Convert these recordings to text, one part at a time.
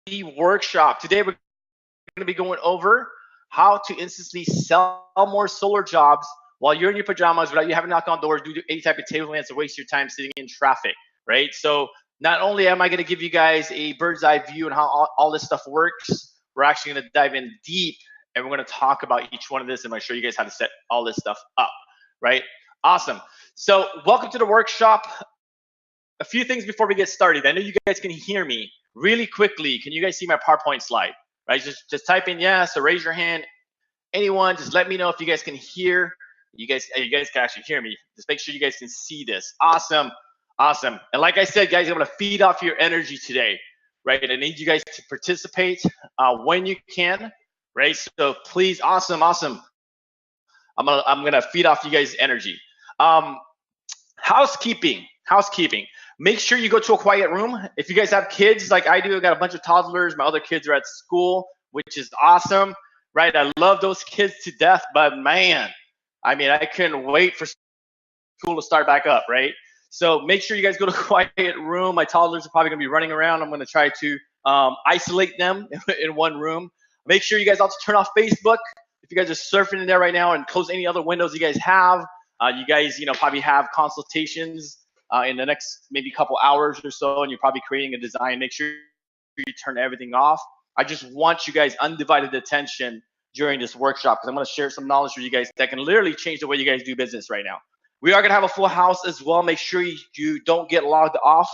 workshop. Today we're going to be going over how to instantly sell more solar jobs while you're in your pajamas without you having to knock on doors, do any type of table dance, or waste your time sitting in traffic, right? So not only am I going to give you guys a bird's eye view on how all this stuff works, we're actually going to dive in deep and we're going to talk about each one of this and I'm going to show you guys how to set all this stuff up, right? Awesome. So welcome to the workshop. A few things before we get started. I know you guys can hear me really quickly. Can you guys see my PowerPoint slide? Right? Just type in yes or raise your hand. Anyone, just let me know if you guys can hear. You guys can actually hear me. Just make sure you guys can see this. Awesome. Awesome. And like I said, guys, I'm going to feed off your energy today, right? I need you guys to participate when you can, right? So please, awesome. I'm gonna feed off you guys' energy. Housekeeping. Make sure you go to a quiet room. If you guys have kids like I do, I got a bunch of toddlers. My other kids are at school, which is awesome, right? I love those kids to death, but man, I mean, I couldn't wait for school to start back up, right? So make sure you guys go to a quiet room. My toddlers are probably gonna be running around. I'm gonna try to isolate them in one room. Make sure you guys also turn off Facebook. If you guys are surfing in there right now, and close any other windows you guys have. You guys, probably have consultations in the next maybe couple hours or so, and you're probably creating a design. Make sure you turn everything off. I just want you guys undivided attention during this workshop because I'm going to share some knowledge with you guys that can literally change the way you guys do business right now. We are going to have a full house as well. Make sure you don't get logged off.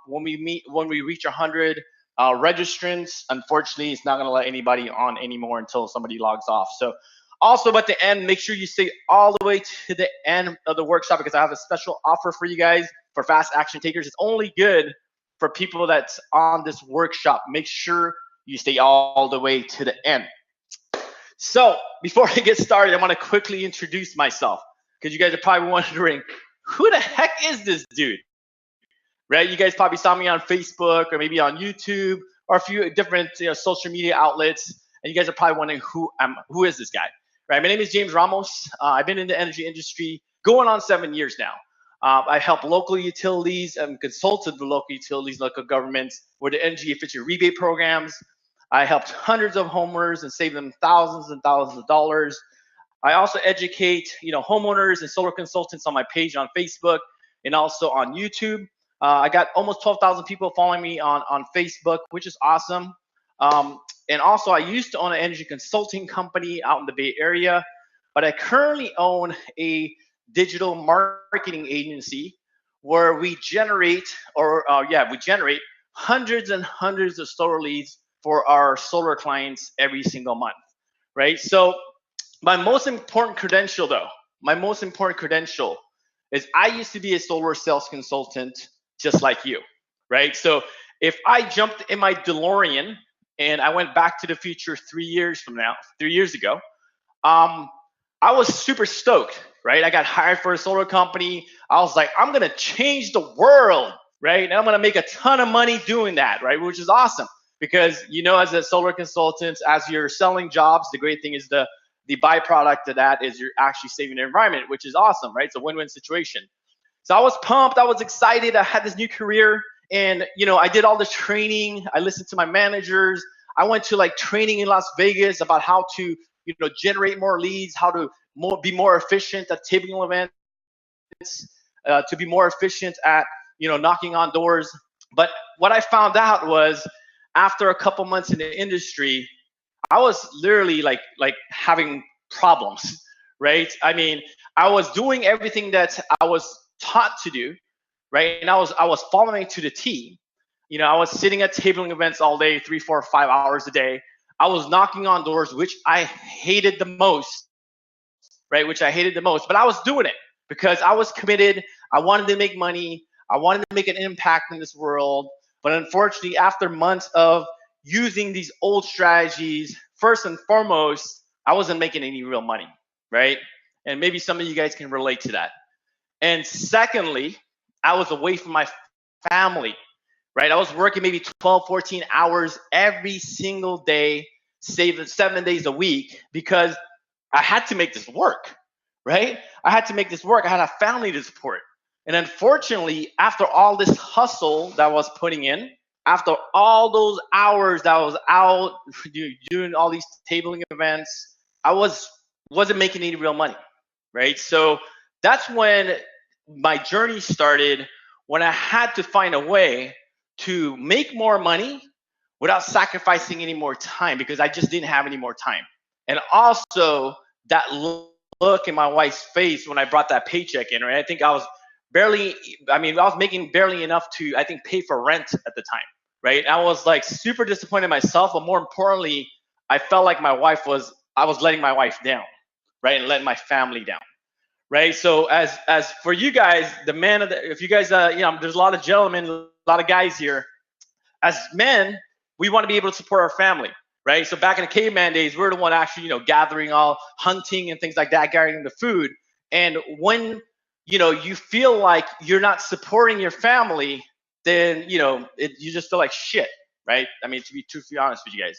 When we reach 100 registrants, unfortunately, it's not going to let anybody on anymore until somebody logs off. So also at the end, make sure you stay all the way to the end of the workshop because I have a special offer for you guys for fast action takers. It's only good for people that's on this workshop. Make sure you stay all the way to the end. So before I get started, I want to quickly introduce myself because you guys are probably wondering, who the heck is this dude? Right? You guys probably saw me on Facebook or maybe on YouTube or a few different social media outlets, and you guys are probably wondering who is this guy? Right? My name is James Ramos. I've been in the energy industry going on 7 years now. I help local utilities and consulted with local utilities, local governments with the energy efficient rebate programs. I helped hundreds of homeowners and saved them thousands and thousands of dollars. I also educate, homeowners and solar consultants on my page on Facebook and also on YouTube. I got almost 12,000 people following me on Facebook, which is awesome. And also, I used to own an energy consulting company out in the Bay Area, but I currently own a digital marketing agency where we generate hundreds and hundreds of solar leads for our solar clients every single month, right? So my most important credential is I used to be a solar sales consultant just like you, right? So if I jumped in my DeLorean and I went back to the future 3 years ago, I was super stoked, right? I got hired for a solar company. I was like, I'm gonna change the world, right? And I'm gonna make a ton of money doing that, right? Which is awesome because as a solar consultant, as you're selling jobs, the great thing is the byproduct of that is you're actually saving the environment, which is awesome, right? It's a win-win situation. So I was pumped. I was excited. I had this new career. And, I did all this training. I listened to my managers. I went to training in Las Vegas about how to, generate more leads, how to be more efficient at tabling events, to be more efficient at, knocking on doors. But what I found out was after a couple months in the industry, I was literally like having problems, right? I mean, I was doing everything that I was taught to do, right? And I was following to the T. I was sitting at tabling events all day, 3, 4, 5 hours a day. I was knocking on doors, which I hated the most, right? But I was doing it because I was committed. I wanted to make money. I wanted to make an impact in this world. But unfortunately, after months of using these old strategies, first and foremost, I wasn't making any real money, right? And maybe some of you guys can relate to that. And secondly, I was away from my family, right? I was working maybe 12, 14 hours every single day, 7 days a week, because I had to make this work, right? I had a family to support. And unfortunately, after all this hustle that I was putting in, after all those hours that I was out doing all these tabling events, I wasn't making any real money, right? So that's when my journey started, when I had to find a way to make more money without sacrificing any more time, because I just didn't have any more time. And also that look in my wife's face when I brought that paycheck in, right? I think I was making barely enough to, I think, pay for rent at the time, right? I was like super disappointed in myself, but more importantly, I felt like I was letting my wife down, right? And letting my family down, right? So as for you guys, if you guys, there's a lot of gentlemen, a lot of guys here. As men, we want to be able to support our family, right? So back in the caveman days, we're the one actually, gathering all hunting and things like that, gathering the food. And when, you feel like you're not supporting your family, then, you just feel like shit, right? I mean, to be truthfully honest with you guys.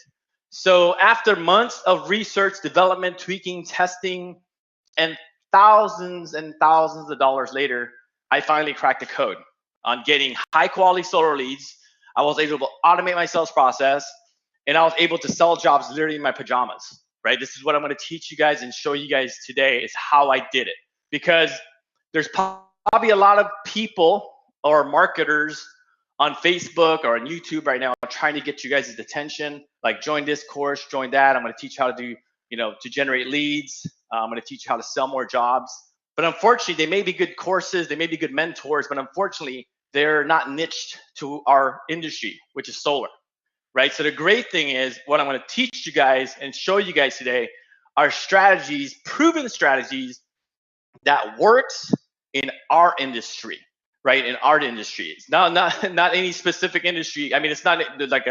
So after months of research, development, tweaking, testing, and thousands of dollars later, I finally cracked the code on getting high quality solar leads. I was able to automate my sales process, and I was able to sell jobs literally in my pajamas, right? This is what I'm going to teach you guys and show you guys today, is how I did it. Because there's probably a lot of people or marketers on Facebook or on YouTube right now trying to get you guys' attention, like join this course, join that. I'm going to teach how to do, to generate leads. I'm going to teach you how to sell more jobs. But unfortunately, they may be good courses, they may be good mentors, but unfortunately, they're not niched to our industry, which is solar, right? So the great thing is, what I'm going to teach you guys and show you guys today are strategies, proven strategies that works in our industry, right? In our industry. It's not any specific industry. I mean, it's not like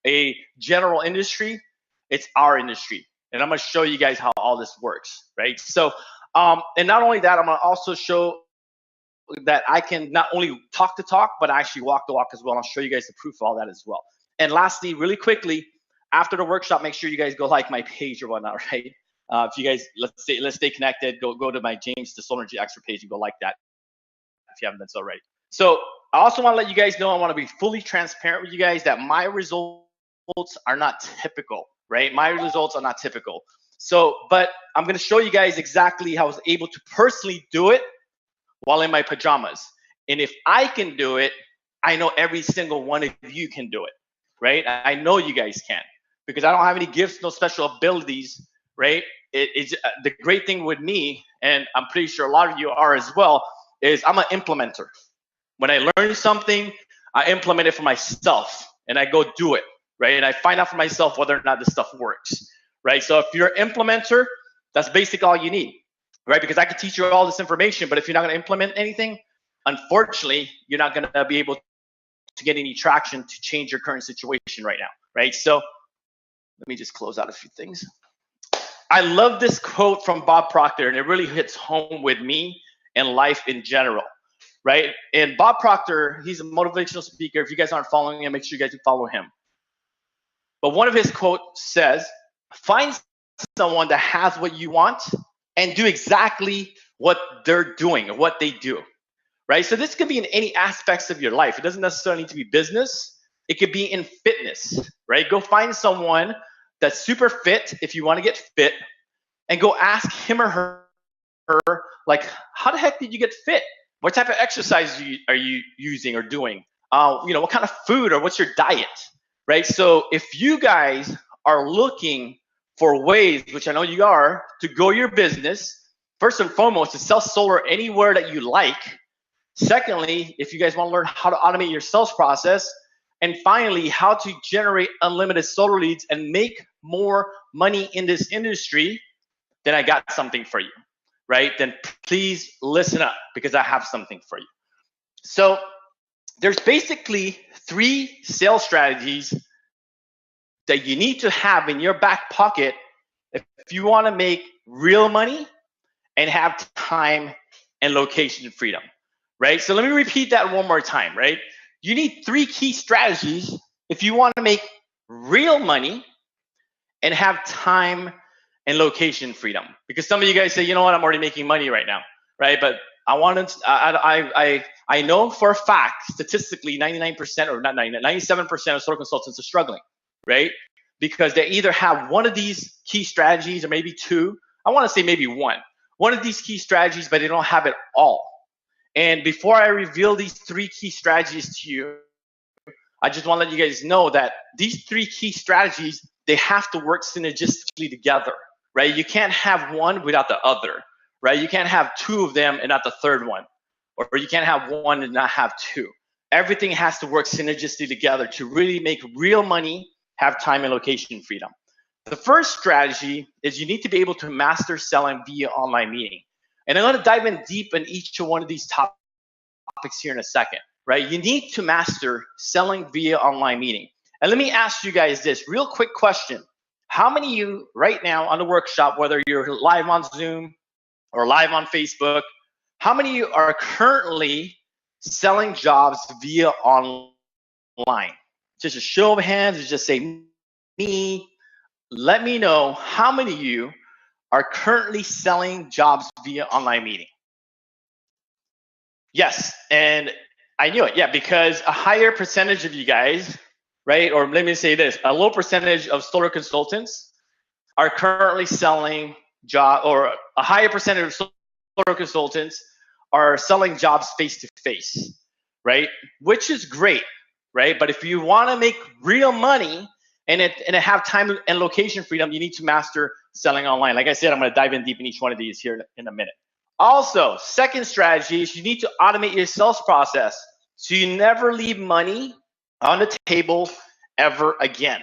a general industry. It's our industry. And I'm going to show you guys how all this works, right? So, and not only that, I'm going to also show that I can not only talk the talk, but actually walk the walk as well. And I'll show you guys the proof of all that as well. And lastly, really quickly, after the workshop, make sure you guys go like my page or whatnot, right? If you guys, let's stay connected, go to my James the Solar Energy Expert page and go like that if you haven't done so already. So I also want to let you guys know, I want to be fully transparent with you guys that my results are not typical, right? My results are not typical. So, but I'm going to show you guys exactly how I was able to personally do it while in my pajamas. And if I can do it, I know every single one of you can do it, right? I know you guys can, because I don't have any gifts, no special abilities, right? It's the great thing with me, and I'm pretty sure a lot of you are as well, is I'm an implementer. When I learn something, I implement it for myself and I go do it, right? And I find out for myself whether or not this stuff works, right? So if you're an implementer, that's basically all you need, right? Because I can teach you all this information, but if you're not going to implement anything, unfortunately, you're not going to be able to get any traction to change your current situation right now, right? So let me just close out a few things. I love this quote from Bob Proctor, and it really hits home with me and life in general, right? And Bob Proctor, he's a motivational speaker. If you guys aren't following him, make sure you guys follow him. But one of his quotes says, find someone that has what you want and do exactly what they're doing or what they do, right? So this could be in any aspects of your life. It doesn't necessarily need to be business. It could be in fitness, right? Go find someone that's super fit if you want to get fit, and go ask him or her, like, how the heck did you get fit? What type of exercise are you using or doing? What kind of food, or what's your diet, right? So if you guys are looking for ways, which I know you are, to grow your business, first and foremost, to sell solar anywhere that you like. Secondly, if you guys want to learn how to automate your sales process. And finally, how to generate unlimited solar leads and make more money in this industry, then I got something for you, right? Then please listen up, because I have something for you. So there's basically 3 sales strategies that you need to have in your back pocket if you want to make real money and have time and location freedom, right? So let me repeat that one more time, right? You need 3 key strategies if you want to make real money and have time and location freedom. Because some of you guys say, you know what, I'm already making money right now, right? But I know for a fact, statistically, 99% or not 99, 97% of solar consultants are struggling, right? Because they either have one of these key strategies or maybe two. I want to say maybe one of these key strategies, but they don't have it all. And before I reveal these three key strategies to you, I just want to let you guys know that these three key strategies, they have to work synergistically together, right? You can't have one without the other, right? You can't have two of them and not the third one, or you can't have one and not have two. Everything has to work synergistically together to really make real money, have time and location freedom. The first strategy is you need to be able to master selling via online meeting. And I'm going to dive in deep in each one of these topics here in a second, right? You need to master selling via online meeting. And let me ask you guys this real quick question. How many of you right now on the workshop, whether you're live on Zoom or live on Facebook, how many of you are currently selling jobs via online? Just a show of hands, or just say me. Let me know how many of you are currently selling jobs via online meeting. Yes, and I knew it, yeah, because a higher percentage of you guys, right, or let me say this, a low percentage of solar consultants are currently selling job, or a higher percentage of solar consultants are selling jobs face-to-face, right, which is great, right? But if you want to make real money and have time and location freedom, you need to master selling online. Like I said, I'm going to dive in deep in each one of these here in a minute. Also, second strategy is you need to automate your sales process so you never leave money on the table ever again,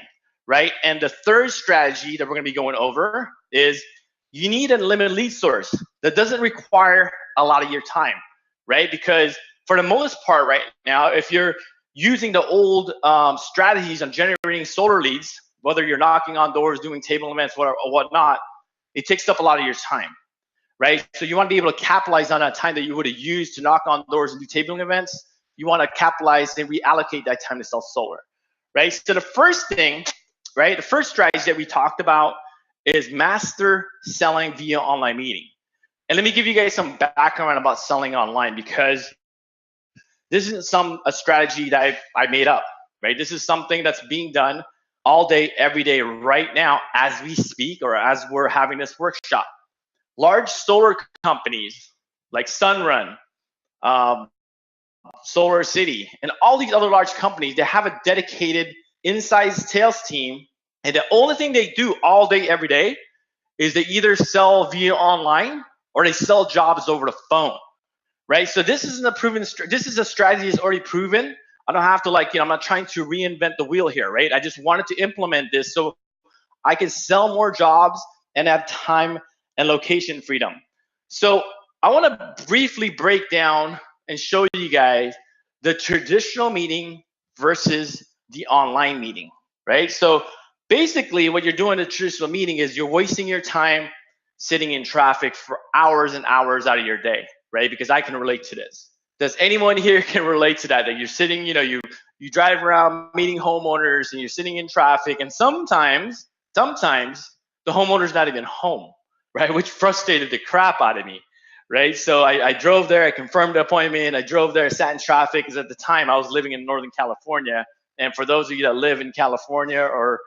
right? And the third strategy that we're going to be going over is you need a limited lead source that doesn't require a lot of your time, right? Because for the most part right now, if you're using the old strategies on generating solar leads, whether you're knocking on doors, doing table events, or whatnot, it takes up a lot of your time, right? So you want to be able to capitalize on that time that you would have used to knock on doors and do tabling events. You want to capitalize and reallocate that time to sell solar, right? So the first thing, right, the first strategy that we talked about is master selling via online meeting. And let me give you guys some background about selling online, because this isn't a strategy that I made up, right? This is something that's being done all day, every day, right now as we speak, or as we're having this workshop. Large solar companies like Sunrun, Solar City, and all these other large companies, they have a dedicated inside sales team, and the only thing they do all day, every day is they either sell via online or they sell jobs over the phone, right? So this isn't a proven, this is a strategy that's already proven. I don't have to I'm not trying to reinvent the wheel here, right? I just wanted to implement this so I can sell more jobs and have time and location freedom. So I want to briefly break down and show you guys the traditional meeting versus the online meeting, right? So basically what you're doing in a traditional meeting is you're wasting your time sitting in traffic for hours and hours out of your day, right? Because I can relate to this. Does anyone here can relate to that? That you're sitting, you drive around meeting homeowners and you're sitting in traffic, and sometimes the homeowner's not even home, right? Which frustrated the crap out of me, right? So I drove there, I confirmed the appointment, I drove there, sat in traffic, because at the time I was living in Northern California. And for those of you that live in California or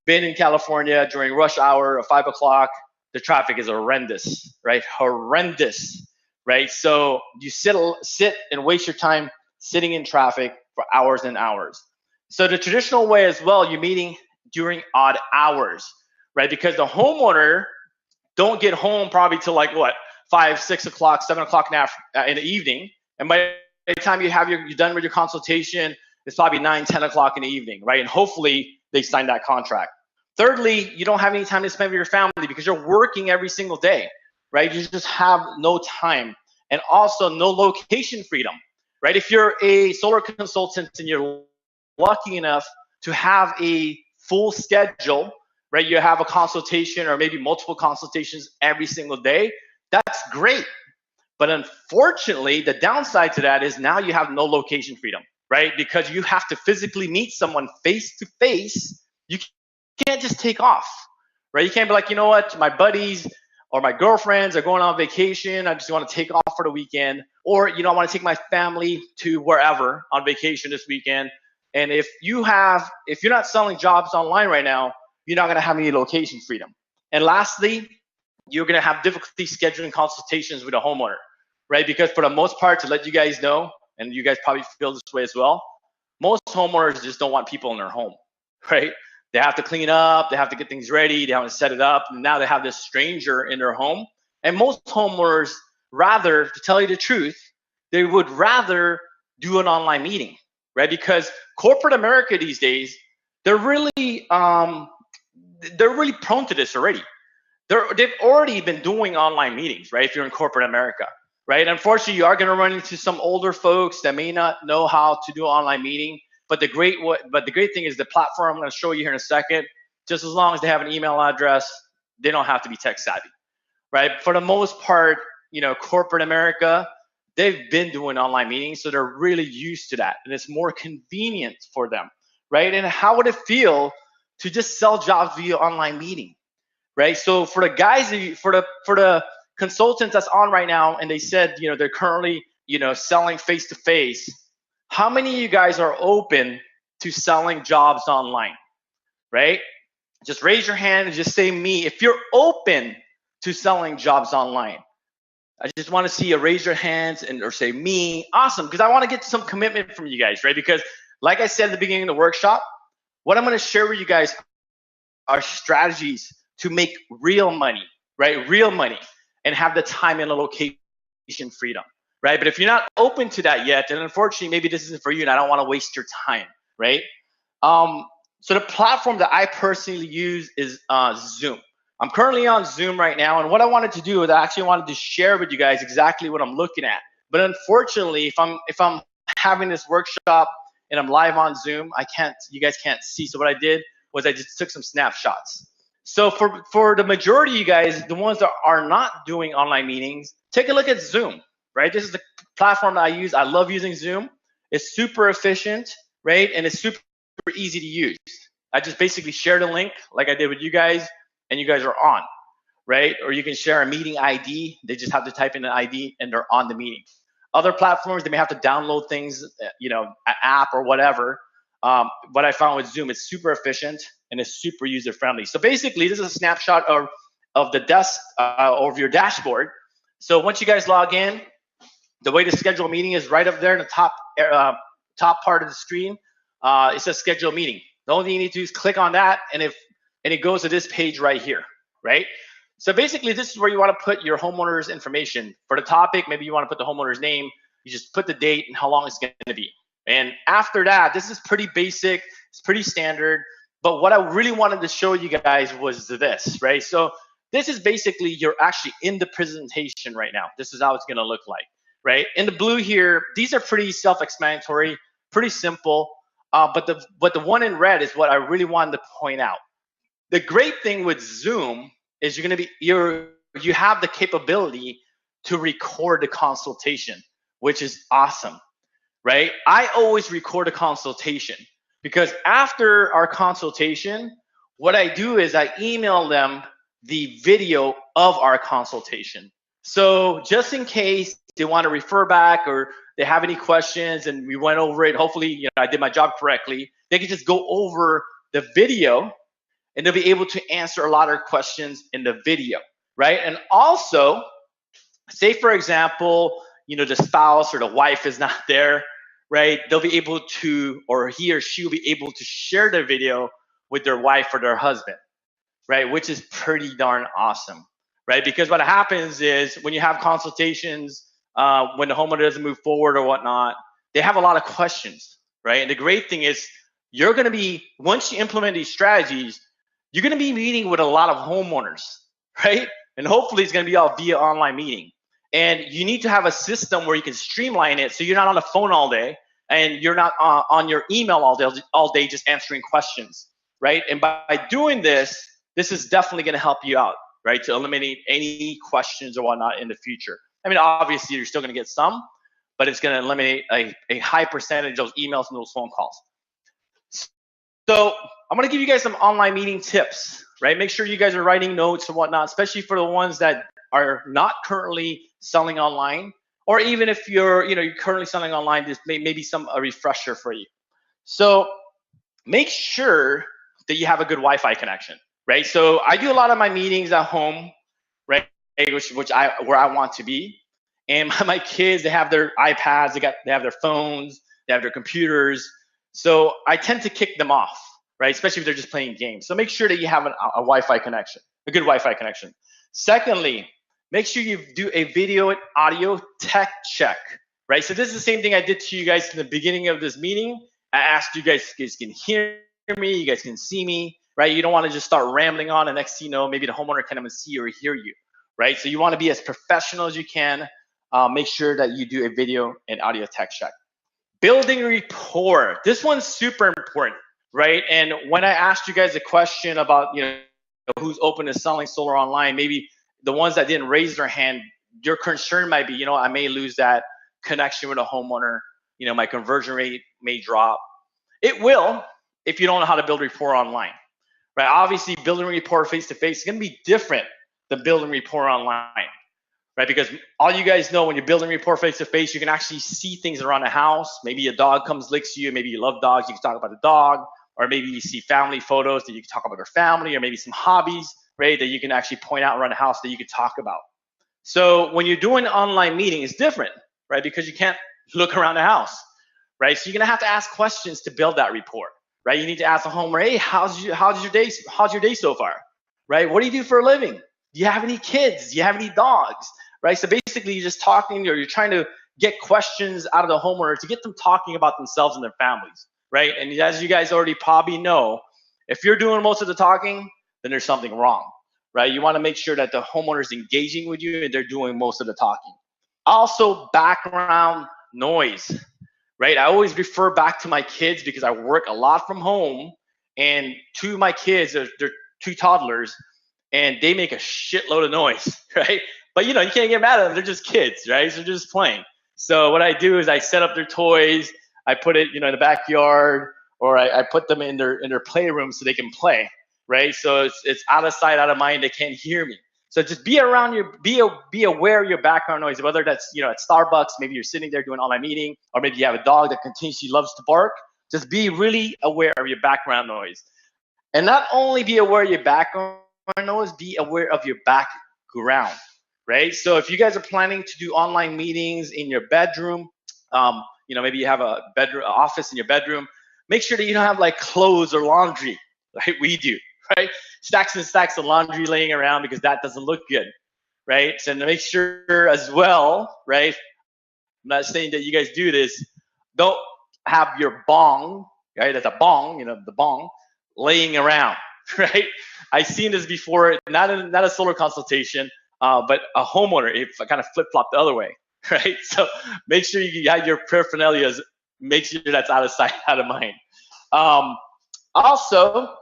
been in California during rush hour or 5 o'clock, the traffic is horrendous, right? Horrendous, right? So you sit and waste your time sitting in traffic for hours and hours. So the traditional way as well, you're meeting during odd hours, right? Because the homeowner don't get home probably till 5, 6 o'clock, 7 o'clock in the evening. And by the time you're done with your consultation, it's probably 9, 10 o'clock in the evening, right? And hopefully they sign that contract. Thirdly, you don't have any time to spend with your family because you're working every single day, right? You just have no time, and also no location freedom, right? If you're a solar consultant and you're lucky enough to have a full schedule, right? You have a consultation or maybe multiple consultations every single day. That's great. But unfortunately, the downside to that is now you have no location freedom, right? Because you have to physically meet someone face to face. You can't just take off, right? You can't be like, you know what, my buddies or my girlfriends are going on vacation. I just want to take off for the weekend, or I want to take my family to wherever on vacation this weekend. And if you're not selling jobs online right now, you're not going to have any location freedom. And lastly, you're going to have difficulty scheduling consultations with a homeowner, right? Because for the most part, to let you guys know, and you guys probably feel this way as well, most homeowners just don't want people in their home, right? They have to clean up, they have to get things ready, they have to set it up, and now they have this stranger in their home. And most homeowners rather, to tell you the truth, they would rather do an online meeting, right? Because corporate America these days, they're really prone to this already. They've already been doing online meetings, right? If you're in corporate America, right? Unfortunately, you are going to run into some older folks that may not know how to do an online meeting. But the great thing is the platform I'm going to show you here in a second. Just as long as they have an email address, they don't have to be tech savvy, right? For the most part, corporate America, they've been doing online meetings, so they're really used to that, and it's more convenient for them, right? And how would it feel to just sell jobs via online meeting, right? So for the guys, for the consultants that's on right now, and they said, they're currently, selling face to face. How many of you guys are open to selling jobs online, right? Just raise your hand and just say me if you're open to selling jobs online. I just want to see you raise your hands or say me. Awesome, because I want to get some commitment from you guys, right? Because like I said at the beginning of the workshop, what I'm going to share with you guys are strategies to make real money, right? Real money, and have the time and the location freedom, right? But if you're not open to that yet, then unfortunately, maybe this isn't for you, and I don't want to waste your time, right? So the platform that I personally use is Zoom. I'm currently on Zoom right now, and what I wanted to do is I actually wanted to share with you guys exactly what I'm looking at. But unfortunately, if I'm having this workshop and I'm live on Zoom, you guys can't see. So what I did was I just took some snapshots. So for the majority of you guys, the ones that are not doing online meetings, take a look at Zoom, right? This is the platform that I use. I love using Zoom. It's super efficient, right? And it's super easy to use. I just basically share the link like I did with you guys, and you guys are on, right? Or you can share a meeting ID. They just have to type in an ID and they're on the meeting. Other platforms, they may have to download things, an app or whatever. What I found with Zoom, it's super efficient and it's super user friendly. So basically, this is a snapshot of the desk or of your dashboard. So once you guys log in, the way to schedule a meeting is right up there in the top part of the screen. It says schedule meeting. The only thing you need to do is click on that, and it goes to this page right here, right? So basically, this is where you want to put your homeowner's information. For the topic, maybe you want to put the homeowner's name. You just put the date and how long it's going to be. And after that, this is pretty basic. It's pretty standard. But what I really wanted to show you guys was this, right? So this is basically, you're actually in the presentation right now. This is how it's going to look like, right? In the blue here, these are pretty self-explanatory, pretty simple. But the one in red is what I really wanted to point out. The great thing with Zoom is you have the capability to record the consultation, which is awesome, right? I always record a consultation because after our consultation, what I do is I email them the video of our consultation. So just in case they want to refer back or they have any questions and we went over it, hopefully I did my job correctly, they can just go over the video and they'll be able to answer a lot of questions in the video, right? And also, say for example, the spouse or the wife is not there, right? They'll be able to, or he or she will be able to share their video with their wife or their husband, right? Which is pretty darn awesome, right? Because what happens is when you have consultations, when the homeowner doesn't move forward or whatnot, they have a lot of questions, right? And the great thing is you're going to be, once you implement these strategies, you're going to be meeting with a lot of homeowners, right? And hopefully it's going to be all via online meeting. And you need to have a system where you can streamline it so you're not on the phone all day and you're not on your email all day just answering questions, right? And by doing this, this is definitely going to help you out, right? To eliminate any questions or whatnot in the future. I mean, obviously you're still going to get some, but it's going to eliminate a high percentage of those emails and those phone calls. So I'm going to give you guys some online meeting tips, right? Make sure you guys are writing notes and whatnot, especially for the ones that are not currently selling online, or even if you're currently selling online, this maybe some a refresher for you. So make sure that you have a good Wi-Fi connection, right? So I do a lot of my meetings at home, right? Where I want to be, and my kids, they have their iPads, they have their phones, they have their computers. So I tend to kick them off, right? Especially if they're just playing games. So make sure that you have a Wi-Fi connection, a good Wi-Fi connection. Secondly, make sure you do a video and audio tech check, right? So this is the same thing I did to you guys in the beginning of this meeting. I asked you guys can hear me, you guys can see me, right? You don't want to just start rambling on, and next thing you know, maybe the homeowner can't even see or hear you, right? So you want to be as professional as you can. Make sure that you do a video and audio tech check. Building rapport. This one's super important, right? And when I asked you guys a question about, who's open to selling solar online, maybe the ones that didn't raise their hand, your concern might be, I may lose that connection with a homeowner. My conversion rate may drop. It will if you don't know how to build rapport online, right? Obviously, building rapport face-to-face is going to be different than building rapport online, right? Because all you guys know, when you're building rapport face-to-face, you can actually see things around the house. Maybe a dog comes, licks you. Maybe you love dogs. You can talk about the dog. Or maybe you see family photos that you can talk about their family, or maybe some hobbies, right, that you can actually point out around the house that you can talk about. So when you're doing an online meeting, it's different, right? Because you can't look around the house, right? So you're gonna have to ask questions to build that rapport, right? You need to ask the homeowner, hey, how's your day so far, right? What do you do for a living? Do you have any kids? Do you have any dogs, right? So basically, you're just talking, or you're trying to get questions out of the homeowner to get them talking about themselves and their families, right? And as you guys already probably know, if you're doing most of the talking, then there's something wrong, right? You want to make sure that the homeowner is engaging with you and they're doing most of the talking. Also, background noise, right? I always refer back to my kids because I work a lot from home, and two of my kids, they're two toddlers, and they make a shitload of noise, right? But you can't get mad at them. They're just kids, right? So they're just playing. So what I do is I set up their toys, I put it, in the backyard, or I put them in their playroom so they can play, right? So it's out of sight, out of mind. They can't hear me. So just be aware of your background noise, whether that's, at Starbucks, maybe you're sitting there doing an online meeting, or maybe you have a dog that continuously loves to bark. Just be really aware of your background noise. And not only be aware of your background noise, be aware of your background, right? So if you guys are planning to do online meetings in your bedroom, maybe you have a bedroom office in your bedroom, make sure that you don't have like clothes or laundry, like we do, right? Stacks and stacks of laundry laying around, because that doesn't look good, right? So to make sure as well, right? I'm not saying that you guys do this. Don't have your bong, right? That's a bong, the bong, laying around, right? I've seen this before, not a solar consultation, but a homeowner, if I kind of flip-flop the other way, right? So make sure you have your paraphernalia, make sure that's out of sight, out of mind. Also,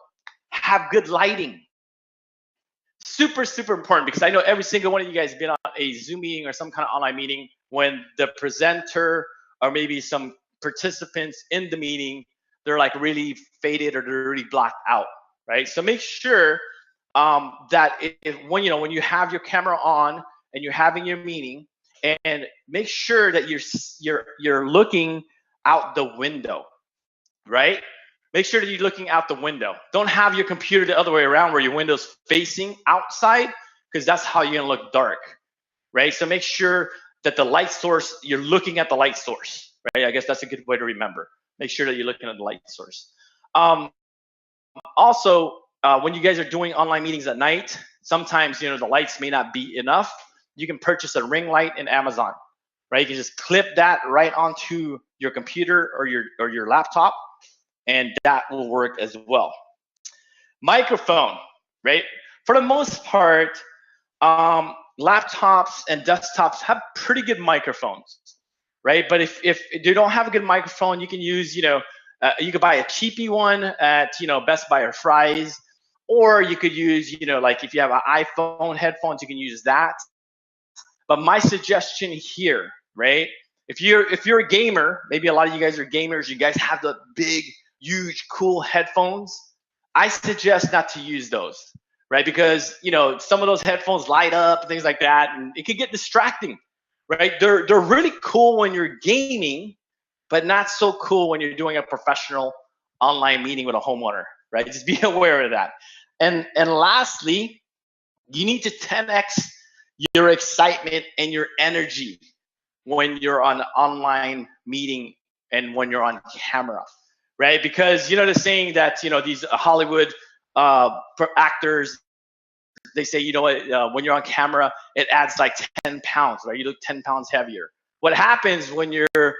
have good lighting. Super, super important, because I know every single one of you guys have been on a Zoom meeting or some kind of online meeting when the presenter or maybe some participants in the meeting, they're like really faded or they're really blacked out, right? So make sure that when you have your camera on and you're having your meeting, and make sure that you're looking out the window, right? Make sure that you're looking out the window. Don't have your computer the other way around where your window's facing outside, because that's how you're gonna look dark, right? So make sure that the light source, you're looking at the light source, right? I guess that's a good way to remember. Make sure that you're looking at the light source. Also, when you guys are doing online meetings at night, sometimes the lights may not be enough. You can purchase a ring light in Amazon, right? You can just clip that right onto your computer or your laptop, and that will work as well. Microphone, right? For the most part, laptops and desktops have pretty good microphones, right? But if you don't have a good microphone, you can use, you could buy a cheapy one at, Best Buy or Fry's, or you could use, like if you have an iPhone headphones, you can use that. But my suggestion here, right? If you're a gamer, maybe a lot of you guys are gamers, you guys have the big, huge, cool headphones. I suggest not to use those, right? Because some of those headphones light up and things like that, and it can get distracting, right? They're really cool when you're gaming, but not so cool when you're doing a professional online meeting with a homeowner, right? Just be aware of that. And lastly, you need to 10x your excitement and your energy when you're on an online meeting and when you're on camera, right? Because the saying that these Hollywood actors, they say, when you're on camera, it adds like 10 pounds, right? You look 10 pounds heavier. What happens when you're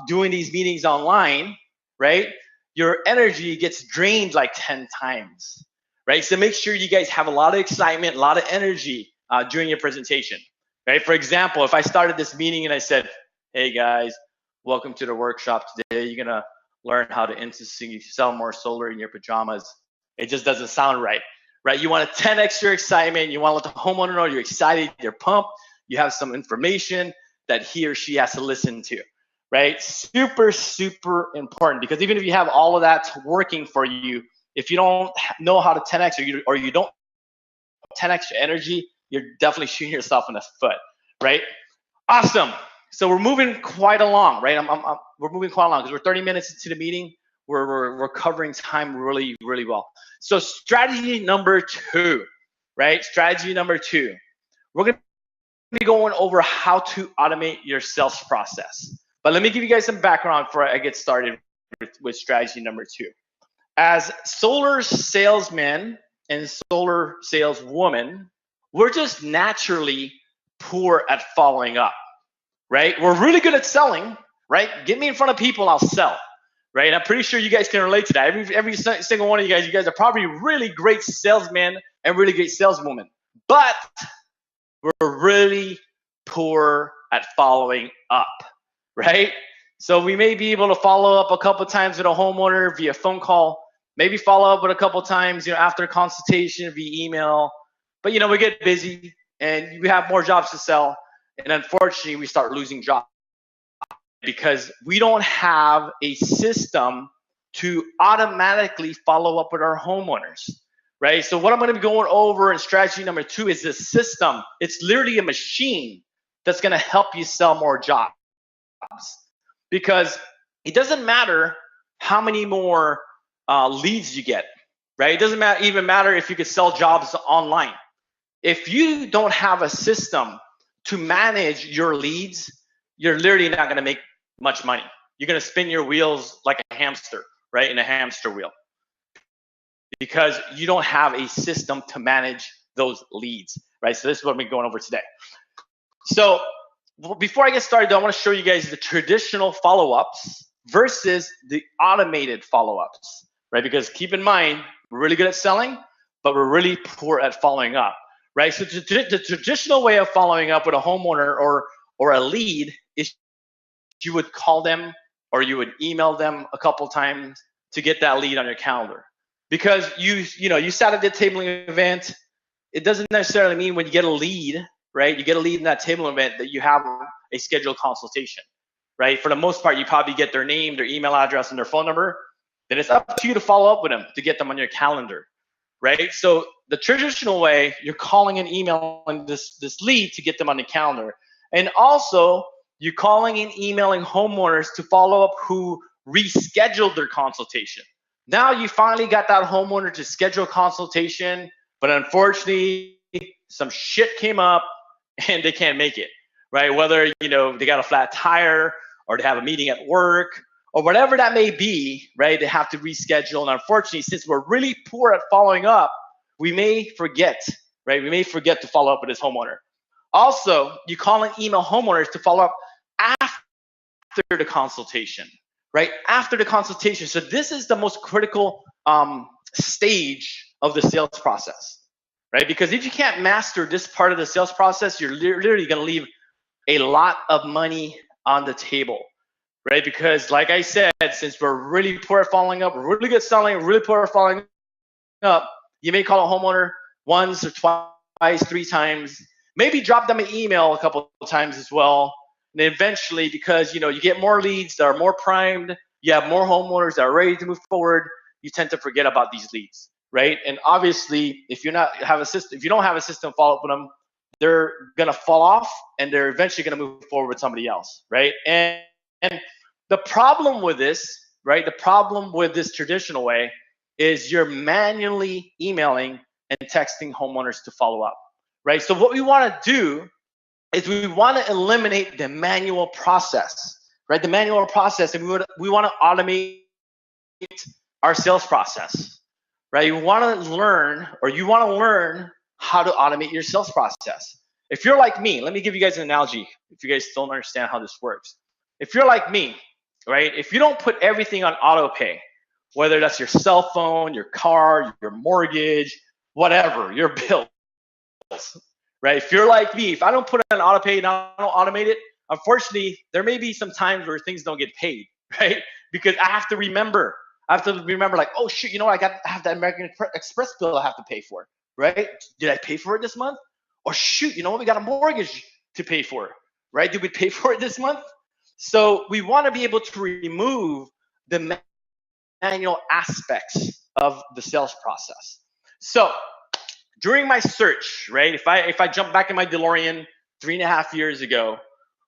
doing these meetings online, right? Your energy gets drained like 10 times, right? So make sure you guys have a lot of excitement, a lot of energy during your presentation, right? For example, if I started this meeting and I said, hey guys, welcome to the workshop today. You're gonna learn how to instantly sell more solar in your pajamas. It just doesn't sound right. Right? You want to 10x your excitement. You want to let the homeowner know you're excited, you're pumped, you have some information that he or she has to listen to, right? Super, super important, because even if you have all of that working for you, if you don't know how to 10x or you don't 10x your energy, you're definitely shooting yourself in the foot, right? Awesome. So we're moving quite along, right? We're moving quite along because we're 30 minutes into the meeting. We're covering time really, really well. So strategy number 2, right? Strategy number 2. We're going to be going over how to automate your sales process. But let me give you guys some background before I get started with strategy number 2. As solar salesmen and solar saleswomen, we're just naturally poor at following up, right? We're really good at selling, right? Get me in front of people, I'll sell. Right? I'm pretty sure you guys can relate to that. Every single one of you guys are probably really great salesmen and really great saleswomen. But we're really poor at following up, right? So we may be able to follow up a couple times with a homeowner via phone call, maybe follow up with a couple times, after a consultation via email. But we get busy and we have more jobs to sell, and unfortunately we start losing jobs because we don't have a system to automatically follow up with our homeowners, right? So what I'm going to be going over in strategy number 2 is this system. It's literally a machine that's going to help you sell more jobs, because it doesn't matter how many more leads you get, right? It doesn't even matter if you could sell jobs online. If you don't have a system to manage your leads, you're literally not going to make much money. You're going to spin your wheels like a hamster, right? In a hamster wheel, because you don't have a system to manage those leads, right? So this is what I'm going over today. So before I get started, though, I want to show you guys the traditional follow-ups versus the automated follow-ups, right? Because keep in mind, we're really good at selling, but we're really poor at following up, right? So the traditional way of following up with a homeowner or a lead is you would call them or you would email them a couple times to get that lead on your calendar. Because you sat at the tabling event, it doesn't necessarily mean when you get a lead, right? You get a lead in that table event that you have a scheduled consultation, right? For the most part, you probably get their name, their email address, and their phone number. Then it's up to you to follow up with them to get them on your calendar, right? So the traditional way, you're calling and emailing this lead to get them on the calendar. And also, you're calling and emailing homeowners to follow up who rescheduled their consultation. Now you finally got that homeowner to schedule a consultation, but unfortunately, some shit came up and they can't make it, right? Whether, they got a flat tire or they have a meeting at work or whatever that may be, right? They have to reschedule. And unfortunately, since we're really poor at following up, we may forget, right? We may forget to follow up with this homeowner. Also, you call and email homeowners to follow up after the consultation, right? After the consultation. So this is the most critical stage of the sales process, right? Because if you can't master this part of the sales process, you're literally going to leave a lot of money on the table, right? Because like I said, since we're really poor at following up, we're really good at selling, really poor at following up, you may call a homeowner once or twice, 3 times, maybe drop them an email a couple of times as well. And then eventually, because you get more leads that are more primed, you have more homeowners that are ready to move forward, you tend to forget about these leads, right? And obviously, if you don't have a system follow up with them, they're gonna fall off, and they're eventually gonna move forward with somebody else, right? And the problem with this, right? The problem with this traditional way is you're manually emailing and texting homeowners to follow up, right? So what we want to do is we want to eliminate the manual process, right? The manual process, and we want to automate our sales process, right? You want to learn how to automate your sales process. If you're like me, let me give you guys an analogy if you guys don't understand how this works. If you're like me, right? If you don't put everything on auto pay, whether that's your cell phone, your car, your mortgage, whatever, your bills, right? If you're like me, if I don't put it on auto pay and I don't automate it, unfortunately, there may be some times where things don't get paid, right? Because I have to remember, like, oh shoot, I have that American Express bill I have to pay for, right? Did I pay for it this month? Or shoot, we got a mortgage to pay for, right? Did we pay for it this month? So we want to be able to remove the manual aspects of the sales process. So during my search, right, if I jump back in my DeLorean 3.5 years ago,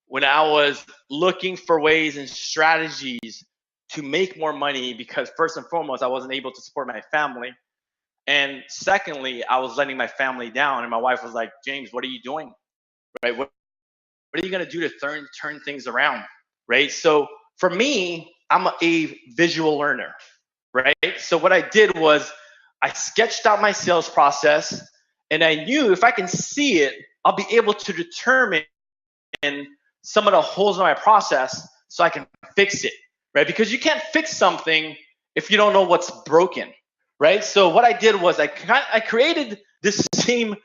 when I was looking for ways and strategies to make more money, because first and foremost, I wasn't able to support my family. And secondly, I was letting my family down. And my wife was like, James, what are you doing? Right? What are you going to do to turn things around? Right? So for me, I'm a visual learner, right? So what I did was I sketched out my sales process, and I knew if I can see it, I'll be able to determine some of the holes in my process so I can fix it, right? Because you can't fix something if you don't know what's broken, right? So what I did was I created this same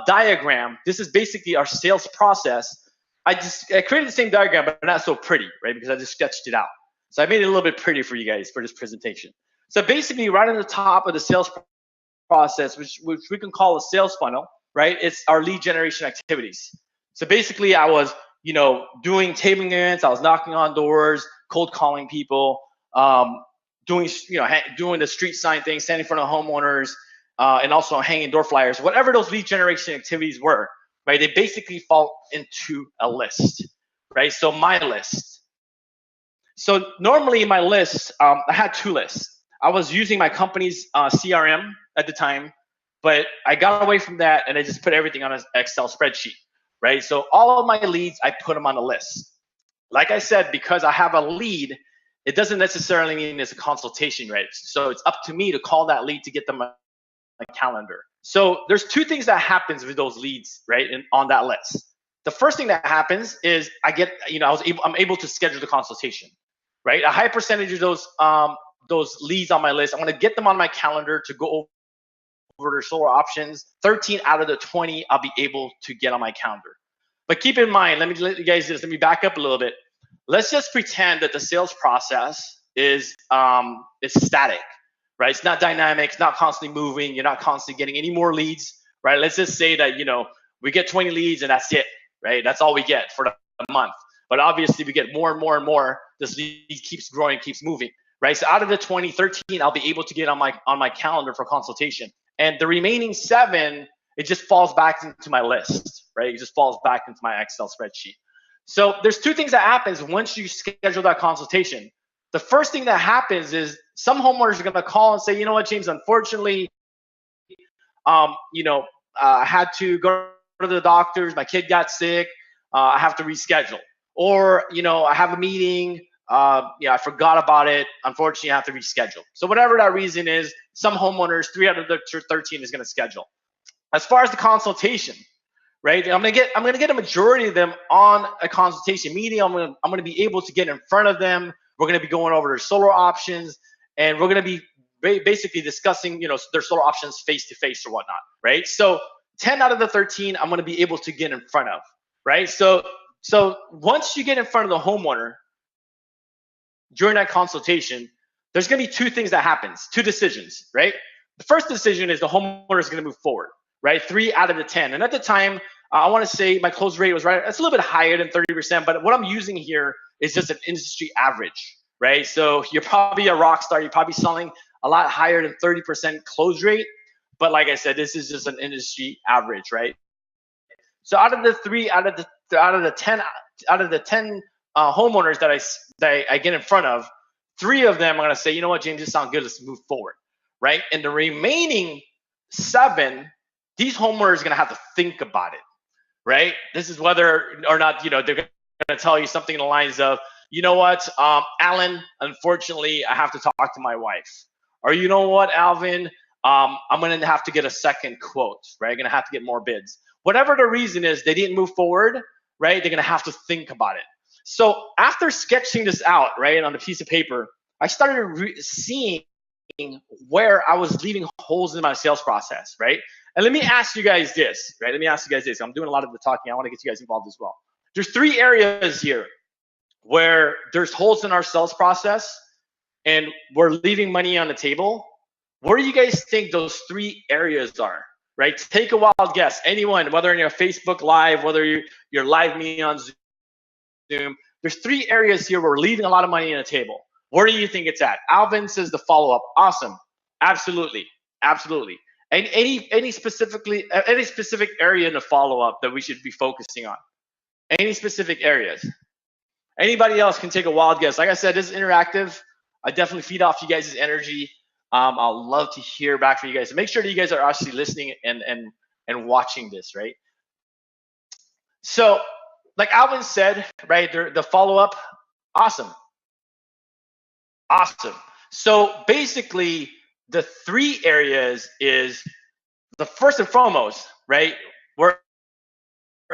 diagram. This is basically our sales process. I created the same diagram, but not so pretty, right? Because I just sketched it out. So I made it a little bit pretty for you guys for this presentation. So basically, right on the top of the sales process, which we can call a sales funnel, right? It's our lead generation activities. So basically, I was, doing tabling events. I was knocking on doors, cold calling people, doing the street sign thing, standing in front of homeowners, and also hanging door flyers. Whatever those lead generation activities were, right? They basically fall into a list, right? So my list. So normally my list, I had two lists. I was using my company's CRM at the time, but I got away from that and I just put everything on an Excel spreadsheet, right? So all of my leads, I put them on a list. Like I said, because I have a lead, it doesn't necessarily mean it's a consultation, right? So it's up to me to call that lead to get them a calendar. So there's two things that happens with those leads, right? And on that list. The first thing that happens is I'm able to schedule the consultation, right? A high percentage of those leads on my list, I'm going to get them on my calendar to go over their solar options. 13 out of the 20 I'll be able to get on my calendar. But keep in mind, let me back up a little bit. Let's just pretend that the sales process is static, right? It's not dynamic, it's not constantly moving, you're not constantly getting any more leads, right? Let's just say that, we get 20 leads and that's it, right? That's all we get for the month. But obviously we get more and more and more. This lead keeps growing, keeps moving, right? So out of the 20, 13, I'll be able to get on my calendar for consultation. And the remaining 7, it just falls back into my list, right? It just falls back into my Excel spreadsheet. So there's two things that happens once you schedule that consultation. The first thing that happens is some homeowners are going to call and say, you know what, James, unfortunately, I had to go to the doctors. My kid got sick. I have to reschedule. Or, I have a meeting. I forgot about it. Unfortunately, I have to reschedule. So whatever that reason is, some homeowners, 3 out of the 13 is going to schedule. As far as the consultation, right? I'm gonna get a majority of them on a consultation meeting. I'm gonna be able to get in front of them. We're gonna be going over their solar options, and we're gonna be basically discussing, their solar options face to face or whatnot, right? So 10 out of the 13, I'm gonna be able to get in front of, right? So once you get in front of the homeowner during that consultation, there's gonna be two things that happens, two decisions, right? The first decision is the homeowner is gonna move forward, right? 3 out of the 10. And at the time, I want to say my close rate was right. It's a little bit higher than 30%, but what I'm using here is just an industry average, right? So you're probably a rock star. You're probably selling a lot higher than 30% close rate. But like I said, this is just an industry average, right? So out of the 10 homeowners that I get in front of, 3 of them are going to say, you know what, James, this sounds good. Let's move forward, right? And the remaining 7, these homeowners are going to have to think about it, right? This is whether or not, they're going to tell you something in the lines of, you know what, Alan, unfortunately, I have to talk to my wife. Or you know what, Alvin, I'm going to have to get a second quote, right? I'm going to have to get more bids. Whatever the reason is, they didn't move forward, right? They're going to have to think about it. So after sketching this out, right, on a piece of paper, I started seeing where I was leaving holes in my sales process, right? And let me ask you guys this, right? Let me ask you guys this. I'm doing a lot of the talking. I want to get you guys involved as well. There's 3 areas here where there's holes in our sales process and we're leaving money on the table. What do you guys think those 3 areas are, right? Take a wild guess. Anyone, whether in your Facebook Live, whether you're live meeting on Zoom, there's 3 areas here where we're leaving a lot of money on the table. Where do you think it's at? Alvin says the follow-up. Awesome. Absolutely. Absolutely. And any specific area in the follow-up that we should be focusing on? Any specific areas? Anybody else can take a wild guess. Like I said, this is interactive. I definitely feed off you guys' energy. I'll love to hear back from you guys. So make sure that you guys are actually listening and watching this, right? So, like Alvin said, right, the follow-up, awesome. Awesome. So basically, the 3 areas is the first and foremost, right, where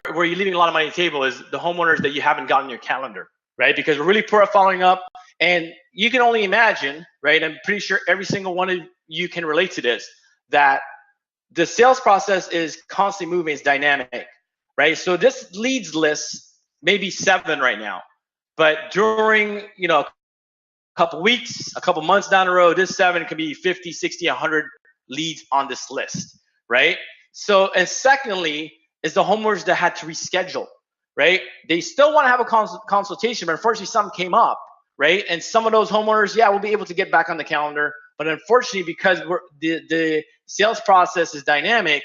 you're leaving a lot of money on the table is the homeowners that you haven't gotten your calendar, right? Because we're really poor at following up. And you can only imagine, right? I'm pretty sure every single one of you can relate to this, that the sales process is constantly moving, it's dynamic, right? So this leads list may be 7 right now, but during, a couple weeks, a couple months down the road, this 7 could be 50, 60, 100 leads on this list, right? So, and secondly, is the homeowners that had to reschedule, right? They still want to have a consultation, but unfortunately something came up, right? And some of those homeowners, yeah, we'll be able to get back on the calendar, but unfortunately, because the sales process is dynamic,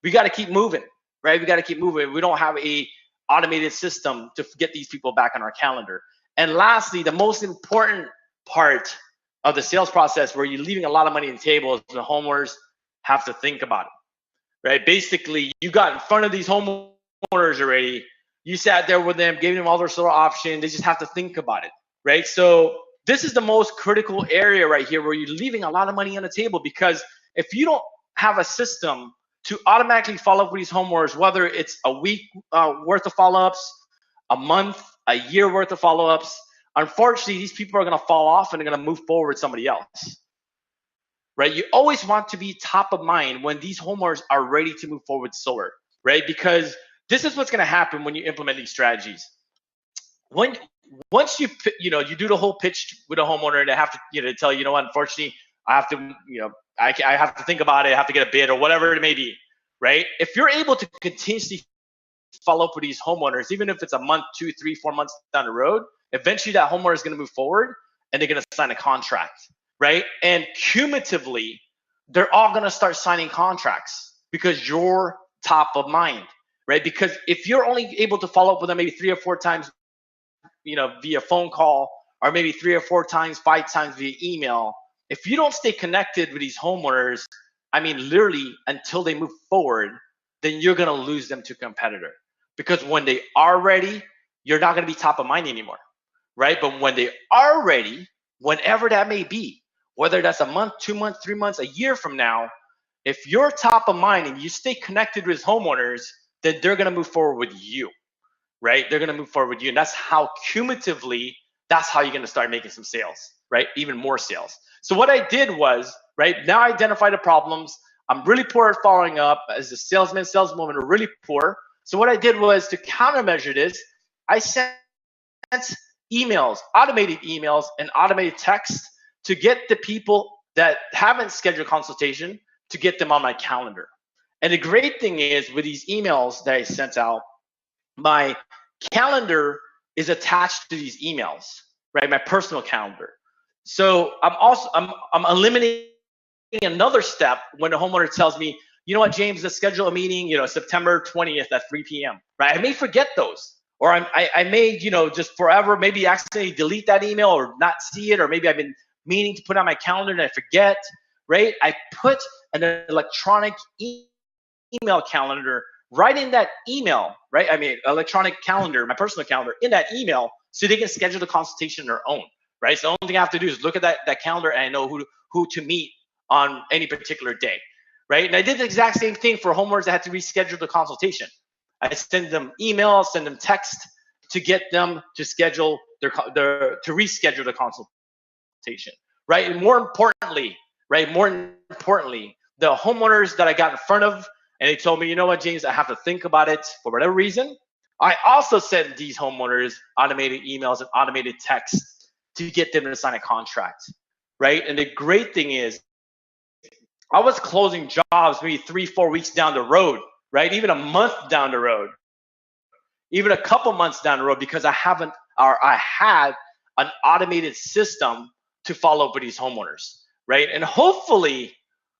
we got to keep moving, right? We got to keep moving. We don't have a automated system to get these people back on our calendar. And lastly, the most important part of the sales process where you're leaving a lot of money on the table is the homeowners have to think about it, right? Basically, you got in front of these homeowners already. You sat there with them, gave them all their solar options. They just have to think about it, right? So this is the most critical area right here where you're leaving a lot of money on the table, because if you don't have a system to automatically follow up with these homeowners, whether it's a week worth of follow-ups, a month, a year worth of follow-ups, unfortunately, these people are going to fall off and they're going to move forward with somebody else, right? You always want to be top of mind when these homeowners are ready to move forward with solar, right? Because this is what's going to happen when you implement these strategies. Once you do the whole pitch with a homeowner and they have to tell you know what, unfortunately, I have to I have to think about it, I have to get a bid or whatever it may be, right? If you're able to continuously follow up with these homeowners, even if it's a month, 2, 3, 4 months down the road, eventually that homeowner is going to move forward and they're going to sign a contract, right? And cumulatively, they're all going to start signing contracts because you're top of mind, right? Because if you're only able to follow up with them maybe 3 or 4 times, via phone call, or maybe 3 or 4 times, 5 times via email, if you don't stay connected with these homeowners, literally until they move forward, then you're going to lose them to a competitor. Because when they are ready, you're not going to be top of mind anymore, right? But when they are ready, whenever that may be, whether that's a month, 2 months, 3 months, a year from now, if you're top of mind and you stay connected with homeowners, then they're going to move forward with you, right? They're going to move forward with you. And that's how cumulatively, that's how you're going to start making some sales, right? Even more sales. So what I did was, right, now I identify the problems. I'm really poor at following up. As a salesman, saleswoman are really poor. So what I did was, to countermeasure this, I sent emails, automated emails and automated text to get the people that haven't scheduled consultation, to get them on my calendar. And the great thing is, with these emails that I sent out, my calendar is attached to these emails, right? My personal calendar. So I'm eliminating another step when the homeowner tells me, you know what, James, let's schedule a meeting, September 20th at 3 p.m. Right? I may forget those, or I may, just forever maybe accidentally delete that email or not see it, or maybe I've been meaning to put it on my calendar and I forget. Right? I put an electronic email calendar right in that email. Right? I mean, electronic calendar, my personal calendar, in that email, so they can schedule the consultation on their own. Right? So the only thing I have to do is look at that calendar and I know who to meet on any particular day, right? And I did the exact same thing for homeowners that had to reschedule the consultation. I send them emails, send them text to get them to schedule to reschedule the consultation, right? And more importantly, the homeowners that I got in front of, and they told me, you know what, James, I have to think about it for whatever reason. I also sent these homeowners automated emails and automated texts to get them to sign a contract, right? And the great thing is, I was closing jobs maybe 3-4 weeks down the road, right? Even a month down the road, even a couple months down the road, because I had an automated system to follow up with these homeowners, right? And hopefully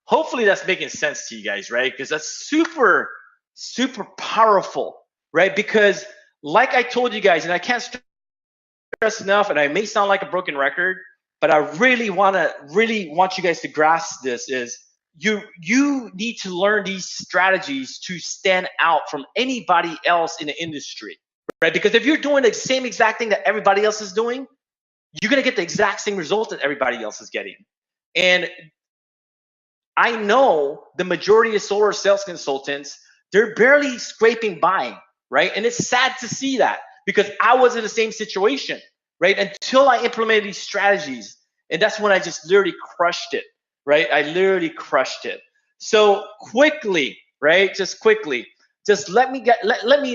that's making sense to you guys, right? Because that's super, super powerful, right? Because like I told you guys, and I can't stress enough, and I may sound like a broken record, but I really want you guys to grasp this is, you need to learn these strategies to stand out from anybody else in the industry, right? Because if you're doing the same exact thing that everybody else is doing, you're going to get the exact same result that everybody else is getting. And I know the majority of solar sales consultants, they're barely scraping by, right? And it's sad to see that, because I was in the same situation, right? Until I implemented these strategies. And that's when I just literally crushed it, right? I literally crushed it. So quickly, right? Just let me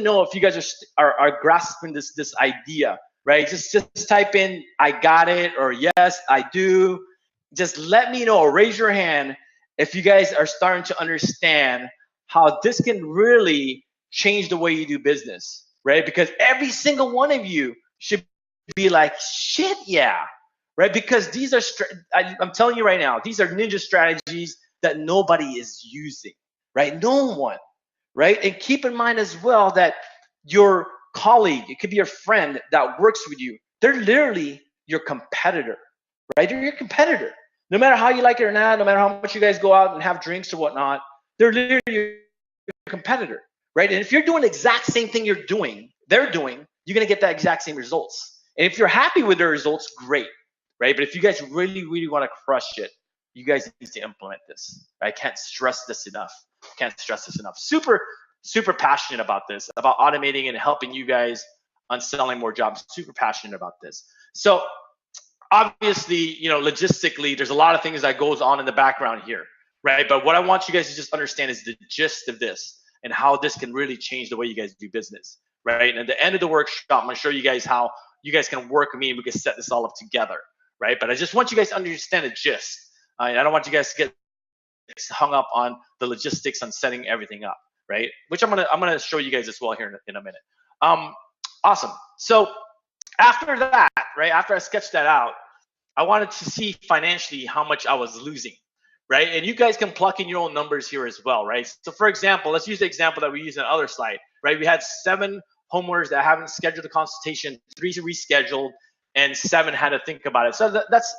know if you guys are grasping this idea, right? Just type in I got it, or yes, I do. Just let me know, raise your hand if you guys are starting to understand how this can really change the way you do business, right? Because every single one of you should be like, shit, yeah, right? Because these are, I'm telling you right now, these are ninja strategies that nobody is using, right? No one, right? And keep in mind as well that your colleague, it could be your friend that works with you, they're literally your competitor, right? They're your competitor. No matter how you like it or not, no matter how much you guys go out and have drinks or whatnot, they're literally your competitor, right? And if you're doing the exact same thing they're doing, you're gonna get that exact same results. And if you're happy with the results, great, right? But if you guys really, really want to crush it, you guys need to implement this. I can't stress this enough. Super, super passionate about this, about automating and helping you guys on selling more jobs. Super passionate about this. So obviously, logistically, there's a lot of things that goes on in the background here, right? But what I want you guys to just understand is the gist of this and how this can really change the way you guys do business, right? And at the end of the workshop, I'm gonna show you guys how you guys can work with me and we can set this all up together, right? But I just want you guys to understand the gist. I don't want you guys to get hung up on the logistics on setting everything up, right? Which I'm gonna show you guys as well here in a minute. Awesome. So after that, right, after I sketched that out, I wanted to see financially how much I was losing, right? And you guys can plug in your own numbers here as well, right? So for example, let's use the example that we used on the other slide, right? We had 7 homeowners that haven't scheduled a consultation, 3 rescheduled, and 7 had to think about it. So that's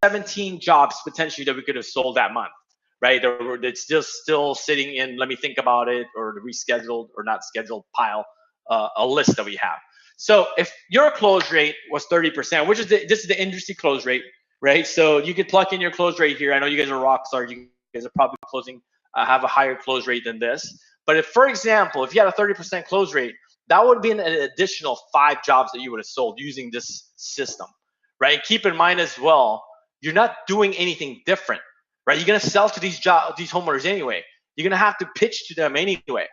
17 jobs potentially that we could have sold that month, right? It's still sitting in let me think about it, or the rescheduled or not scheduled pile, a list that we have. So if your close rate was 30%, which is this is the industry close rate, right? So you could plug in your close rate here. I know you guys are rock stars. You guys are probably closing, have a higher close rate than this. But if, for example, if you had a 30% close rate, that would be an additional 5 jobs that you would have sold using this system, right? Keep in mind as well, you're not doing anything different, right? You're gonna sell to these homeowners anyway. You're gonna have to pitch to them anyway,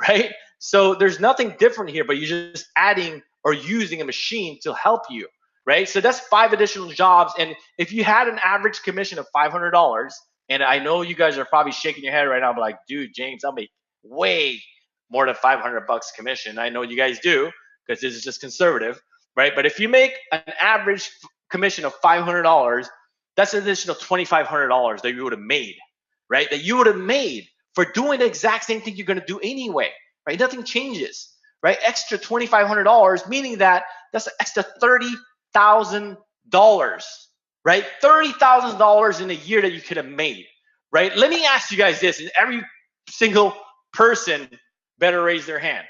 right? So there's nothing different here, but you're just adding or using a machine to help you, right? So that's 5 additional jobs. And if you had an average commission of $500, and I know you guys are probably shaking your head right now, but like, dude, James, I'll make way more than $500 commission. I know you guys do, because this is just conservative, right? But if you make an average commission of $500, that's an additional $2,500 that you would have made, right? That you would have made for doing the exact same thing you're going to do anyway, right? Nothing changes, right? Extra $2,500, meaning that that's an extra $30,000, right? $30,000 in a year that you could have made, right? Let me ask you guys this, and every single person better raise their hand.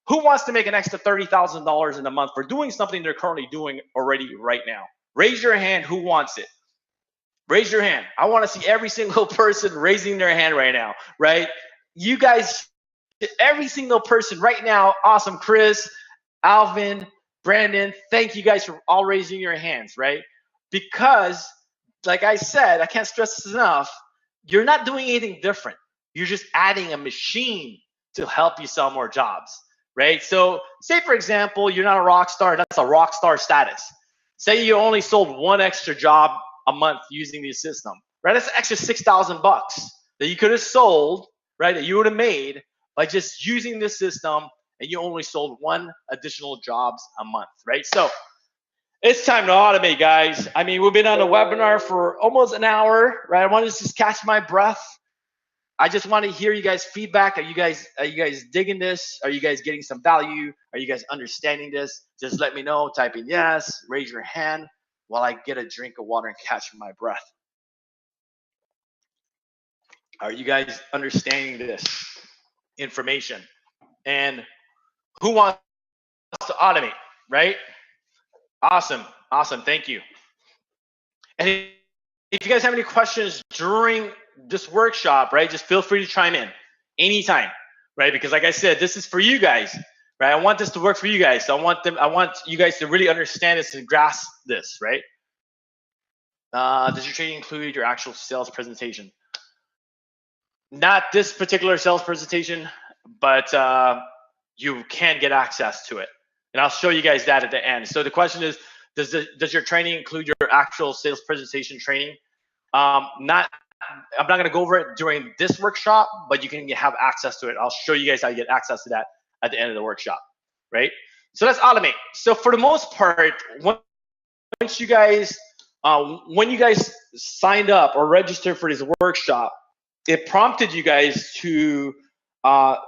Who wants to make an extra $30,000 in a month for doing something they're currently doing already right now? Raise your hand. Who wants it? Raise your hand. I want to see every single person raising their hand right now, right? You guys, every single person right now. Awesome. Chris, Alvin, Brandon, thank you guys for all raising your hands, right? Because, like I said, I can't stress this enough, you're not doing anything different. You're just adding a machine to help you sell more jobs, right? So say, for example, you're not a rock star. That's a rock star status. Say you only sold one extra job a month using the system, right? That's an extra $6,000 that you could have sold, right? That you would have made by just using the system, and you only sold one additional jobs a month, right? So it's time to automate, guys. I mean, we've been on a webinar for almost an hour, right? I want to just catch my breath. I just want to hear you guys' feedback. Are you guys digging this? Are you guys getting some value? Are you guys understanding this? Just let me know. Type in yes, raise your hand while I get a drink of water and catch my breath. Are you guys understanding this information? And who wants to automate, right? Awesome. Thank you. And if you guys have any questions during this workshop, right, just feel free to chime in anytime, right? Because like I said, this is for you guys, right? I want this to work for you guys. So I want you guys to really understand this and grasp this, right? Does your training include your actual sales presentation? Not this particular sales presentation, but you can get access to it. And I'll show you guys that at the end. So the question is, does your training include your actual sales presentation training? I'm not going to go over it during this workshop, but you can have access to it. I'll show you guys how you get access to that at the end of the workshop, right? So let's automate. So for the most part, once you guys, when you guys signed up or registered for this workshop, it prompted you guys to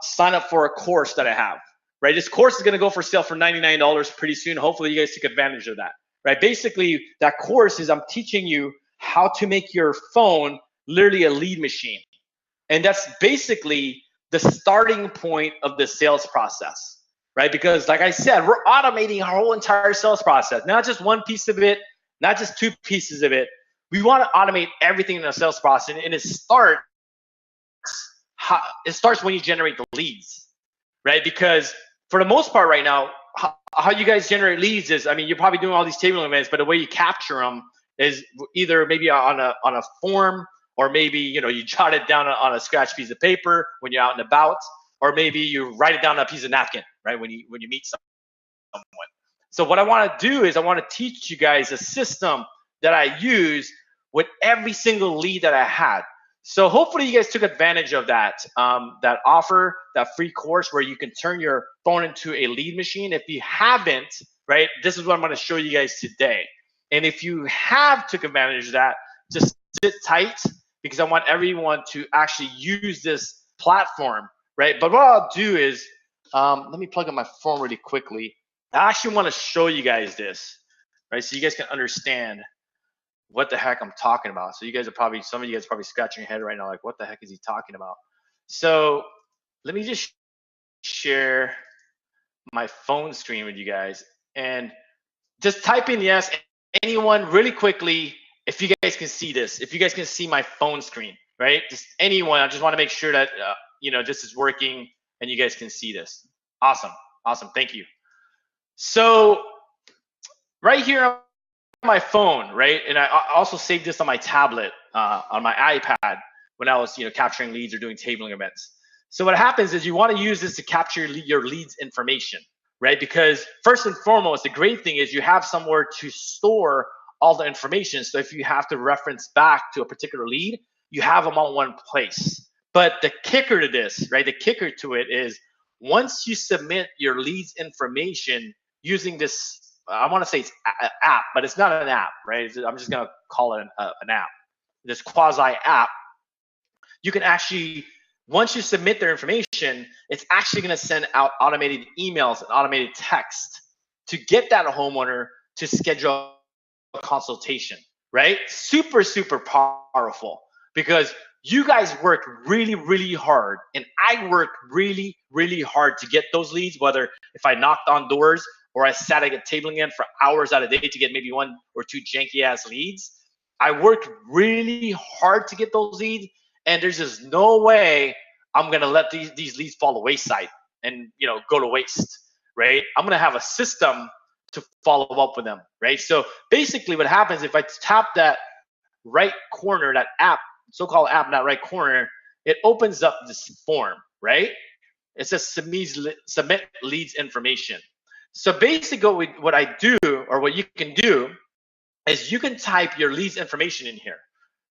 sign up for a course that I have, right? This course is going to go for sale for $99 pretty soon. Hopefully you guys take advantage of that, right? Basically, that course is I'm teaching you how to make your phone literally a lead machine. And that's basically the starting point of the sales process, right? Because like I said, we're automating our whole entire sales process, not just one piece of it, not just two pieces of it. We want to automate everything in the sales process, and it starts when you generate the leads, right? Because for the most part right now, how you guys generate leads is, I mean, you're probably doing all these table events, but the way you capture them is either maybe on a form, or maybe you jot it down on a scratch piece of paper when you're out and about, or maybe you write it down on a piece of napkin, right, when you meet someone. So what I want to do is I want to teach you guys a system that I use with every single lead that I had. So hopefully you guys took advantage of that offer, that free course where you can turn your phone into a lead machine. If you haven't, right, this is what I'm going to show you guys today. And if you have took advantage of that, just sit tight, because I want everyone to actually use this platform, right? But what I'll do is, let me plug in my phone really quickly. I actually want to show you guys this, right? So you guys can understand what the heck I'm talking about. So you guys are probably, some of you guys are probably scratching your head right now, like, what the heck is he talking about? So let me just share my phone screen with you guys, and just type in yes, anyone really quickly, if you guys can see this, if you guys can see my phone screen, right? Just anyone, I just want to make sure that, this is working and you guys can see this. Awesome. Thank you. So right here on my phone, right? And I also saved this on my tablet, on my iPad when I was, capturing leads or doing tabling events. So what happens is you want to use this to capture your leads information, right? Because first and foremost, the great thing is you have somewhere to store all the information. So if you have to reference back to a particular lead, you have them all in one place. But the kicker to this, right? The kicker to it is once you submit your leads information using this I want to say it's an app, but it's not an app, right? I'm just going to call it an app. This quasi app, you can actually, once you submit their information, it's actually going to send out automated emails and automated text to get that homeowner to schedule a consultation, right? Super, super powerful, because you guys worked really, really hard, and I worked really, really hard to get those leads, whether if I knocked on doors or I sat at a table again for hours out of the day to get maybe 1 or 2 janky ass leads. I worked really hard to get those leads, and there's just no way I'm gonna let these leads fall to wayside and go to waste, right? I'm gonna have a system to follow up with them, right? So basically, what happens if I tap that right corner, that app, so-called app in that right corner, it opens up this form, right? It says submit leads information. So basically, what I do, or what you can do, is you can type your leads information in here,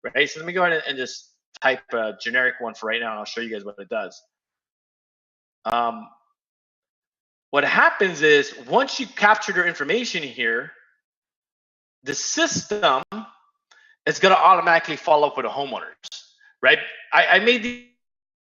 right? So let me go ahead and just type a generic one for right now, and I'll show you guys what it does. What happens is, once you capture their information here, the system is going to automatically follow up with the homeowners, right? I made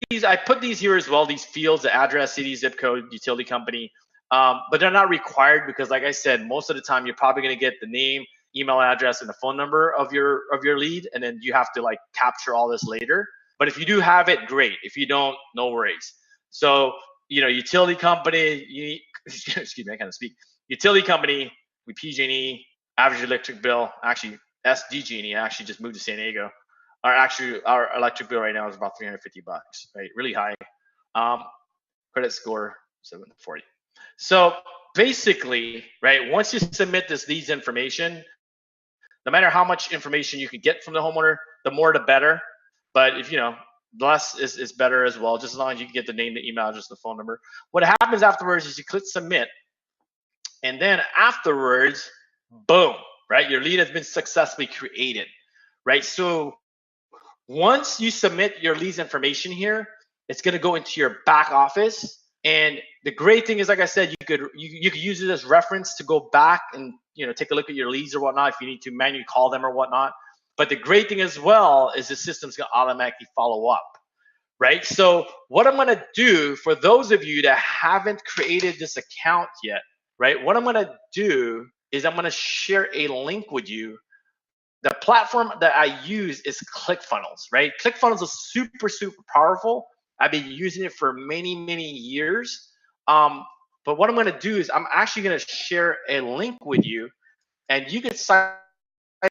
these, I put these here as well, these fields, the address, city, zip code, utility company, but they're not required because, like I said, most of the time you're probably going to get the name, email address, and the phone number of your lead, and then you have to like capture all this later. But if you do have it, great. If you don't, no worries. So utility company, excuse me, I can't speak. Utility company, we PG&E, average electric bill, actually SDG&E actually just moved to San Diego. Our electric bill right now is about $350, right? Really high. Credit score 740. So basically, right, once you submit this leads information, no matter how much information you can get from the homeowner, the more the better. But if less is better as well, just as long as you can get the name, the email address, the phone number. What happens afterwards is you click submit, and then afterwards, boom, right? Your lead has been successfully created, right? So once you submit your leads information here, it's going to go into your back office. And the great thing is, like I said, you could use it as reference to go back and take a look at your leads or whatnot if you need to manually call them or whatnot. But the great thing as well is the system's going to automatically follow up, right? So what I'm going to do for those of you that haven't created this account yet, right? What I'm going to do is I'm going to share a link with you. The platform that I use is ClickFunnels, right? ClickFunnels is super, super powerful. I've been using it for many, many years. But what I'm going to do is I'm actually going to share a link with you, and you can sign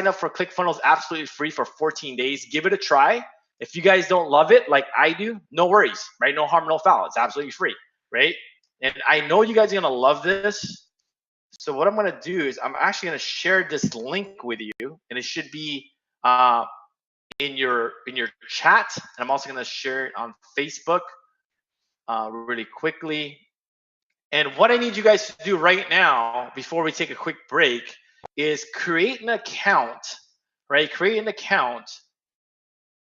up for ClickFunnels absolutely free for 14 days. Give it a try. If you guys don't love it like I do, no worries, right? No harm, no foul. It's absolutely free, right? And I know you guys are going to love this. So what I'm going to do is I'm actually going to share this link with you, and it should be in your chat. And I'm also going to share it on Facebook really quickly. And what I need you guys to do right now, before we take a quick break, is create an account, right? Create an account.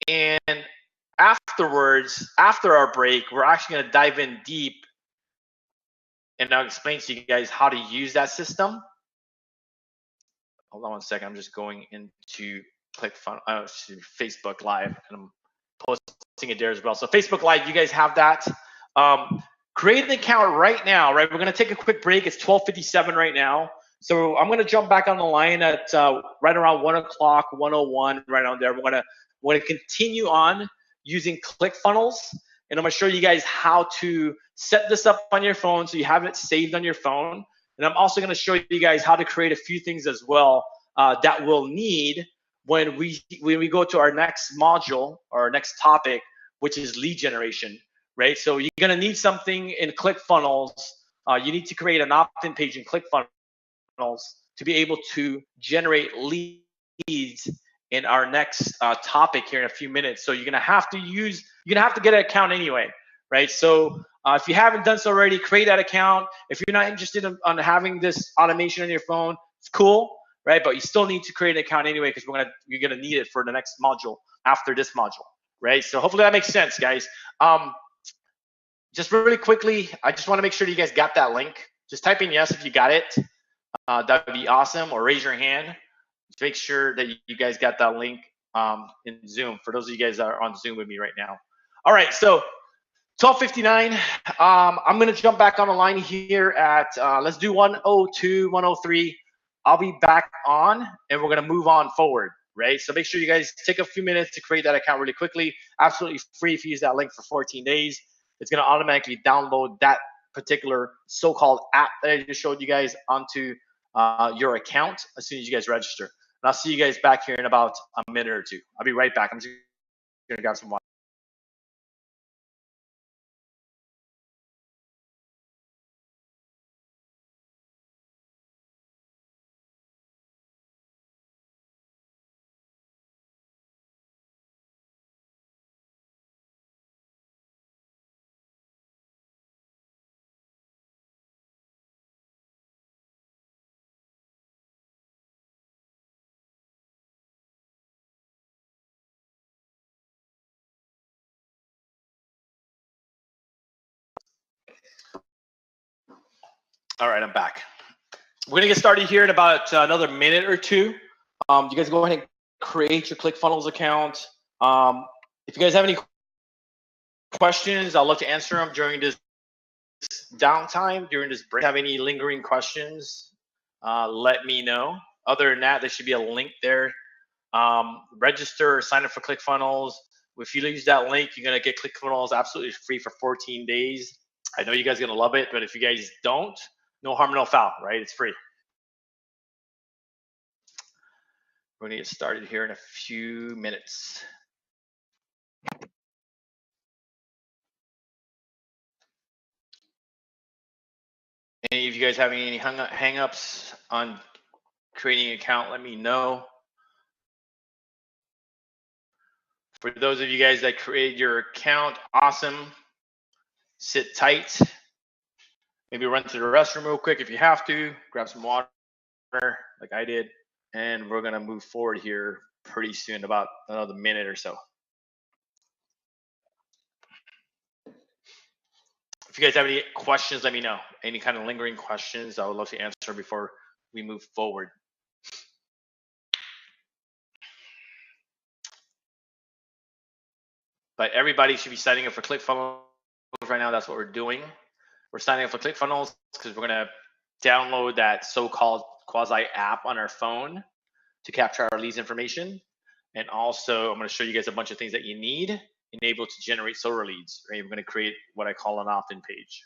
And afterwards, after our break, we're actually going to dive in deep, and I'll explain to you guys how to use that system. Hold on one second. I'm just going into Facebook Live, and I'm posting it there as well. So Facebook Live, you guys have that. Create an account right now, right? We're going to take a quick break. It's 12:57 right now. So I'm going to jump back on the line at right around 1 o'clock, 1:01, right on there. We're going to continue on using ClickFunnels, and I'm going to show you guys how to set this up on your phone so you have it saved on your phone. And I'm also going to show you guys how to create a few things as well that we'll need when we go to our next module or our next topic, which is lead generation, right? So you're going to need something in ClickFunnels. You need to create an opt-in page in ClickFunnels to be able to generate leads in our next topic here in a few minutes. So you're going to have to get an account anyway, right? So if you haven't done so already, create that account. If you're not interested in having this automation on your phone, it's cool, right? But you still need to create an account anyway, because you're gonna need it for the next module after this module, right? So hopefully that makes sense, guys. Just really quickly, I just want to make sure you guys got that link. Just type in yes if you got it. that would be awesome. Or raise your hand to make sure that you guys got that link in Zoom. For those of you guys that are on Zoom with me right now. All right, so 12:59. I'm gonna jump back on the line here at let's do 102, 103. I'll be back on, and we're gonna move on forward, right? So make sure you guys take a few minutes to create that account really quickly. Absolutely free if you use that link for 14 days. It's gonna automatically download that particular so-called app that I just showed you guys onto your account as soon as you guys register. And I'll see you guys back here in about a minute or two. I'll be right back. I'm just gonna grab some water. All right, I'm back. We're gonna get started here in about another minute or two. You guys go ahead and create your ClickFunnels account. If you guys have any questions, I'd love to answer them during this downtime, during this break. If you have any lingering questions, let me know. Other than that, there should be a link there. Register or sign up for ClickFunnels. If you use that link, you're gonna get ClickFunnels absolutely free for 14 days. I know you guys are gonna love it, but if you guys don't, no harm, no foul, right? It's free. We're gonna get started here in a few minutes. Any of you guys having any hang-ups on creating an account, let me know. For those of you guys that created your account, awesome. Sit tight. Maybe run to the restroom real quick if you have to. Grab some water like I did. And we're gonna move forward here pretty soon, about another minute or so. If you guys have any questions, let me know. Any kind of lingering questions, I would love to answer before we move forward. But everybody should be signing up for ClickFunnels right now. That's what we're doing. We're signing up for ClickFunnels because we're gonna download that so-called quasi app on our phone to capture our leads information. And also, I'm gonna show you guys a bunch of things that you need enabled to generate solar leads. Right? We're gonna create what I call an opt-in page.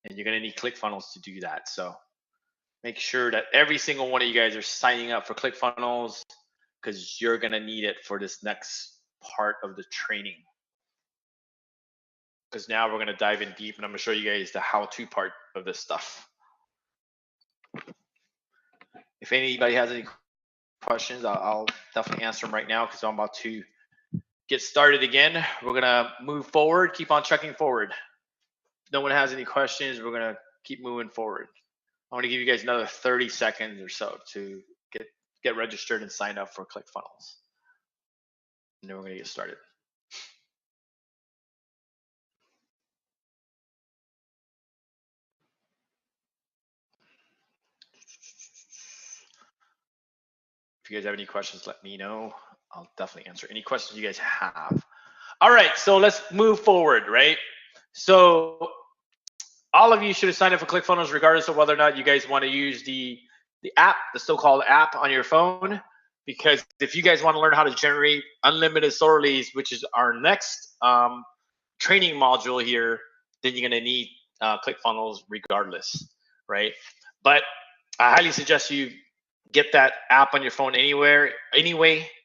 And you're gonna need ClickFunnels to do that. So make sure that every single one of you guys are signing up for ClickFunnels because you're gonna need it for this next part of the training. Because now we're gonna dive in deep and I'm gonna show you guys the how-to part of this stuff. If anybody has any questions, I'll definitely answer them right now because I'm about to get started again. We're gonna move forward, keep on checking forward. If no one has any questions, we're gonna keep moving forward. I'm gonna give you guys another 30 seconds or so to get registered and sign up for ClickFunnels. And then we're gonna get started. If you guys have any questions, let me know. I'll definitely answer any questions you guys have. All right, so let's move forward, right? So all of you should have signed up for ClickFunnels regardless of whether or not you guys want to use the app, the so-called app on your phone, because if you guys want to learn how to generate unlimited solar leads, which is our next training module here, then you're going to need ClickFunnels regardless, right? But I highly suggest you get that app on your phone anyway,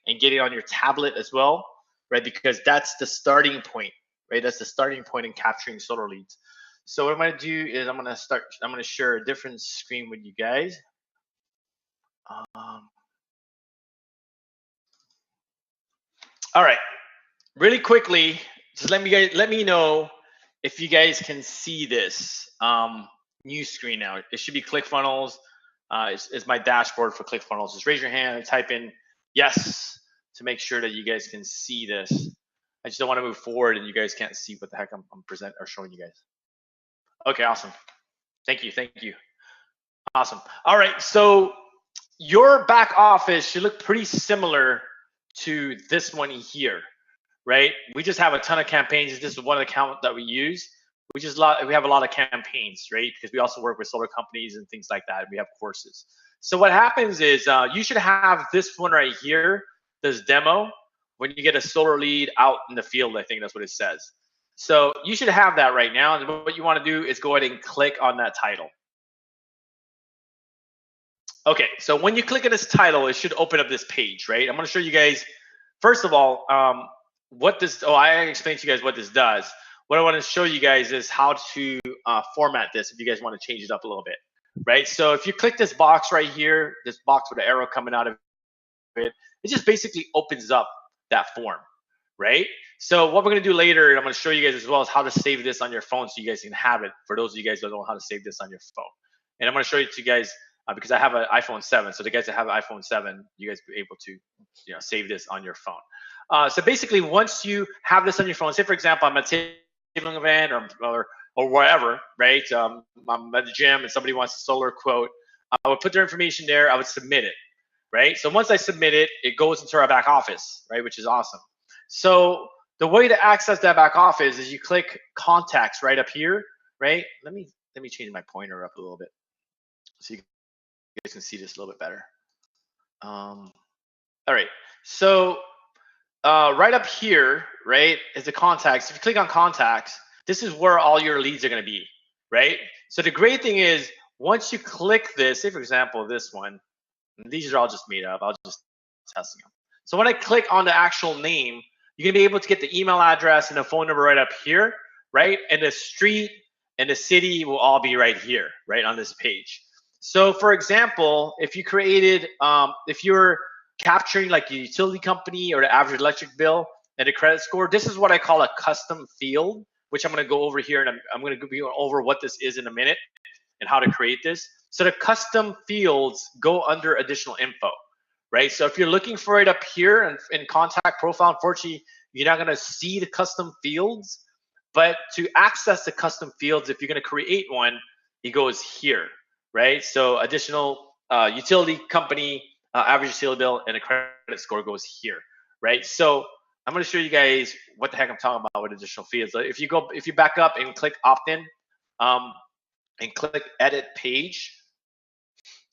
and get it on your tablet as well, right? Because that's the starting point, right? That's the starting point in capturing solar leads. So what I'm going to do is I'm going to share a different screen with you guys. All right, really quickly, just let me know if you guys can see this new screen now. It should be ClickFunnels. It's my dashboard for ClickFunnels. Just raise your hand and type in yes to make sure that you guys can see this. I just don't want to move forward and you guys can't see what the heck I'm presenting or showing you guys. Okay, awesome. Thank you. Awesome. All right, so your back office should look pretty similar to this one here, right? We just have a ton of campaigns. This is one account that we use. We have a lot of campaigns, right? Because we also work with solar companies and things like that. We have courses. So what happens is you should have this one right here, this demo, when you get a solar lead out in the field. I think that's what it says. So you should have that right now. And what you want to do is go ahead and click on that title. Okay, so when you click on this title, it should open up this page, right? I'm going to show you guys, first of all, what this, I explained to you guys what this does. What I want to show you guys is how to format this if you guys want to change it up a little bit, right? So if you click this box right here, this box with an arrow coming out of it, it just basically opens up that form, right? So what we're going to do later, and I'm going to show you guys as well, is how to save this on your phone so you guys can have it for those of you guys who don't know how to save this on your phone. And I'm going to show it to you guys because I have an iPhone 7. So the guys that have an iPhone 7, you guys be able to save this on your phone. So basically, once you have this on your phone, say for example, I'm at a tabling event or wherever, right? I'm at the gym and somebody wants a solar quote. I would put their information there. I would submit it, right? So once I submit it, it goes into our back office, right? Which is awesome. So the way to access that back office is you click contacts right up here, right? Let me change my pointer up a little bit so you guys can see this a little bit better. All right, so right up here, right, is the contacts. If you click on contacts, this is where all your leads are going to be, right? So the great thing is once you click this, say for example this one, these are all just made up. I'll just testing them. So when I click on the actual name, you're going to be able to get the email address and the phone number right up here, right? And the street and the city will all be right here, right on this page. So for example, if you created, if you're capturing like a utility company or the average electric bill and a credit score, this is what I call a custom field, which I'm going to go over here and I'm going to go over what this is in a minute and how to create this. So the custom fields go under additional info, right? So if you're looking for it up here in contact profile, unfortunately, you're not going to see the custom fields. But to access the custom fields, if you're going to create one, it goes here, right? So additional utility company, average utility bill, and a credit score goes here, right? So I'm going to show you guys what the heck I'm talking about with additional fields. So if you back up and click opt-in and click edit page,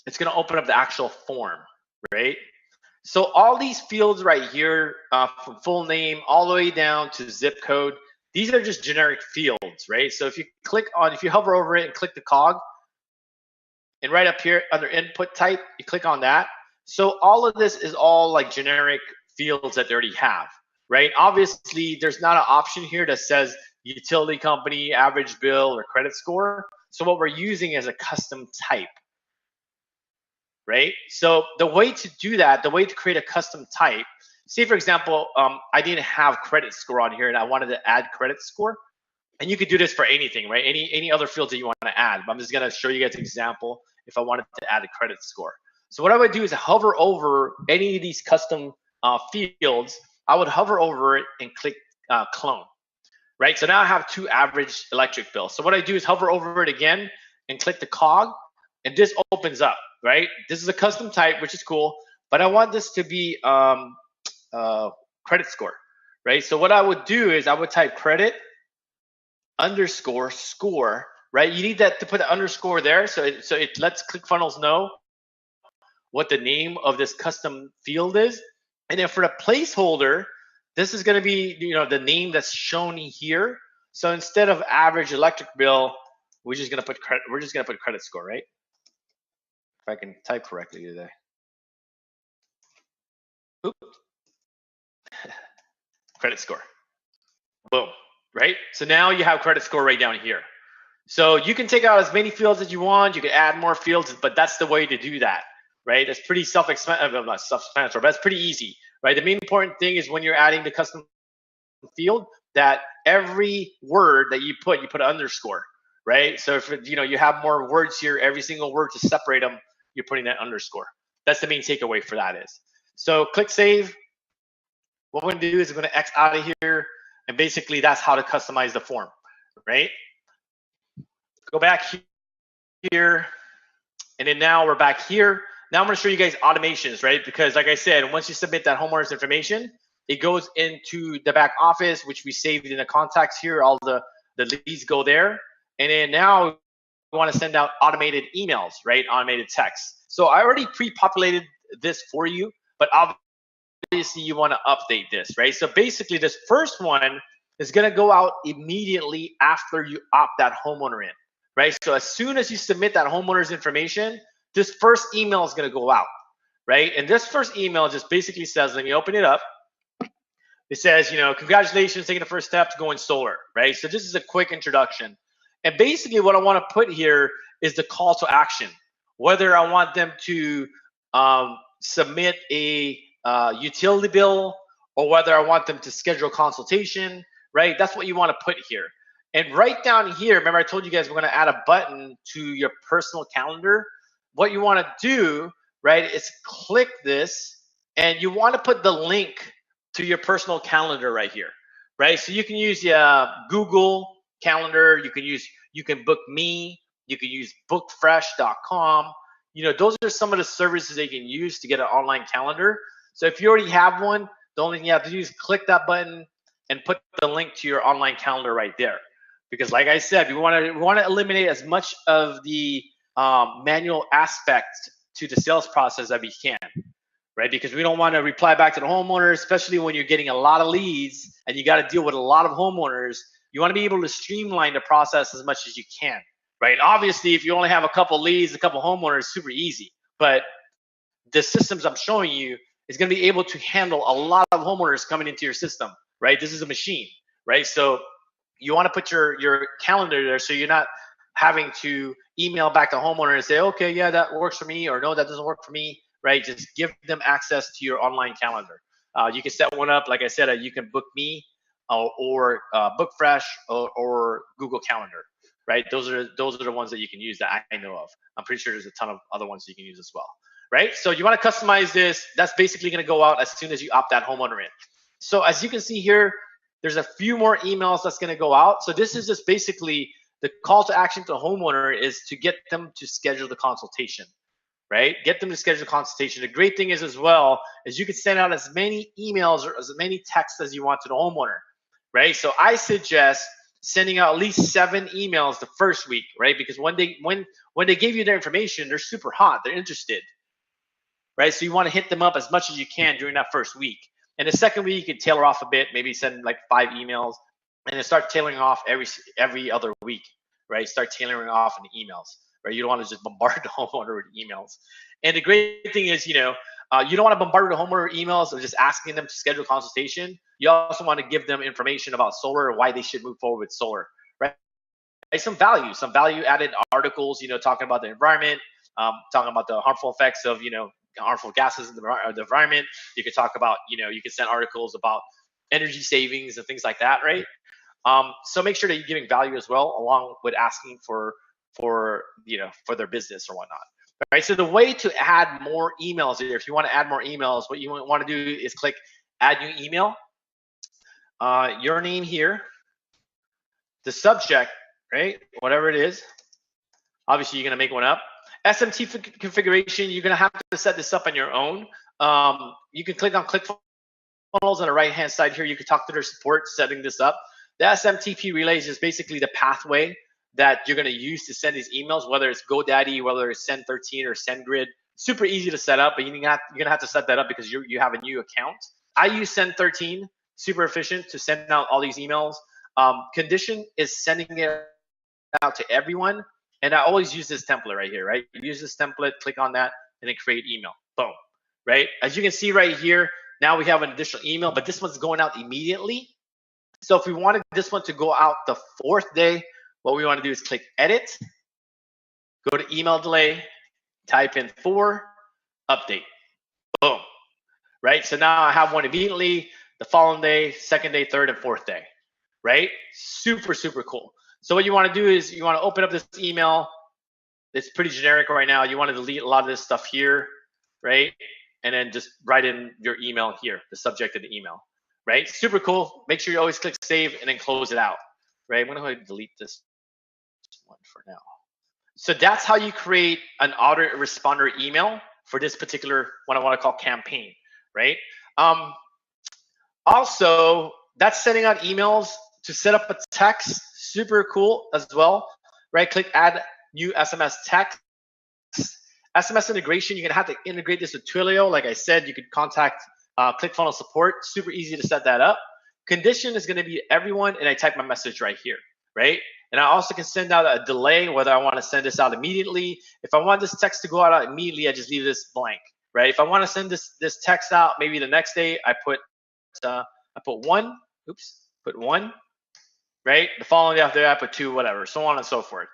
it's going to open up the actual form, right? So all these fields right here, from full name all the way down to zip code, these are just generic fields, right? So if you hover over it and click the cog, and right up here under input type, you click on that. So all of this is all like generic fields that they already have, right? Obviously, there's not an option here that says utility company, average bill, or credit score. So what we're using is a custom type, right? So the way to do that, the way to create a custom type, say for example, I didn't have credit score on here and I wanted to add credit score. And you could do this for anything, right? Any other fields that you want to add. But I'm just going to show you guys an example if I wanted to add a credit score. So what I would do is hover over any of these custom fields. I would hover over it and click clone, right? So now I have two average electric bills. So what I do is hover over it again and click the cog, and this opens up, right? This is a custom type, which is cool, but I want this to be credit score, right? So what I would do is I would type credit underscore score, right? You need that to put an underscore there, so it lets ClickFunnels know what the name of this custom field is. And then for the placeholder, this is going to be the name that's shown here. So instead of average electric bill, we're just going to put credit score, right? If I can type correctly today. Oops. Credit score. Boom. Right? So now you have credit score right down here. So you can take out as many fields as you want. You can add more fields, but that's the way to do that, right? That's pretty self-explanatory, not self-explanatory, but that's pretty easy, right? The main important thing is when you're adding the custom field that every word that you put an underscore, right? So if you have more words here, every single word to separate them, you're putting that underscore. That's the main takeaway for that is. So click save. What we're going to do is we're going to X out of here. And basically, that's how to customize the form, right? Go back here. And then now we're back here. Now I'm going to show you guys automations, right? Because like I said, once you submit that homeowner's information, it goes into the back office, which we saved in the contacts here. All the leads go there. And then now we want to send out automated emails, right? Automated text. So I already pre-populated this for you, but obviously you want to update this, right? So basically this first one is going to go out immediately after you opt that homeowner in, right? So as soon as you submit that homeowner's information, this first email is going to go out, right? And this first email just basically says, let me open it up. It says, you know, congratulations, taking the first step to going solar, right? So this is a quick introduction. And basically what I want to put here is the call to action, whether I want them to submit a utility bill or whether I want them to schedule consultation, right? That's what you want to put here. And right down here, remember I told you guys we're going to add a button to your personal calendar. What you want to do, right, is click this and you want to put the link to your personal calendar right here, right? So you can use Google Calendar, you can book me, you can use bookfresh.com. You know, those are some of the services they can use to get an online calendar. So if you already have one, the only thing you have to do is click that button and put the link to your online calendar right there. Because like I said, we want to eliminate as much of the manual aspect to the sales process that we can, right? Because we don't want to reply back to the homeowner, especially when you're getting a lot of leads and you got to deal with a lot of homeowners. You want to be able to streamline the process as much as you can, right? Obviously, if you only have a couple leads, a couple homeowners, super easy. But the systems I'm showing you is going to be able to handle a lot of homeowners coming into your system, right? This is a machine, right? So you want to put your calendar there so you're not having to email back the homeowner and say, okay, yeah, that works for me, or no, that doesn't work for me, right? Just give them access to your online calendar. You can set one up, like I said, you can book me or Bookfresh or Google Calendar, right? Those are the ones that you can use that I know of. I'm pretty sure there's a ton of other ones you can use as well, right? So you want to customize this. That's basically going to go out as soon as you opt that homeowner in. So as you can see here, there's a few more emails that's going to go out. So this is just basically the call to action to the homeowner is to get them to schedule the consultation, right? Get them to schedule a consultation. The great thing is as well is you can send out as many emails or as many texts as you want to the homeowner, right? So I suggest sending out at least 7 emails the first week, right? Because when they give you their information, they're super hot, they're interested, right? So you want to hit them up as much as you can during that first week. And the second week, you can tailor off a bit, maybe send like 5 emails, and then start tailoring off every other week, right? Start tailoring off in the emails, right? You don't want to just bombard the homeowner with emails. And the great thing is, you don't want to bombard the homeowner with emails or just asking them to schedule a consultation. You also want to give them information about solar and why they should move forward with solar, right? Some value added articles, talking about the environment, talking about the harmful effects of, harmful gases in the environment. You could talk about, you can send articles about energy savings and things like that, right? So make sure that you're giving value as well, along with asking for their business or whatnot. All right. So the way to add more emails here, if you want to add more emails, what you want to do is click add new email, your name here, the subject, right? Whatever it is. Obviously, you're going to make one up. SMT configuration, you're going to have to set this up on your own. You can click on ClickFunnels on the right-hand side here. You can talk to their support setting this up. The SMTP relays is basically the pathway that you're going to use to send these emails, whether it's GoDaddy, whether it's Send13 or SendGrid. Super easy to set up, but you're going to have to set that up because you have a new account. I use Send13, super efficient to send out all these emails. Condition is sending it out to everyone. And I always use this template right here, right? Use this template, click on that, and then create email. Boom, right? As you can see right here, now we have an additional email, but this one's going out immediately. So if we wanted this one to go out the 4th day, what we want to do is click edit, go to email delay, type in 4, update. Boom, right? So now I have one immediately, the following day, 2nd day, 3rd, and 4th day, right? Super, super cool. So what you want to do is you want to open up this email. It's pretty generic right now. You want to delete a lot of this stuff here, right? And then just write in your email here, the subject of the email, right? Super cool. Make sure you always click save and then close it out, right? I'm going to go ahead and delete this one for now. So that's how you create an autoresponder email for this particular, what I want to call campaign, right? Um, Also, that's sending out emails to set up a text, super cool as well. Right click, add new SMS text. SMS integration, you're gonna have to integrate this with Twilio. Like I said, you could contact ClickFunnels support. Super easy to set that up. Condition is gonna be everyone, and I type my message right here, right? And I also can send out a delay, whether I want to send this out immediately. If I want this text to go out immediately, I just leave this blank, right? If I want to send this text out maybe the next day, I put one, put one, right? The following day after that, I put two, whatever, so on and so forth,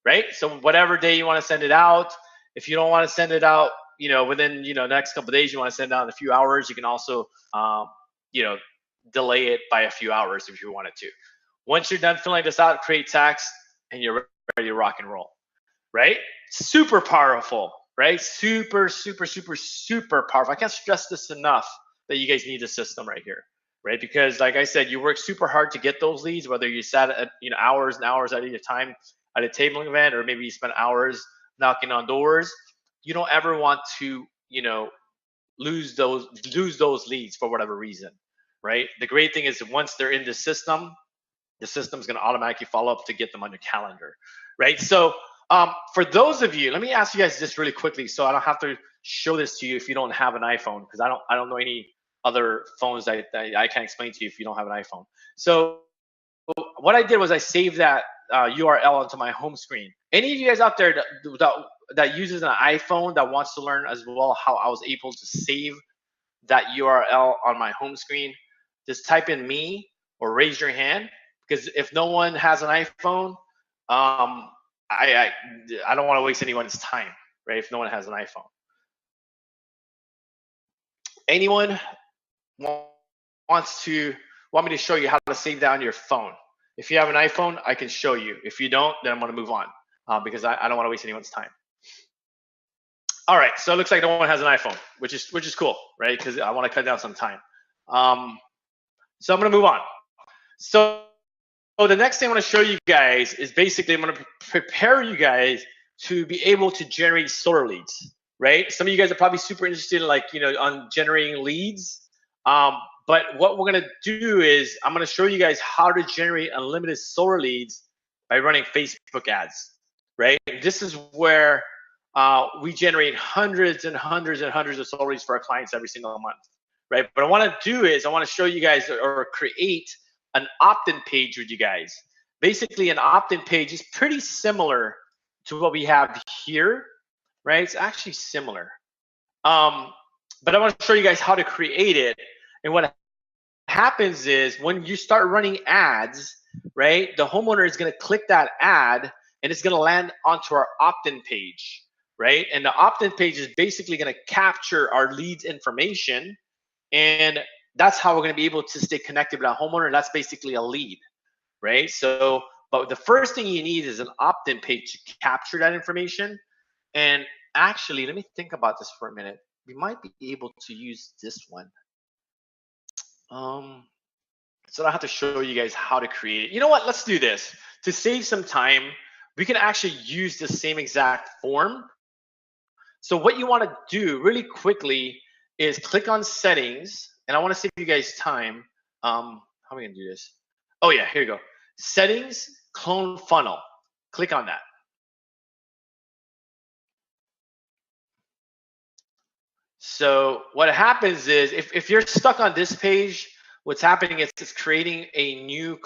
right? So whatever day you want to send it out. If you don't want to send it out, within, next couple of days, you want to send it out in a few hours, you can also, delay it by a few hours if you wanted to. Once you're done filling this out, create text, and you're ready to rock and roll, right? Super powerful, right? Super, super, super, super powerful. I can't stress this enough that you guys need a system right here, right? Because like I said, you work super hard to get those leads, whether you sat at, hours and hours at your time at a tabling event, or maybe you spent hours knocking on doors. You don't ever want to, lose those leads for whatever reason, right? The great thing is once they're in the system's going to automatically follow up to get them on your calendar, right? So for those of you, let me ask you guys this really quickly, so I don't have to show this to you if you don't have an iPhone, because I don't know any other phones that I can explain to you if you don't have an iPhone. So what I did was I saved that URL onto my home screen. Any of you guys out there that uses an iPhone that wants to learn as well how I was able to save that URL on my home screen, just type in me or raise your hand, because if no one has an iPhone, I don't want to waste anyone's time, right? If no one has an iPhone. Anyone want me to show you how to save that on your phone? If you have an iPhone, I can show you. If you don't, then I'm going to move on because I don't want to waste anyone's time. All right, so it looks like no one has an iPhone, which is cool, right? Because I want to cut down some time. So I'm going to move on. So the next thing I want to show you guys is basically I'm going to prepare you guys to be able to generate solar leads, right? Some of you guys are probably super interested in on generating leads. But what we're going to do is I'm going to show you guys how to generate unlimited solar leads by running Facebook ads, right? This is where we generate hundreds and hundreds and hundreds of solar leads for our clients every single month, right? But what I want to do is I want to show you guys or create an opt-in page with you guys. Basically, an opt-in page is pretty similar to what we have here, right? It's actually similar. But I want to show you guys how to create it. And what happens is when you start running ads, right, the homeowner is going to click that ad and it's going to land onto our opt-in page, right? And the opt-in page is basically going to capture our leads information, and that's how we're going to be able to stay connected with our homeowner. That's basically a lead, right? So, but the first thing you need is an opt-in page to capture that information. And actually, let me think about this for a minute. We might be able to use this one. So I have to show you guys how to create it. You know what? Let's do this. To save some time, we can actually use the same exact form. So what you want to do really quickly is click on settings, and I want to save you guys time. How are we going to do this? Oh yeah, here you go. Settings, clone funnel. Click on that. So what happens is if you're stuck on this page, what's happening is it's creating a new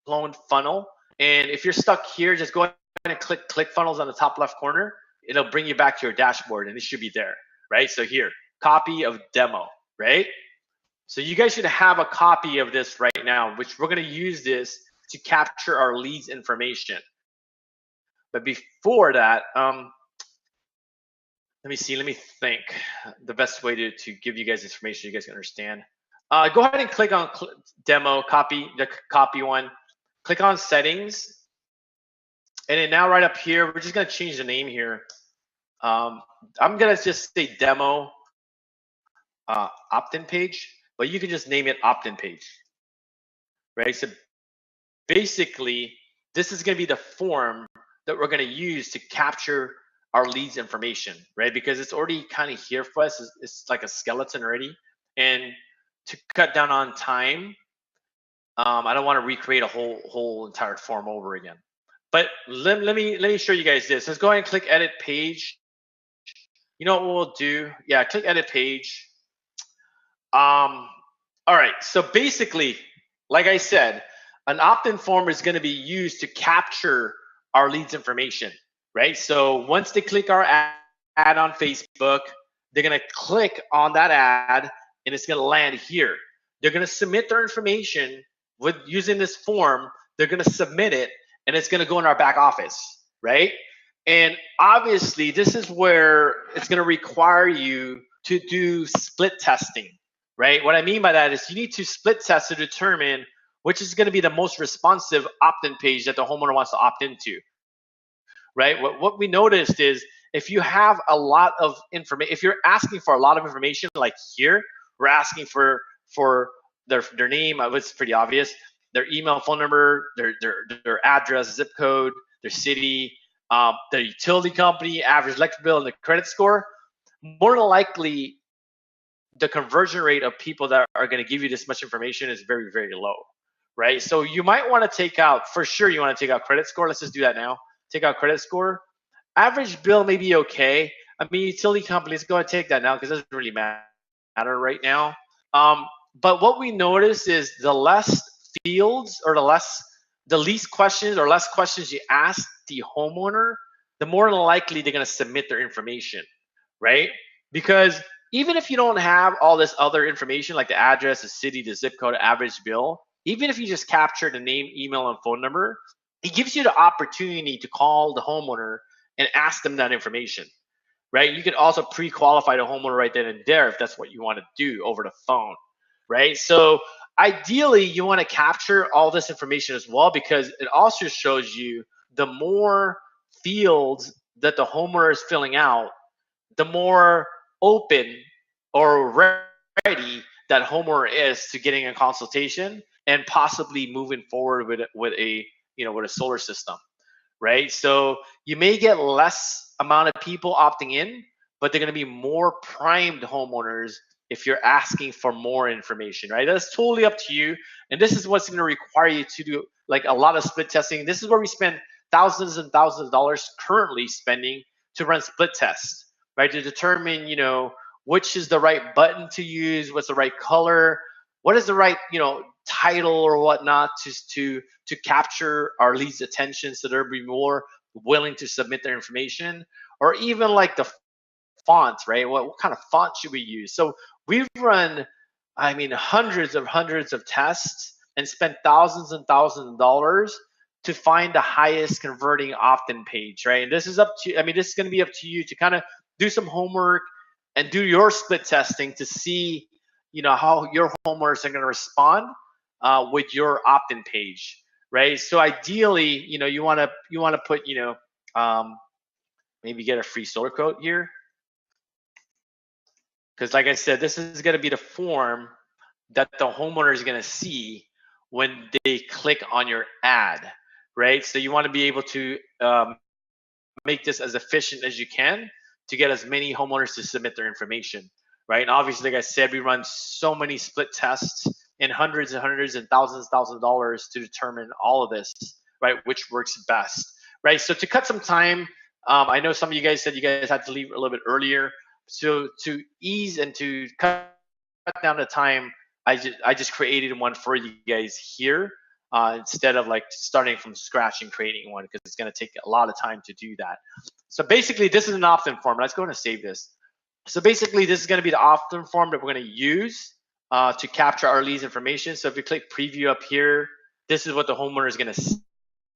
clone funnel. And if you're stuck here, just go ahead and click ClickFunnels on the top left corner. It'll bring you back to your dashboard, and it should be there, right? So here, copy of demo, right? So you guys should have a copy of this right now, which we're going to use this to capture our leads information. But before that, let me think the best way to give you guys information you guys can understand. Go ahead and click on demo, the copy one. Click on settings. And then now right up here, we're just going to change the name here. I'm going to just say demo opt-in page, but you can just name it opt-in page, right? So basically, this is going to be the form that we're going to use to capture our leads information, right? Because it's already kind of here for us. It's like a skeleton already. And to cut down on time, I don't want to recreate a whole entire form over again. But let me show you guys this. Let's go ahead and click edit page. You know what we'll do? Yeah, click edit page. All right, so basically, like I said, an opt-in form is going to be used to capture our leads information, right? So once they click our ad on Facebook, they're going to click on that ad and it's going to land here. They're going to submit their information with using this form. They're going to submit it and it's going to go in our back office, right? And obviously, this is where it's going to require you to do split testing, right? What I mean by that is you need to split test to determine which is going to be the most responsive opt-in page that the homeowner wants to opt into, right? What we noticed is if you have a lot of information, if you're asking for a lot of information, like here, we're asking for their name, it's pretty obvious, their email, phone number, their address, zip code, their city, their utility company, average electric bill, and the credit score. More than likely, the conversion rate of people that are going to give you this much information is very, very low, right? So you might want to take out, for sure, you want to take out credit score. Let's just do that now. Take out credit score. Average bill may be okay. I mean, utility companies, go ahead and take that now because it doesn't really matter right now. But what we notice is the less fields or the least questions or less questions you ask the homeowner, the more likely they're going to submit their information, right? Because even if you don't have all this other information like the address, the city, the zip code, average bill, even if you just capture the name, email, and phone number, it gives you the opportunity to call the homeowner and ask them that information, right? You can also pre-qualify the homeowner right then and there if that's what you want to do over the phone, right? So ideally, you want to capture all this information as well because it also shows you the more fields that the homeowner is filling out, the more open or ready that homeowner is to getting a consultation and possibly moving forward with a solar system, right? So you may get less amount of people opting in, but they're going to be more primed homeowners if you're asking for more information, right? That's totally up to you. And this is what's going to require you to do like a lot of split testing. This is where we spend thousands and thousands of dollars currently spending to run split tests, right? To determine, which is the right button to use, what's the right color, what is the right, title or whatnot to capture our leads' attention so they'll be more willing to submit their information, or even like the font, right? What kind of font should we use? So we've run, hundreds of tests and spent thousands and thousands of dollars to find the highest converting opt-in page, right? And this is this is going to be up to you to kind of do some homework and do your split testing to see, how your homeowners are going to respond with your opt-in page, right? So ideally, you want to put, maybe get a free solar quote here, because like I said, this is going to be the form that the homeowner is going to see when they click on your ad, right? So you want to be able to make this as efficient as you can to get as many homeowners to submit their information, right? And obviously, like I said, we run so many split tests and hundreds and thousands of dollars to determine all of this, right? Which works best, right? So to cut some time, I know some of you guys said you guys had to leave a little bit earlier. So to ease and to cut down the time, I just created one for you guys here instead of like starting from scratch and creating one because it's going to take a lot of time to do that. So basically, this is an opt-in form. Let's go ahead and save this. So basically, this is going to be the opt-in form that we're going to use to capture our leads information. So if you click preview up here, this is what the homeowner is going to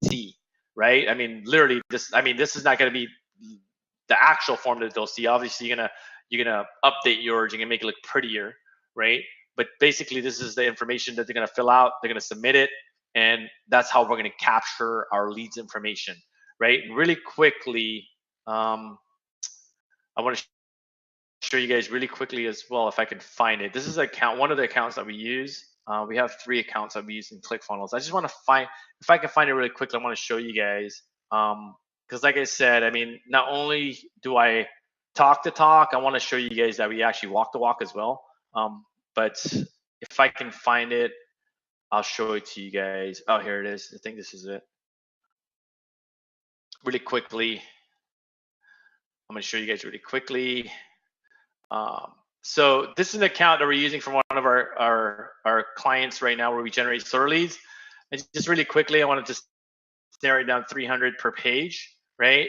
see, right? Literally, this is not going to be the actual form that they'll see. Obviously, you're gonna update yours. You're gonna make it look prettier, right? But basically, this is the information that they're gonna fill out. They're gonna submit it, and that's how we're gonna capture our leads information, right? Really quickly, I want to show you guys really quickly as well if I can find it. This is one of the accounts that we use. We have 3 accounts that we use in ClickFunnels. I just want to find, if I can find it really quickly, I want to show you guys because like I said, I mean, not only do I talk the talk, I want to show you guys that we actually walk the walk as well. But if I can find it, I'll show it to you guys. Oh, here it is. I think this is it. Really quickly, I'm going to show you guys really quickly. So this is an account that we're using from one of our clients right now where we generate solar leads. And just really quickly, I want to just narrow it down 300 per page, right?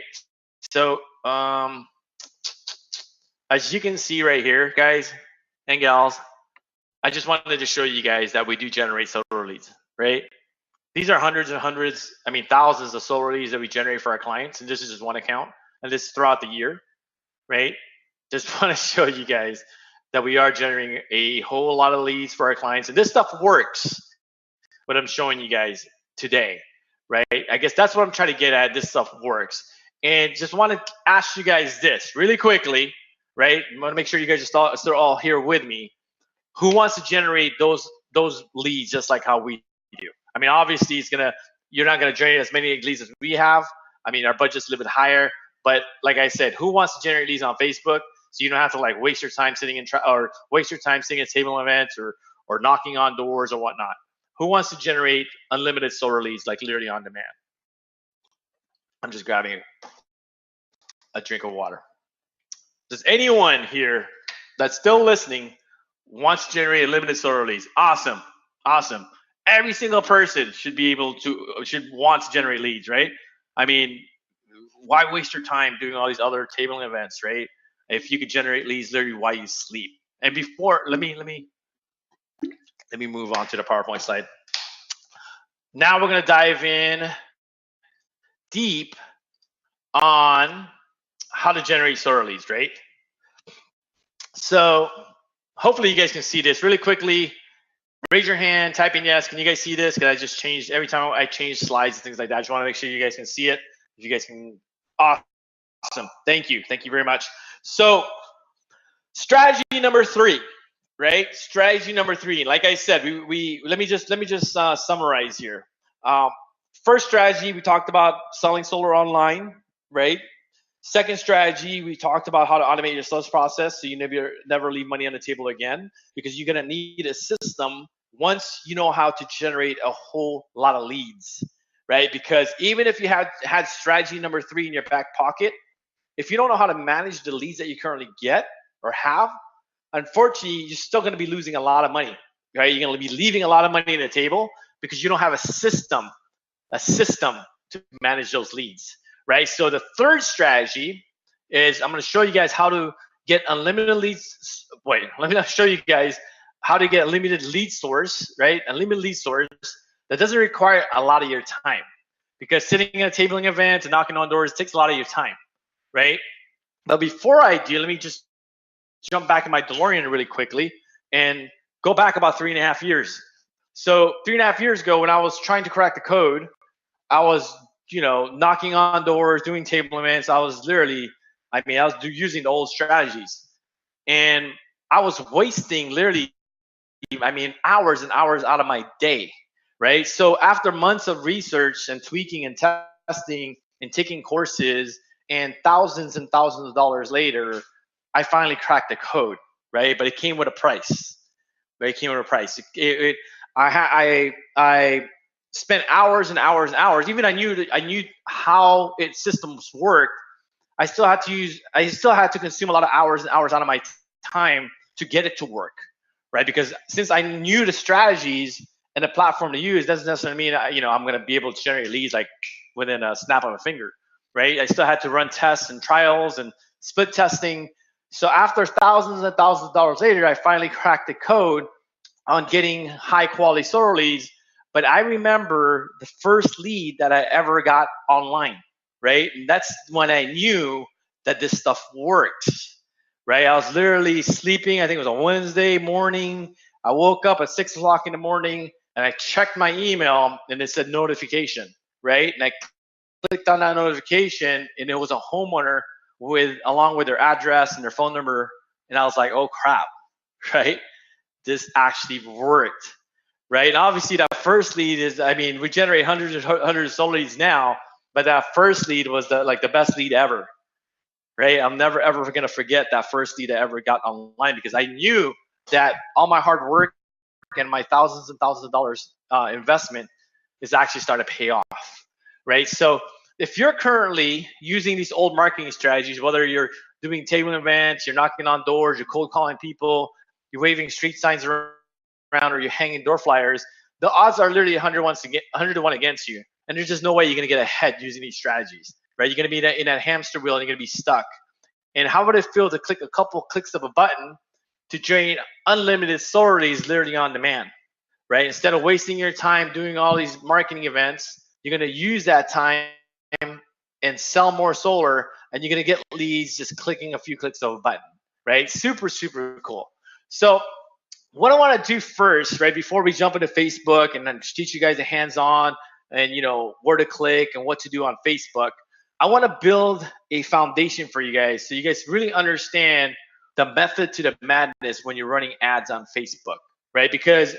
So as you can see right here, guys and gals, I just wanted to show you guys that we do generate solar leads, right? These are hundreds and hundreds, I mean thousands of solar leads that we generate for our clients, and this is just one account, and this is throughout the year, right? Just want to show you guys that we are generating a whole lot of leads for our clients, and this stuff works, what I'm showing you guys today, right? I guess that's what I'm trying to get at. This stuff works. And just want to ask you guys this really quickly, right? I want to make sure you guys are still all here with me. Who wants to generate those leads just like how we do? I mean, obviously you're not gonna generate as many leads as we have. I mean, our budget's a little bit higher, but like I said, who wants to generate leads on Facebook so you don't have to like waste your time sitting at table events or knocking on doors or whatnot? Who wants to generate unlimited solar leads, like literally on demand? I'm just grabbing a drink of water. Does anyone here that's still listening wants to generate unlimited solar leads? Awesome, awesome. Every single person should want to generate leads, right? I mean, why waste your time doing all these other tabling events, right? If you could generate leads, literally, why you sleep? And before, let me move on to the PowerPoint slide. Now we're gonna dive in deep on how to generate solar leads, right? So hopefully you guys can see this really quickly. Raise your hand, type in yes. Can you guys see this? Because I just changed, every time I change slides and things like that, I just want to make sure you guys can see it. If you guys can, awesome. Thank you very much. So strategy number 3, right? Strategy number 3. Like I said, let me just summarize here. First strategy, we talked about selling solar online, right? Second strategy, we talked about how to automate your sales process so you never leave money on the table again, because you're gonna need a system once you know how to generate a whole lot of leads, right? Because even if you had strategy number 3 in your back pocket, if you don't know how to manage the leads that you currently get or have, unfortunately, you're still gonna be losing a lot of money, right? You're gonna be leaving a lot of money on the table because you don't have a system to manage those leads, right? So the third strategy is I'm going to show you guys how to get unlimited leads. Wait, let me show you guys how to get unlimited lead source, right? Unlimited lead source that doesn't require a lot of your time, because sitting at a tabling event and knocking on doors takes a lot of your time, right? But before I do, let me just jump back in my DeLorean really quickly and go back about 3.5 years. So 3.5 years ago, when I was trying to crack the code, I was, knocking on doors, doing table events. I was using the old strategies, and I was wasting literally, hours and hours out of my day, right? So after months of research and tweaking and testing and taking courses, and thousands of dollars later, I finally cracked the code, right? But it came with a price. I spent hours and hours and hours. Even I knew how its systems worked. I still had to consume a lot of hours and hours out of my time to get it to work, right? Because since I knew the strategies and the platform to use, doesn't necessarily mean I'm going to be able to generate leads like within a snap of a finger, right? I still had to run tests and trials and split testing. So after thousands and thousands of dollars later, I finally cracked the code on getting high quality solar leads. But I remember the first lead that I ever got online, right? And that's when I knew that this stuff worked, right? I was literally sleeping. I think it was a Wednesday morning. I woke up at 6 o'clock in the morning and I checked my email and it said notification, right? And I clicked on that notification and it was a homeowner along with their address and their phone number. And I was like, oh crap, right? This actually worked. Right, and obviously that first lead is, we generate hundreds of solar leads now, but that first lead was the best lead ever, right? I'm never ever gonna forget that first lead I ever got online, because I knew that all my hard work and my thousands and thousands of dollars investment is actually starting to pay off, right? So if you're currently using these old marketing strategies, whether you're doing tabling events, you're knocking on doors, you're cold calling people, you're waving street signs around, or you're hanging door flyers, the odds are literally 100 to 1 against you. And there's just no way you're going to get ahead using these strategies, right? You're going to be in that hamster wheel and you're going to be stuck. And how would it feel to click a couple clicks of a button to generate unlimited solar leads literally on demand, right? Instead of wasting your time doing all these marketing events, you're going to use that time and sell more solar, and you're going to get leads just clicking a few clicks of a button, right? Super, super cool. So what I want to do first, right, before we jump into Facebook and then teach you guys the hands-on and, you know, where to click and what to do on Facebook, I want to build a foundation for you guys so you guys really understand the method to the madness when you're running ads on Facebook, right? Because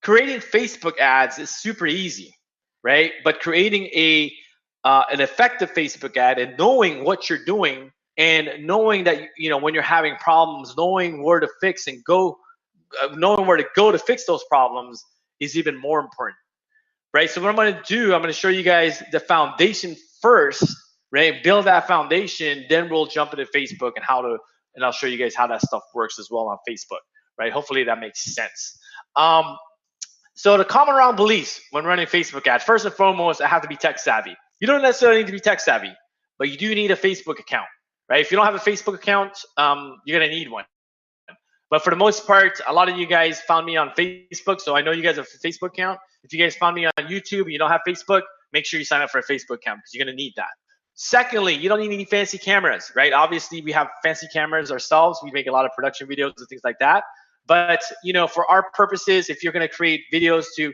creating Facebook ads is super easy, right? But creating an effective Facebook ad and knowing what you're doing and knowing that, you know, when you're having problems, knowing where to fix and knowing where to go to fix those problems is even more important, right? So what I'm going to do, I'm going to show you guys the foundation first, right? Build that foundation, then we'll jump into Facebook and I'll show you guys how that stuff works as well on Facebook, right? Hopefully that makes sense. So the common wrong beliefs when running Facebook ads, first and foremost, I have to be tech savvy. You don't necessarily need to be tech savvy, but you do need a Facebook account, right? If you don't have a Facebook account, you're going to need one. But for the most part, a lot of you guys found me on Facebook, so I know you guys have a Facebook account. If you guys found me on YouTube and you don't have Facebook, make sure you sign up for a Facebook account because you're going to need that. Secondly, you don't need any fancy cameras, right? Obviously, we have fancy cameras ourselves. We make a lot of production videos and things like that. But, you know, for our purposes, if you're going to create videos to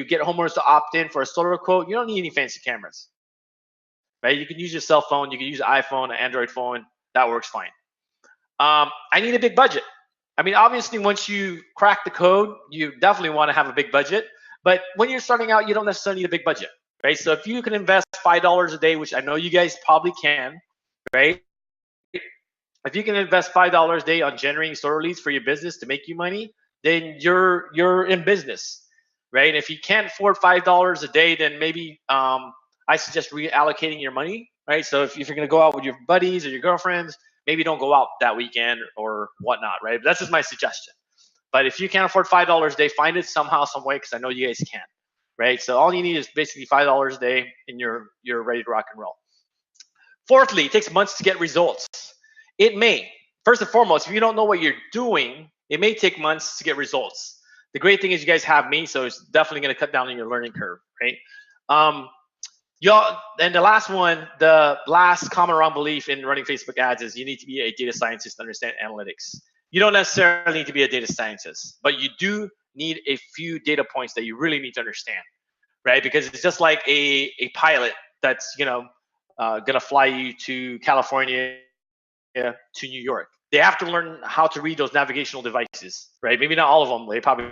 get homeowners to opt in for a solar quote, you don't need any fancy cameras, right? You can use your cell phone. You can use an iPhone, an Android phone. That works fine. I need a big budget. I mean, obviously, once you crack the code, you definitely want to have a big budget. But when you're starting out, you don't necessarily need a big budget, right? So if you can invest $5 a day, which I know you guys probably can, right? If you can invest $5 a day on generating solar leads for your business to make you money, then you're in business, right? And if you can't afford $5 a day, then maybe I suggest reallocating your money, right? So if you're going to go out with your buddies or your girlfriends, maybe don't go out that weekend or whatnot, right? But that's just my suggestion. But if you can't afford $5 a day, find it somehow, some way, because I know you guys can, right? So all you need is basically $5 a day, and you're ready to rock and roll. Fourthly, it takes months to get results. It may. First and foremost, if you don't know what you're doing, it may take months to get results. The great thing is you guys have me, so it's definitely going to cut down on your learning curve, right? Y'all, and the last common wrong belief in running Facebook ads is you need to be a data scientist to understand analytics. You don't necessarily need to be a data scientist, but you do need a few data points that you really need to understand, right? Because it's just like a pilot that's, you know, gonna fly you to California, to New York. They have to learn how to read those navigational devices, right? Maybe not all of them. They probably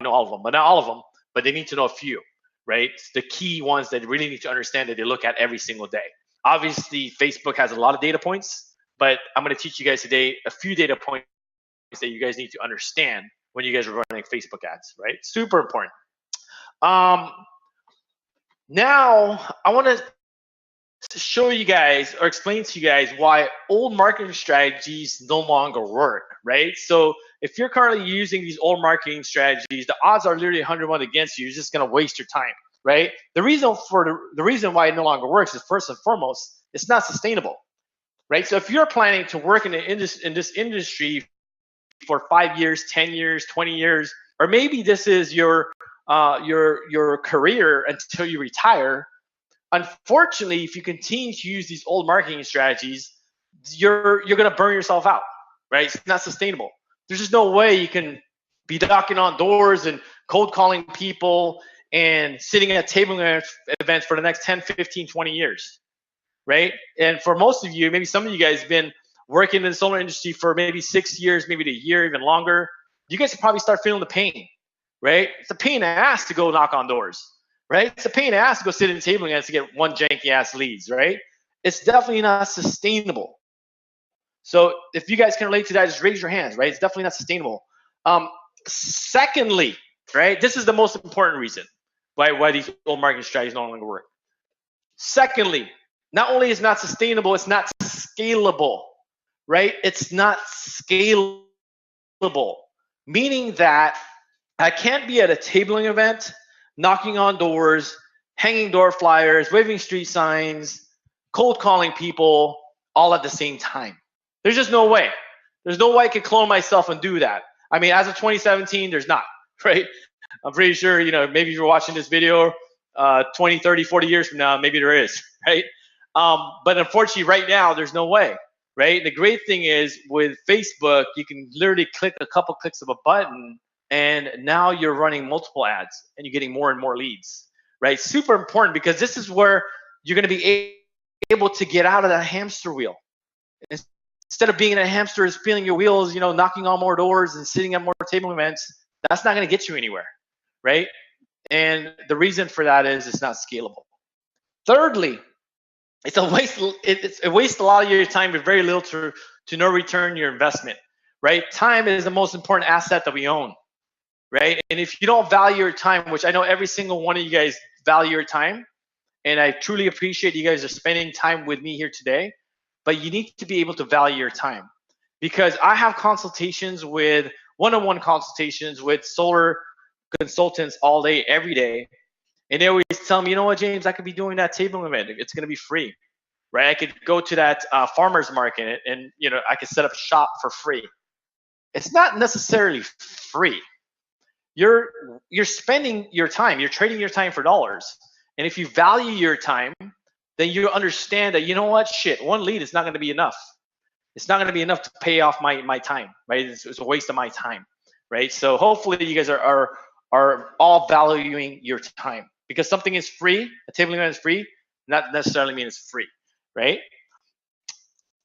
know all of them, but not all of them. But they need to know a few, right? It's the key ones that really need to understand that they look at every single day. Obviously, Facebook has a lot of data points, but I'm going to teach you guys today a few data points that you guys need to understand when you guys are running Facebook ads, right? Super important. Now, I want to show you guys or explain to you guys why old marketing strategies no longer work, right? So if you're currently using these old marketing strategies, the odds are literally 101 against you. You're just going to waste your time, right? The reason why it no longer works is, first and foremost, it's not sustainable, right? So if you're planning to work in this industry for 5 years, 10 years, 20 years, or maybe this is your career until you retire, unfortunately, if you continue to use these old marketing strategies, you're going to burn yourself out, right? It's not sustainable. There's just no way you can be knocking on doors and cold calling people and sitting at table events for the next 10, 15, 20 years, right? And for most of you, maybe some of you guys have been working in the solar industry for maybe 6 years, maybe a year, even longer. You guys will probably start feeling the pain, right? It's a pain in the ass to go knock on doors, right? It's a pain in the ass to go sit in tabling events to get one janky ass leads, right? It's definitely not sustainable. So if you guys can relate to that, just raise your hands, right? It's definitely not sustainable. Secondly, right, this is the most important reason why these old marketing strategies no longer work. Secondly, not only is it not sustainable, it's not scalable, right? It's not scalable, meaning that I can't be at a tabling event, knocking on doors, hanging door flyers, waving street signs, cold calling people all at the same time. There's just no way. There's no way I could clone myself and do that. I mean, as of 2017, there's not, right? I'm pretty sure, maybe if you're watching this video 20, 30, 40 years from now, maybe there is, right? But unfortunately, right now, there's no way, right? The great thing is with Facebook, you can literally click a couple clicks of a button, and now you're running multiple ads, and you're getting more and more leads, right? Super important, because this is where you're going to be able to get out of that hamster wheel. Instead of being in a hamster, spinning your wheels, knocking on more doors and sitting at more table events, that's not going to get you anywhere, right? And the reason for that is it's not scalable. Thirdly, it's a waste. It wastes a lot of your time with very little to no return your investment, right? Time is the most important asset that we own, right? And if you don't value your time, which I know every single one of you guys value your time, and I truly appreciate you guys are spending time with me here today, but you need to be able to value your time, because I have consultations with one-on-one consultations with solar consultants all day, every day. And they always tell me, you know what, James, I could be doing that tabling event. It's going to be free, right? I could go to that farmer's market and I could set up shop for free. It's not necessarily free. You're spending your time. You're trading your time for dollars. And if you value your time, then you understand that, you know what, shit, one lead is not going to be enough. It's not going to be enough to pay off my time, right? It's a waste of my time, right? So hopefully you guys are all valuing your time, because something is free, a tabling event is free, not necessarily mean it's free, right?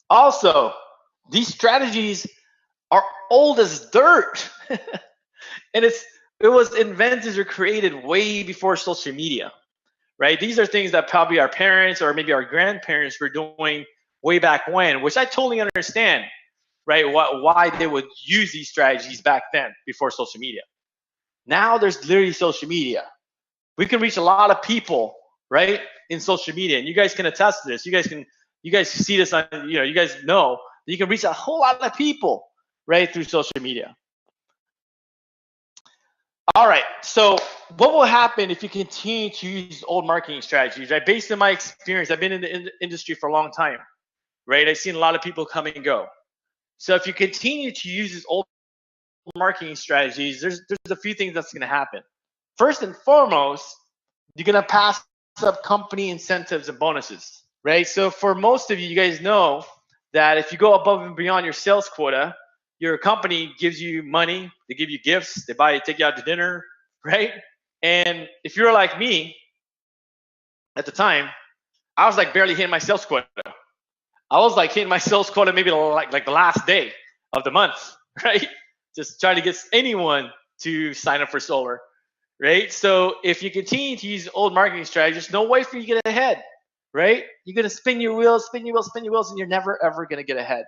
Also, these strategies are old as dirt. And it was invented or created way before social media, right? These are things that probably our parents or maybe our grandparents were doing way back when, which I totally understand, right? Why they would use these strategies back then before social media. Now there's literally social media. We can reach a lot of people, right, in social media, and you guys can attest to this. You guys see this on, you guys know that you can reach a whole lot of people, right, through social media. All right, so what will happen if you continue to use old marketing strategies, right? Based on my experience, I've been in the industry for a long time, right? I've seen a lot of people come and go. So if you continue to use these old marketing strategies, there's a few things that's going to happen. First and foremost, you're going to pass up company incentives and bonuses, right? So for most of you, you guys know that if you go above and beyond your sales quota, your company gives you money, they give you gifts, they take you out to dinner, right? And if you're like me, at the time, I was like barely hitting my sales quota. I was like hitting my sales quota maybe like the last day of the month, right? Just trying to get anyone to sign up for solar, right? So if you continue to use old marketing strategies, no way for you to get ahead, right? You're gonna spin your wheels, and you're never ever gonna get ahead.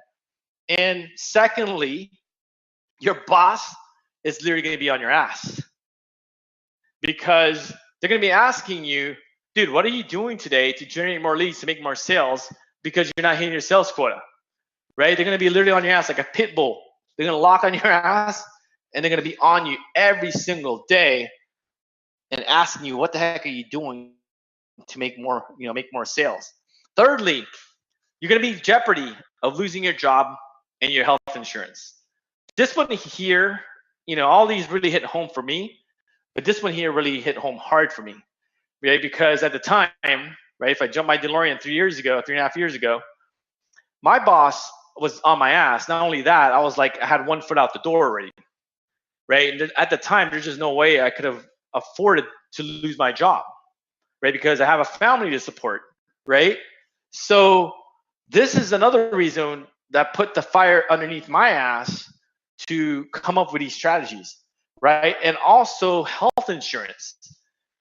And secondly, your boss is literally going to be on your ass, because they're going to be asking you, dude, what are you doing today to generate more leads, to make more sales, because you're not hitting your sales quota, right? They're going to be literally on your ass like a pit bull. They're going to lock on your ass, and they're going to be on you every single day and asking you, what the heck are you doing to make more sales? Thirdly, you're going to be in jeopardy of losing your job and your health insurance. This one here, all these really hit home for me, but this one here really hit home hard for me, right? Because at the time, right, if I jumped my DeLorean 3.5 years ago, my boss was on my ass. Not only that, I had one foot out the door already, right? And at the time, there's just no way I could have afforded to lose my job, right? Because I have a family to support, right? So this is another reason that put the fire underneath my ass to come up with these strategies, right? And also health insurance,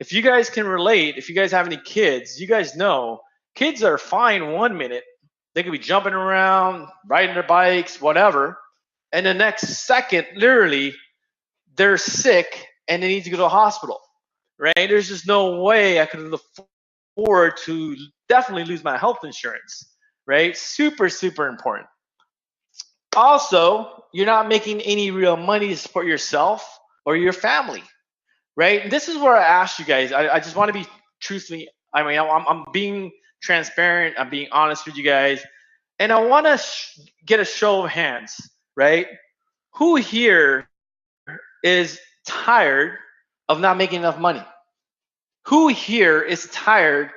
If you guys can relate, if you guys have any kids, you guys know kids are fine 1 minute. They could be jumping around, riding their bikes, whatever. And the next second, literally, they're sick and they need to go to a hospital, right? There's just no way I could afford to definitely lose my health insurance, right? Super, super important. Also, you're not making any real money to support yourself or your family, right? And this is where I ask you guys. I just want to be truthfully. I mean, I'm being transparent. I'm being honest with you guys, and I want to get a show of hands, right? Who here is tired of not making enough money? Who here is tired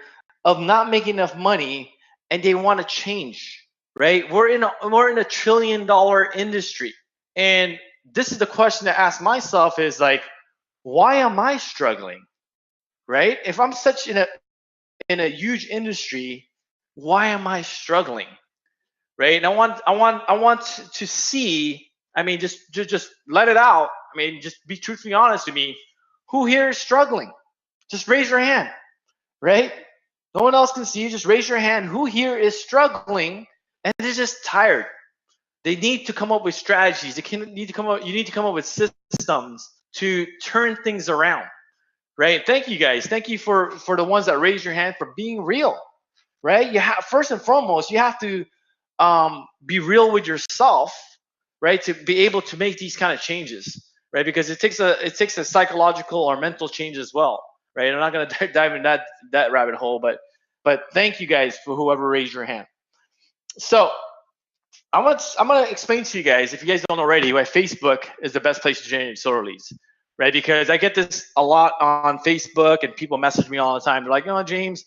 of not making enough money and they want to change? Right? We're in a $1 trillion industry, and this is the question to ask myself: is like, why am I struggling? Right? If I'm such in a huge industry, why am I struggling? Right? And I want to see. I mean, just let it out. I mean, just be truthfully honest with me. Who here is struggling? Just raise your hand. Right? No one else can see you. Just raise your hand. Who here is struggling and they're just tired? They need to come up with strategies. You need to come up with systems to turn things around. Right? Thank you guys. Thank you for the ones that raise your hand for being real. Right? You have, first and foremost, you have to be real with yourself, right, to be able to make these kind of changes, right? Because it takes a psychological or mental change as well, right? I'm not going to dive in that rabbit hole, but thank you guys for whoever raised your hand. So I'm gonna explain to you guys, if you guys don't already, why Facebook is the best place to generate solar leads, right? Because I get this a lot on Facebook, and people message me all the time. They're like, "Oh, James,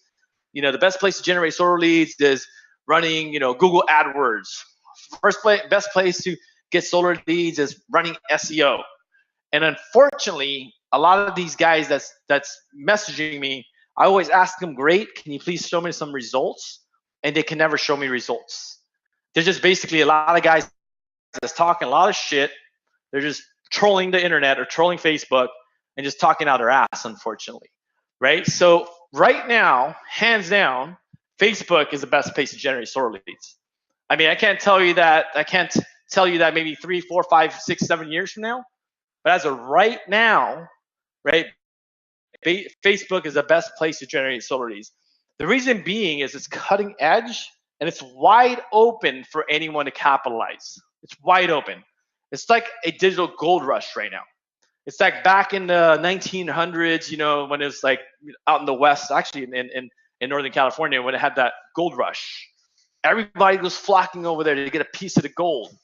the best place to generate solar leads is running, Google AdWords. Best place to get solar leads is running SEO." And unfortunately, a lot of these guys that's messaging me, I always ask them, "Great, can you please show me some results?" And they can never show me results. There's just basically a lot of guys that's talking a lot of shit. They're just trolling the internet or trolling Facebook and just talking out their ass, unfortunately, right? So right now, hands down, Facebook is the best place to generate solar leads. I mean, I can't tell you that maybe 3, 4, 5, 6, 7 years from now, but as of right now, right, Facebook is the best place to generate solar leads. The reason being is it's cutting edge and it's wide open for anyone to capitalize. It's wide open. It's like a digital gold rush right now. It's like back in the 1900s, when it was like out in the West, actually in Northern California, when it had that gold rush. Everybody was flocking over there to get a piece of the gold,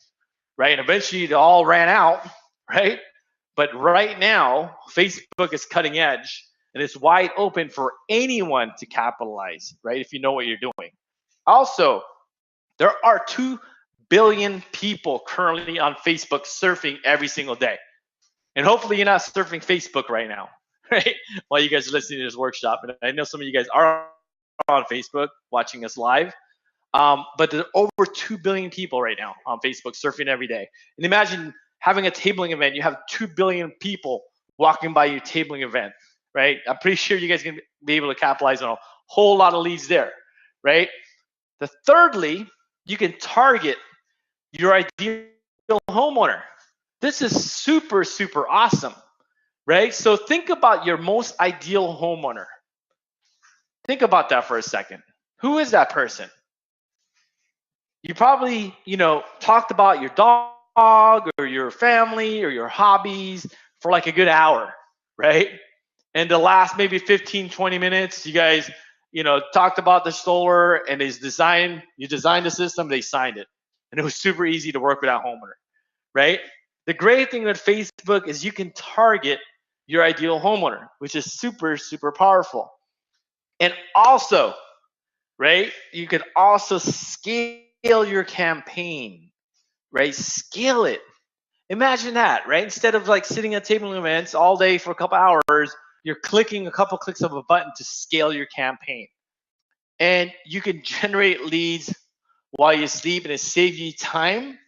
right? And eventually it all ran out, right? But right now, Facebook is cutting edge and it's wide open for anyone to capitalize, right? If you know what you're doing. Also, there are 2 billion people currently on Facebook surfing every single day. And hopefully you're not surfing Facebook right now, right? While you guys are listening to this workshop. And I know some of you guys are on Facebook watching us live. But there are over 2 billion people right now on Facebook surfing every day. And imagine having a tabling event. You have 2 billion people walking by your tabling event, right? I'm pretty sure you guys can be able to capitalize on a whole lot of leads there, right? Thirdly, you can target your ideal homeowner. This is super, super awesome, right? So think about your most ideal homeowner. Think about that for a second. Who is that person? You probably, talked about your dog or your family or your hobbies for like a good hour, right? And the last maybe 15, 20 minutes, you guys, talked about the solar and you designed the system, they signed it. And it was super easy to work with that homeowner, right? The great thing with Facebook is you can target your ideal homeowner, which is super, super powerful. And also, right, you can also scale your campaign, right? Scale it. Imagine that, right? Instead of like sitting at table events all day for a couple hours, you're clicking a couple clicks of a button to scale your campaign. And you can generate leads while you sleep, and it saves you time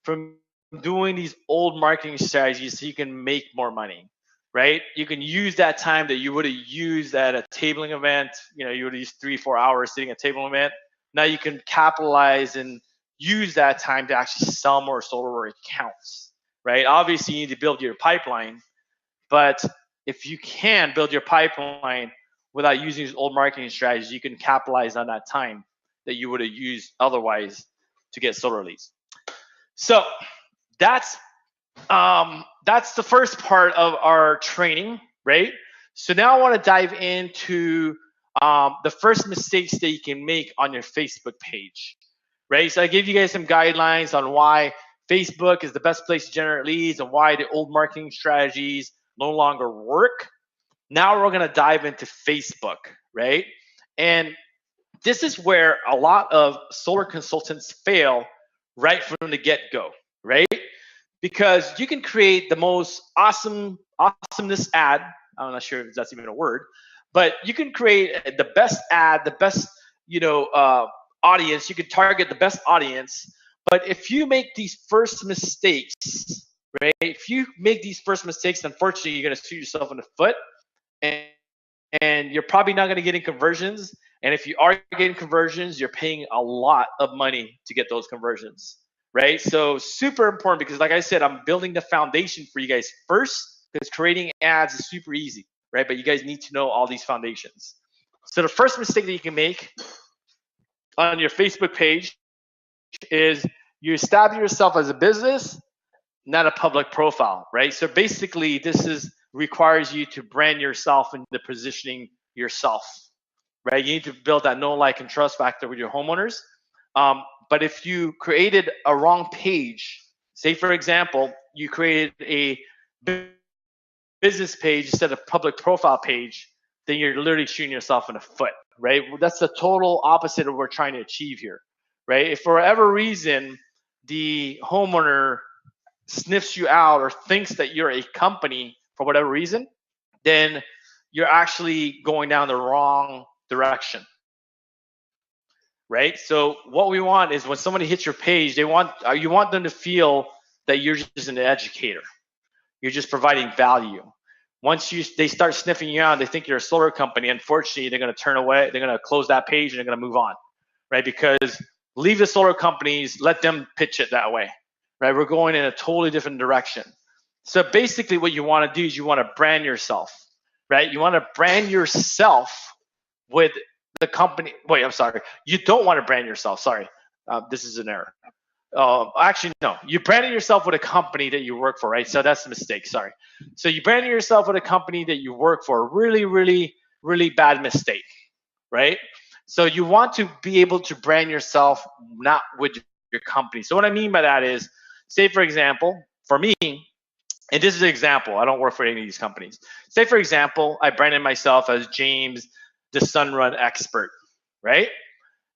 from doing these old marketing strategies so you can make more money, right? You can use that time that you would have used at a tabling event. You know, you would have used 3-4 hours sitting at a tabling event. Now you can capitalize and use that time to actually sell more solar where it counts, right? Obviously, you need to build your pipeline, but if you can build your pipeline without using these old marketing strategies, you can capitalize on that time that you would have used otherwise to get solar leads. So that's the first part of our training, right? So now I want to dive into the first mistakes that you can make on your Facebook page, right? So I gave you guys some guidelines on why Facebook is the best place to generate leads and why the old marketing strategies no longer work. Now we're going to dive into Facebook, right? And this is where a lot of solar consultants fail right from the get-go, right? Because you can create the most awesomeness ad. I'm not sure if that's even a word, but you can create the best ad, the best, audience. You can target the best audience. But if you make these first mistakes, right? If you make these first mistakes, unfortunately, you're going to shoot yourself in the foot, and you're probably not going to get any conversions. And if you are getting conversions, you're paying a lot of money to get those conversions, right? So super important, because like I said, I'm building the foundation for you guys first, because creating ads is super easy, right? But you guys need to know all these foundations. So the first mistake that you can make on your Facebook page is you establish yourself as a business, not a public profile, right? So basically, this requires you to brand yourself and the positioning yourself, right? You need to build that know, like, and trust factor with your homeowners. But if you created a wrong page, say for example, you created a business page instead of public profile page, then you're literally shooting yourself in the foot, right? That's the total opposite of what we're trying to achieve here, right? If for whatever reason the homeowner sniffs you out or thinks that you're a company for whatever reason, then you're actually going down the wrong direction, right? So what we want is when somebody hits your page, you want them to feel that you're just an educator. You're just providing value. Once they start sniffing you out, they think you're a solar company. Unfortunately, they're going to turn away. They're going to close that page and they're going to move on, right? Because leave the solar companies, let them pitch it that way, right? We're going in a totally different direction. So basically what you want to do is you want to brand yourself, right? You want to brand yourself with the company. Wait, I'm sorry. You don't want to brand yourself. Sorry. This is an error. Actually, no. You branded yourself with a company that you work for, right? So that's a mistake. Sorry. So you branded yourself with a company that you work for. Really, really, really bad mistake, right? So you want to be able to brand yourself not with your company. So what I mean by that is, say for example, for me, and this is an example, I don't work for any of these companies. Say for example, I branded myself as James, the Sunrun expert, right?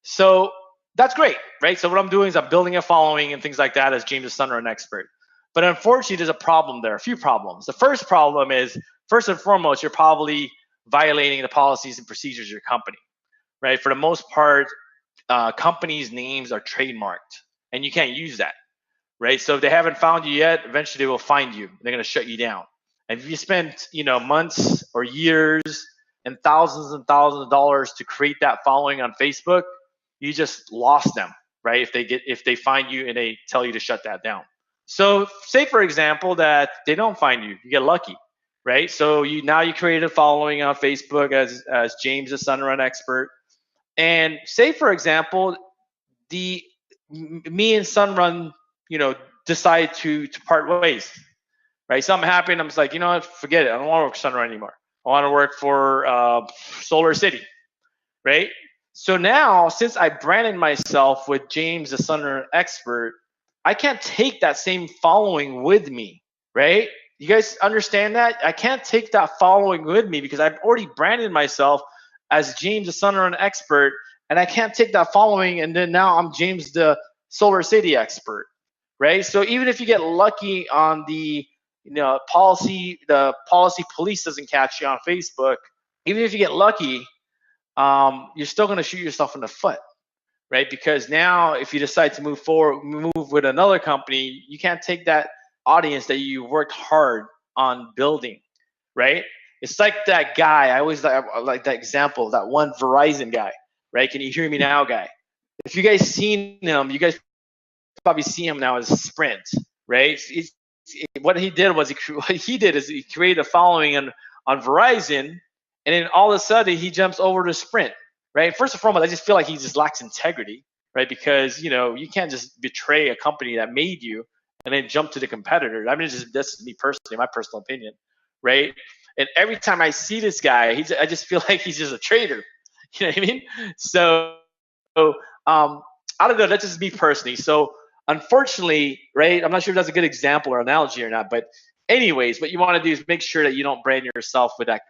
So that's great, right? So what I'm doing is I'm building a following and things like that as James, the Sunrun expert. But unfortunately, there's a problem there, a few problems. The first problem is, first and foremost, you're probably violating the policies and procedures of your company, right? For the most part, companies' names are trademarked, and you can't use that, right? So if they haven't found you yet, eventually they will find you. They're going to shut you down. And if you spend, months or years and thousands of dollars to create that following on Facebook, you just lost them, right? If they find you and they tell you to shut that down. So say for example that they don't find you, you get lucky, right? So you created a following on Facebook as James, the Sunrun expert, and say for example me and Sunrun, decide to part ways, right? Something happened. I'm just like, what? Forget it. I don't want to work for Sunrun anymore. I want to work for Solar City, right? So now, since I branded myself with James, the Sunrun expert, I can't take that same following with me, right? You guys understand that? I can't take that following with me because I've already branded myself as James, the Sunrun expert, and I can't take that following and then now I'm James, the Solar City expert, right? So even if you get lucky on the policy police doesn't catch you on Facebook, even if you get lucky, you're still going to shoot yourself in the foot, right? Because now if you decide to move with another company, you can't take that audience that you worked hard on building, right? It's like that guy. I always like that example, that one Verizon guy, right? Can you hear me now, guy? If you guys seen him, you guys probably see him now as Sprint, right? What he did was he created a following on Verizon, and then all of a sudden he jumps over to Sprint, right? First and foremost, I just feel like he just lacks integrity, right? Because you can't just betray a company that made you and then jump to the competitor. I mean, that's me personally, my personal opinion, right? And every time I see this guy, I just feel like he's just a traitor. You know what I mean? So, I don't know. That's just me personally. So, unfortunately, right? I'm not sure if that's a good example or analogy or not, but anyways, what you want to do is make sure that you don't brand yourself with that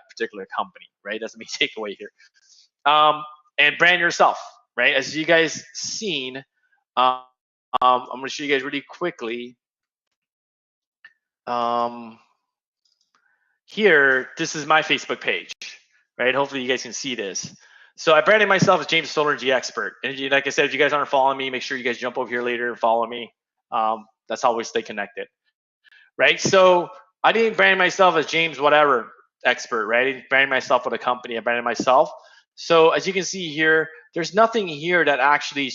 particular company, right? That's a main takeaway here. And brand yourself, right? As you guys seen, I'm going to show you guys really quickly. Here, this is my Facebook page, right? Hopefully you guys can see this. So I branded myself as James Solar Energy Expert. And like I said, if you guys aren't following me, make sure you guys jump over here later and follow me. That's how we stay connected, right? So I didn't brand myself as James whatever expert, right? I didn't brand myself with a company. I branded myself. So as you can see here, there's nothing here that actually,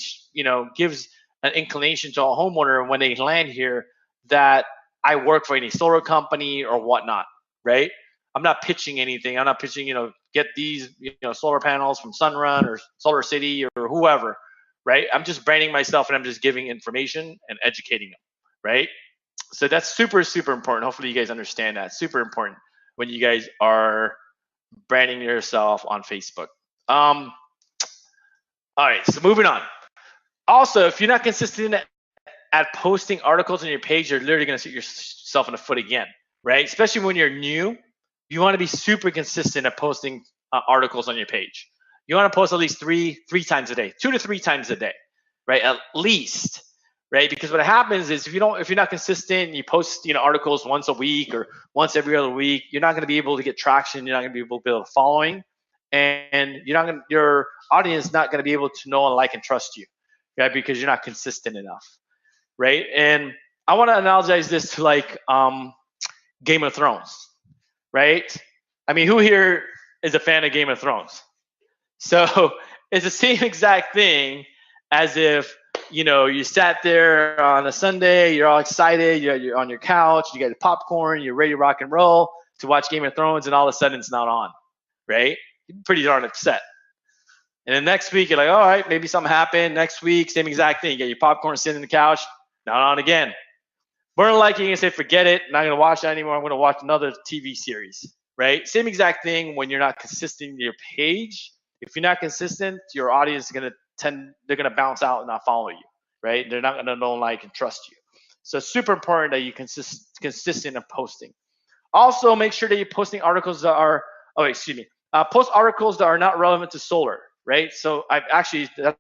gives an inclination to a homeowner when they land here that I work for any solar company or whatnot, right? I'm not pitching anything. I'm not pitching, get these, solar panels from Sunrun or Solar City or whoever, right? I'm just branding myself and I'm just giving information and educating them, right? So that's super, super important. Hopefully you guys understand that. Super important when you guys are branding yourself on Facebook. All right, so moving on. Also, if you're not consistent at posting articles on your page, you're literally going to shoot yourself in the foot again, right? Especially when you're new, you want to be super consistent at posting articles on your page. You want to post at least three times a day, 2 to 3 times a day, right? At least, right? Because what happens is if you're not consistent, you post articles once a week or once every other week, you're not going to be able to get traction. You're not going to be able to build a following, and your audience is not going to be able to know and like and trust you, right? Because you're not consistent enough, right? And I want to analogize this to like Game of Thrones, right? I mean, who here is a fan of Game of Thrones? So it's the same exact thing as if you sat there on a Sunday, you're all excited, you're on your couch, you got your popcorn, you're ready to rock and roll to watch Game of Thrones, and all of a sudden it's not on, right? You're pretty darn upset. And then next week you're like, all right, maybe something happened. Next week, same exact thing. You got your popcorn sitting on the couch, not on again. More than likely, you're gonna say, forget it, I'm not gonna watch that anymore. I'm gonna watch another TV series, right? Same exact thing when you're not consistent in your page. If you're not consistent, your audience is they're gonna bounce out and not follow you, right? They're not gonna know, like, and trust you. So it's super important that you consistent in posting. Also, make sure that you're posting articles that are, post articles that are not relevant to solar, right? So that's a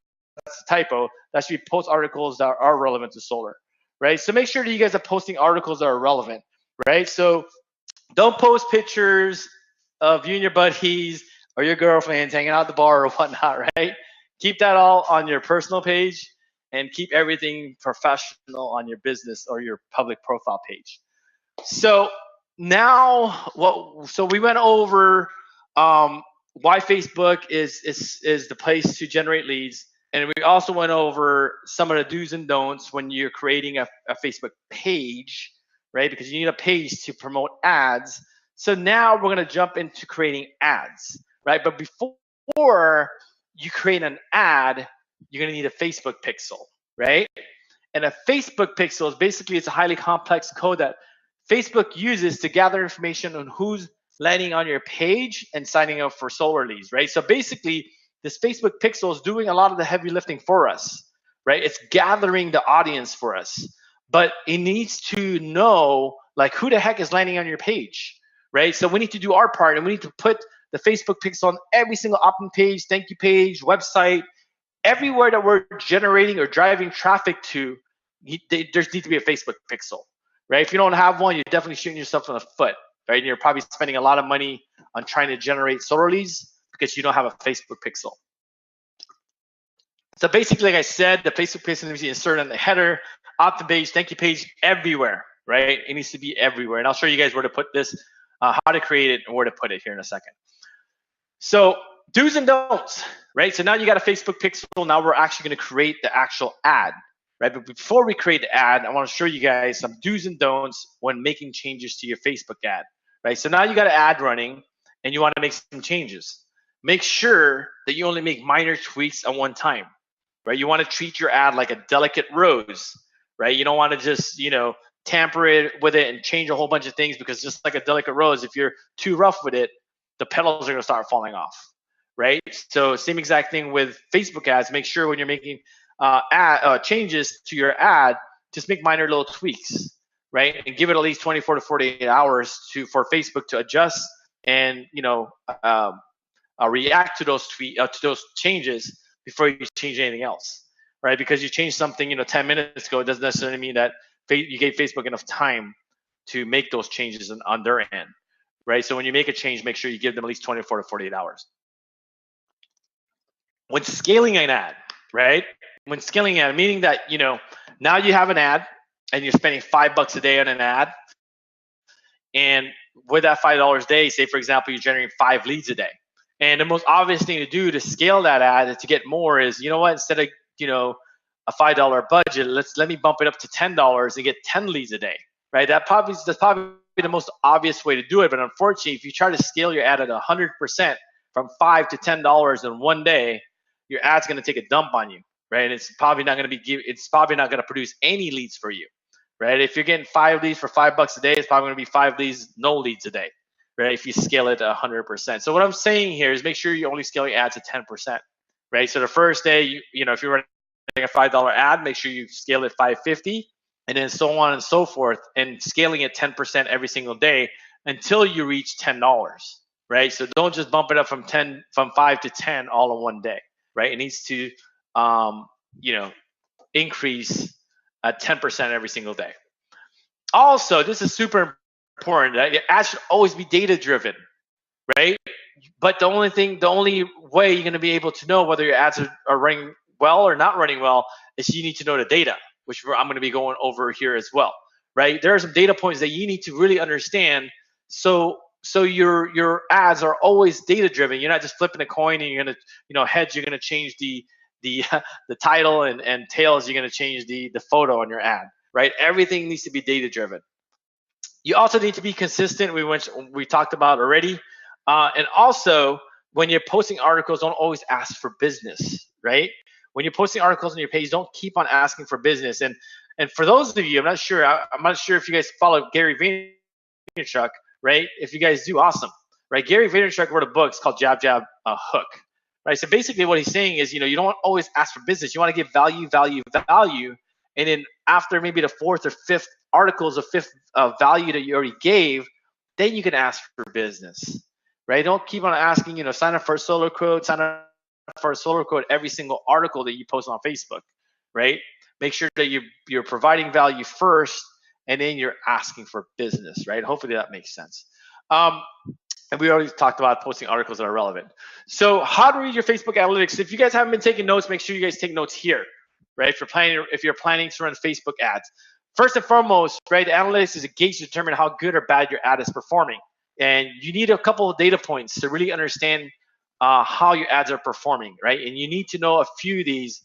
typo. That should be post articles that are relevant to solar, right? So make sure that you guys are posting articles that are relevant, right? So don't post pictures of you and your buddies or your girlfriends hanging out at the bar or whatnot, right? Keep that all on your personal page and keep everything professional on your business or your public profile page. So now, so we went over why Facebook is the place to generate leads. And we also went over some of the do's and don'ts when you're creating a Facebook page, right? Because you need a page to promote ads. So now we're going to jump into creating ads, right? But before you create an ad, you're going to need a Facebook pixel, right? And a Facebook pixel is basically, it's a highly complex code that Facebook uses to gather information on who's landing on your page and signing up for solar leads, right? So basically, this Facebook pixel is doing a lot of the heavy lifting for us, right? It's gathering the audience for us, but it needs to know like who the heck is landing on your page, right? So we need to do our part, and we need to put the Facebook pixel on every single opt-in page, thank you page, website, everywhere that we're generating or driving traffic to. There needs to be a Facebook pixel, right? If you don't have one, you're definitely shooting yourself in the foot, right? And you're probably spending a lot of money on trying to generate solar leads because you don't have a Facebook pixel. So basically, like I said, the Facebook pixel needs to be inserted on the header, opt-in page, thank you page, everywhere, right? It needs to be everywhere. And I'll show you guys where to put this how to create it and where to put it here in a second. So do's and don'ts, right? So now you got a Facebook pixel. Now we're actually going to create the actual ad, right? But before we create the ad, I want to show you guys some do's and don'ts when making changes to your Facebook ad, right? So now you got an ad running and you want to make some changes. Make sure that you only make minor tweaks at one time, right? You want to treat your ad like a delicate rose, right? You don't want to just, tamper it with it and change a whole bunch of things, because just like a delicate rose, if you're too rough with it, the petals are going to start falling off, right? So same exact thing with Facebook ads. Make sure when you're making changes to your ad, just make minor little tweaks, right? And give it at least 24 to 48 hours for Facebook to adjust and react to those changes before you change anything else, right? Because you changed something 10 minutes ago, it doesn't necessarily mean that you gave Facebook enough time to make those changes on their end, right? So when you make a change, make sure you give them at least 24 to 48 hours. When scaling an ad, right? When scaling an ad, meaning that, now you have an ad and you're spending $5 a day on an ad. And with that $5 a day, say, for example, you're generating 5 leads a day. And the most obvious thing to do to scale that ad and to get more is, instead of, a $5 budget, let me bump it up to $10 and get 10 leads a day, right? That's probably the most obvious way to do it. But unfortunately, if you try to scale your ad at 100% from $5 to $10 in one day, your ad's going to take a dump on you, right? And it's probably not going to produce any leads for you, right? If you're getting 5 leads for $5 a day, it's probably going to be 5 leads, no leads a day, right? If you scale it to 100%. So what I'm saying here is make sure you only scale your ads at 10%, right? So the first day, if you're running a $5 ad, make sure you scale it $5.50, and then so on and so forth, and scaling it 10% every single day until you reach $10, right? So don't just bump it up from 5 to 10 all in one day, right? It needs to, increase at 10% every single day. Also, this is super important. Your ads should always be data driven, right? But the only way you're going to be able to know whether your ads are running well or not running well is you need to know the data, which I'm going to be going over here as well, right? There are some data points that you need to really understand. So your ads are always data driven. You're not just flipping a coin and you're going to, heads, you're going to change the title, and tails, you're going to change the photo on your ad, right? Everything needs to be data driven. You also need to be consistent. We talked about already. And also, when you're posting articles, don't always ask for business, right? When you're posting articles on your page, don't keep on asking for business. And for those of you, I'm not sure if you guys follow Gary Vaynerchuk, right? If you guys do, awesome, right? Gary Vaynerchuk wrote a book. It's called Jab, Jab, Hook, right? So basically what he's saying is, you don't always ask for business. You want to give value. And then after maybe the 4th or 5th articles of 5th value that you already gave, then you can ask for business, right? Don't keep on asking, sign up for a solar quote, sign up for a solar quote every single article that you post on Facebook, right? Make sure that you're providing value first, and then you're asking for business, right? Hopefully that makes sense. And we already talked about posting articles that are relevant. So how to read your Facebook analytics. If you guys haven't been taking notes, make sure you guys take notes here, right? If you're planning to run Facebook ads. First and foremost, right, the analytics is a gauge to determine how good or bad your ad is performing. And you need a couple of data points to really understand how your ads are performing, right? And you need to know a few of these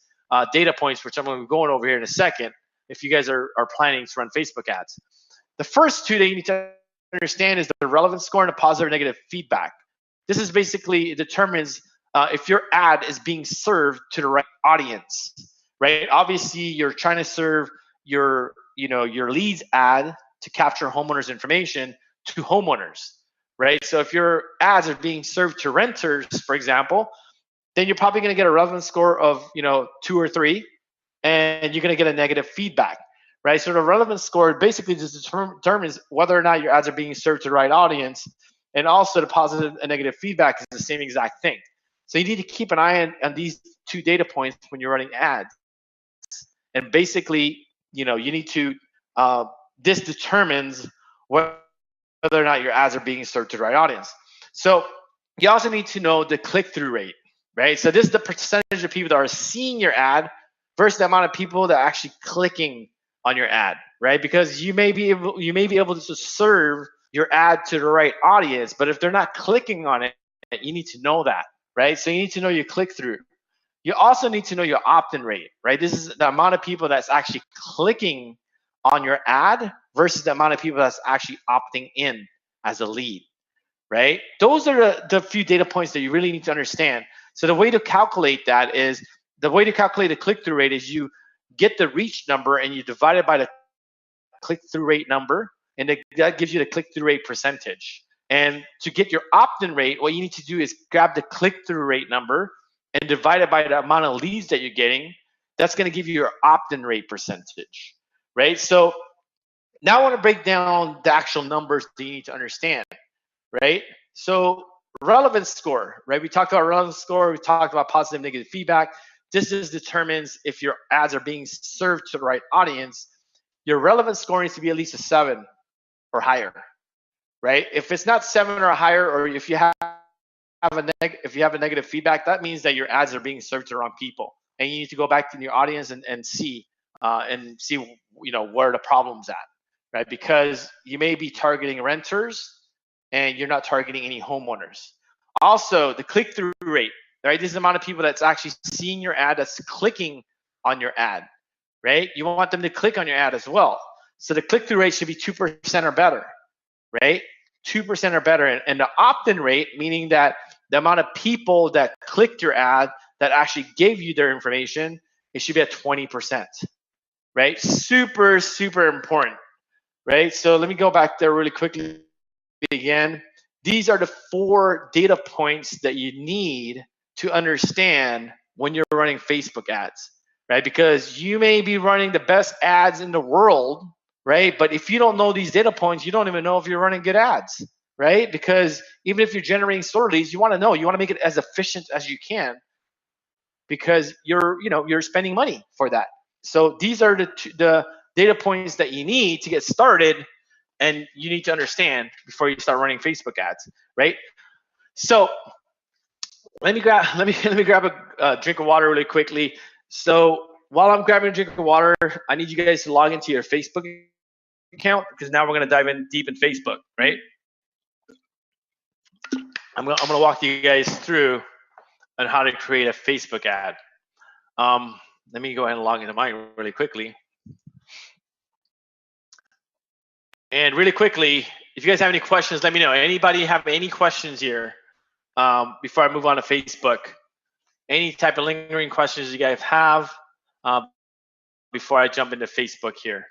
data points, which I'm going to be going over here in a second, if you guys are planning to run Facebook ads. The first two that you need to understand is the relevance score and the positive or negative feedback. This is basically, it determines if your ad is being served to the right audience, right? Obviously, you're trying to serve your leads ad to capture homeowners' information to homeowners, right? So if your ads are being served to renters, for example, then you're probably going to get a relevance score of 2 or 3, and you're going to get a negative feedback, right? So the relevance score basically just determines whether or not your ads are being served to the right audience, and also the positive and negative feedback is the same exact thing. So you need to keep an eye on these 2 data points when you're running ads, and basically, you need to. This determines whether or not your ads are being served to the right audience. So you also need to know the click-through rate, right? So this is the percentage of people that are seeing your ad versus the amount of people that are actually clicking on your ad, right? Because you may be able to serve your ad to the right audience. But if they're not clicking on it, you need to know that, right? So you need to know your click-through. You also need to know your opt-in rate, right? This is the amount of people that's actually clicking on your ad versus the amount of people that's actually opting in as a lead, right? Those are the few data points that you really need to understand. So the way to calculate that is, the way to calculate the click-through rate is you get the reach number and you divide it by the click-through rate number, and that gives you the click-through rate percentage. And to get your opt-in rate, what you need to do is grab the click-through rate number and divide it by the amount of leads that you're getting. That's going to give you your opt-in rate percentage, right? So now I want to break down the actual numbers that you need to understand, right? So relevance score, right? We talked about relevance score. We talked about positive, negative feedback. This just determines if your ads are being served to the right audience. Your relevance score needs to be at least a 7 or higher, right? If it's not 7 or higher, or if you have a negative feedback, that means that your ads are being served to the wrong people, and you need to go back to your audience and see where the problem's at, right? Because you may be targeting renters and you're not targeting any homeowners. Also, the click-through rate, right? This is the amount of people that's actually seeing your ad, that's clicking on your ad, right? You want them to click on your ad as well. So the click-through rate should be 2% or better, right? 2% or better. And the opt-in rate, meaning that the amount of people that clicked your ad that actually gave you their information, it should be at 20%, right? Super, super important, right? So let me go back there really quickly again. These are the 4 data points that you need to understand when you're running Facebook ads, right? Because you may be running the best ads in the world, right? But if you don't know these data points, you don't even know if you're running good ads, right? Because even if you're generating store leads, you want to make it as efficient as you can, because you're spending money for that. So these are the data points that you need to get started, and you need to understand before you start running Facebook ads, right? So let me grab a drink of water really quickly. So while I'm grabbing a drink of water, I need you guys to log into your Facebook account, because now we're going to dive in deep in Facebook, right? I'm gonna walk you guys through on how to create a Facebook ad. Let me go ahead and log into mine really quickly. And really quickly, if you guys have any questions, let me know. Anybody have any questions here before I move on to Facebook? Any type of lingering questions you guys have before I jump into Facebook here?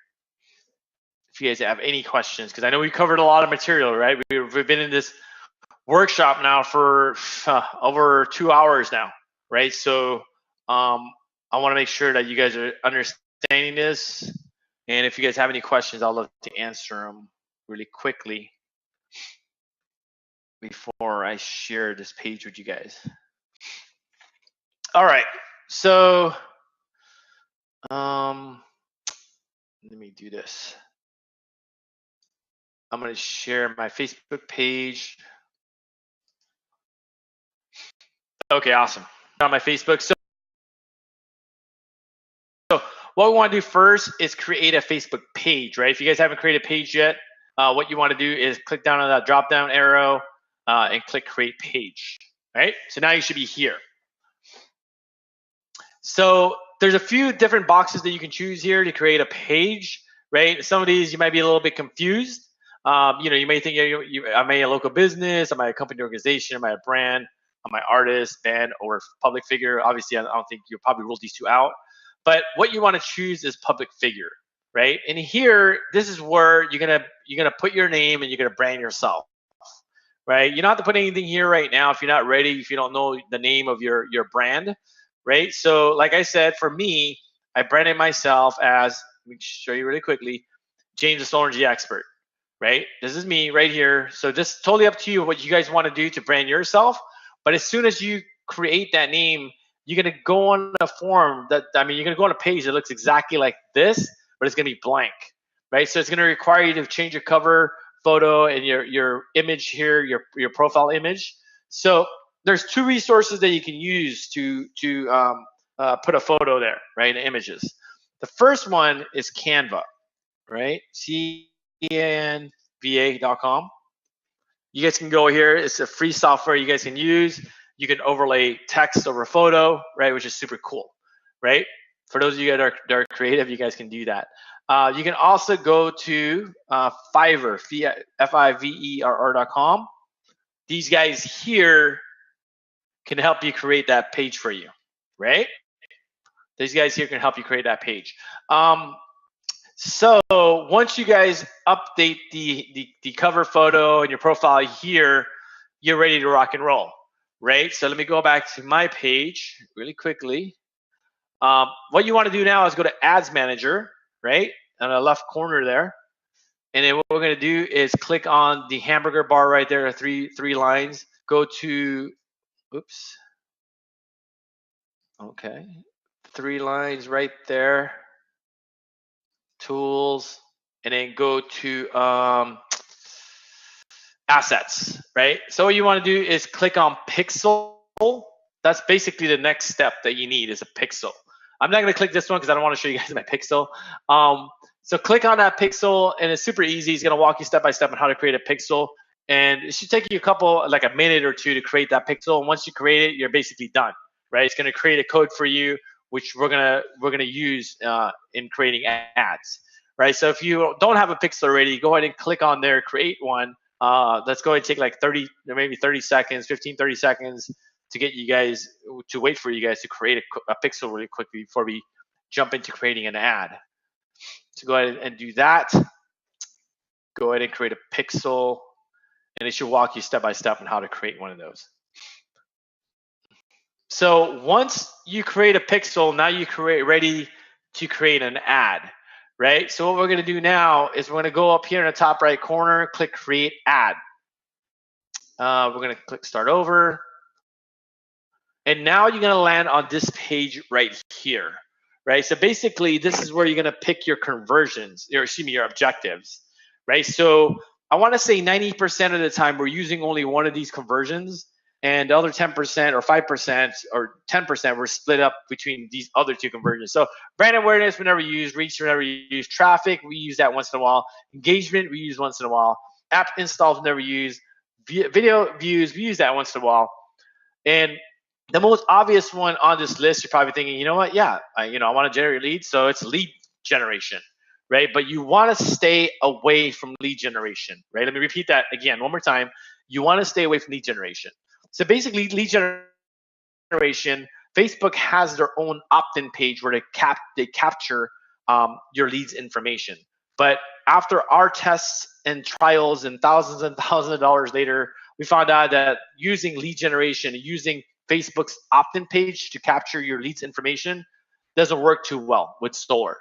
If you guys have any questions, because I know we covered a lot of material, right? We've been in this workshop now for over 2 hours now, right? So I want to make sure that you guys are understanding this. And if you guys have any questions, I'll love to answer them really quickly before I share this page with you guys. All right, so let me do this. I'm going to share my Facebook page. Okay, awesome. On my Facebook. So what we want to do first is create a Facebook page, right? If you guys haven't created a page yet, what you want to do is click down on that drop down arrow and click create page, right? So now you should be here. So there's a few different boxes that you can choose here to create a page, right? Some of these you might be a little bit confused. You may think, am I a local business? Am I a company, organization? Am I a brand? Am I artist, band, or public figure? Obviously, I don't think you'll probably rule these two out. But what you want to choose is public figure, right? And here, this is where you're gonna put your name and you're gonna brand yourself, right? You don't have to put anything here right now if you're not ready, if you don't know the name of your brand, right? So, like I said, for me, I branded myself as, let me show you really quickly, James the Solar Energy Expert, right? This is me right here. So just totally up to you what you guys want to do to brand yourself. But as soon as you create that name, you're gonna go on a form you're gonna go on a page that looks exactly like this, but it's gonna be blank, right? So it's gonna require you to change your cover photo and your image here, your profile image. So there's 2 resources that you can use to put a photo there, right? Images. The first one is Canva, right? canva.com. You guys can go here. It's a free software you guys can use. You can overlay text over photo, right, which is super cool, right? For those of you that are creative, you guys can do that. You can also go to Fiverr, Fiverr.com. These guys here can help you create that page for you, right? These guys here can help you create that page. So once you guys update the cover photo and your profile here, you're ready to rock and roll, right? So let me go back to my page really quickly. What you want to do now is go to Ads Manager, right, on the left corner there. And then what we're going to do is click on the hamburger bar right there, three lines. Go to, oops. Okay, 3 lines right there. Tools, and then go to assets, right? So what you want to do is click on pixel. That's basically the next step that you need is a pixel. I'm not going to click this one because I don't want to show you guys my pixel. So click on that pixel, and it's super easy. It's going to walk you step by step on how to create a pixel. And it should take you like a minute or two to create that pixel. And once you create it, you're basically done, right? It's going to create a code for you, which we're gonna use in creating ads, right? So if you don't have a pixel already, go ahead and click on there, create one. Let's go ahead and take like 30, maybe 30 seconds, 15, 30 seconds to get you guys to wait for you guys to create a pixel really quickly before we jump into creating an ad. So go ahead and do that. Go ahead and create a pixel, and it should walk you step by step on how to create one of those. So once you create a pixel, now you're ready to create an ad, right? So what we're going to do now is we're going to go up here in the top right corner, click create ad. We're going to click start over. And now you're going to land on this page right here, right? So basically, this is where you're going to pick your conversions, or excuse me, your objectives, right? So I want to say 90% of the time we're using only one of these conversions, and the other 10% or 5% or 10% were split up between these other two conversions. So brand awareness we never use, reach we never use, traffic we use that once in a while, engagement we use once in a while, app installs we never use, video views we use that once in a while. And the most obvious one on this list, you're probably thinking, you know what? Yeah, I want to generate leads, so it's lead generation, right? But you want to stay away from lead generation, right? Let me repeat that again one more time. You want to stay away from lead generation. So basically, lead generation, Facebook has their own opt-in page where they capture your leads information. But after our tests and trials and thousands of dollars later, we found out that using lead generation, using Facebook's opt-in page to capture your leads information doesn't work too well with solar,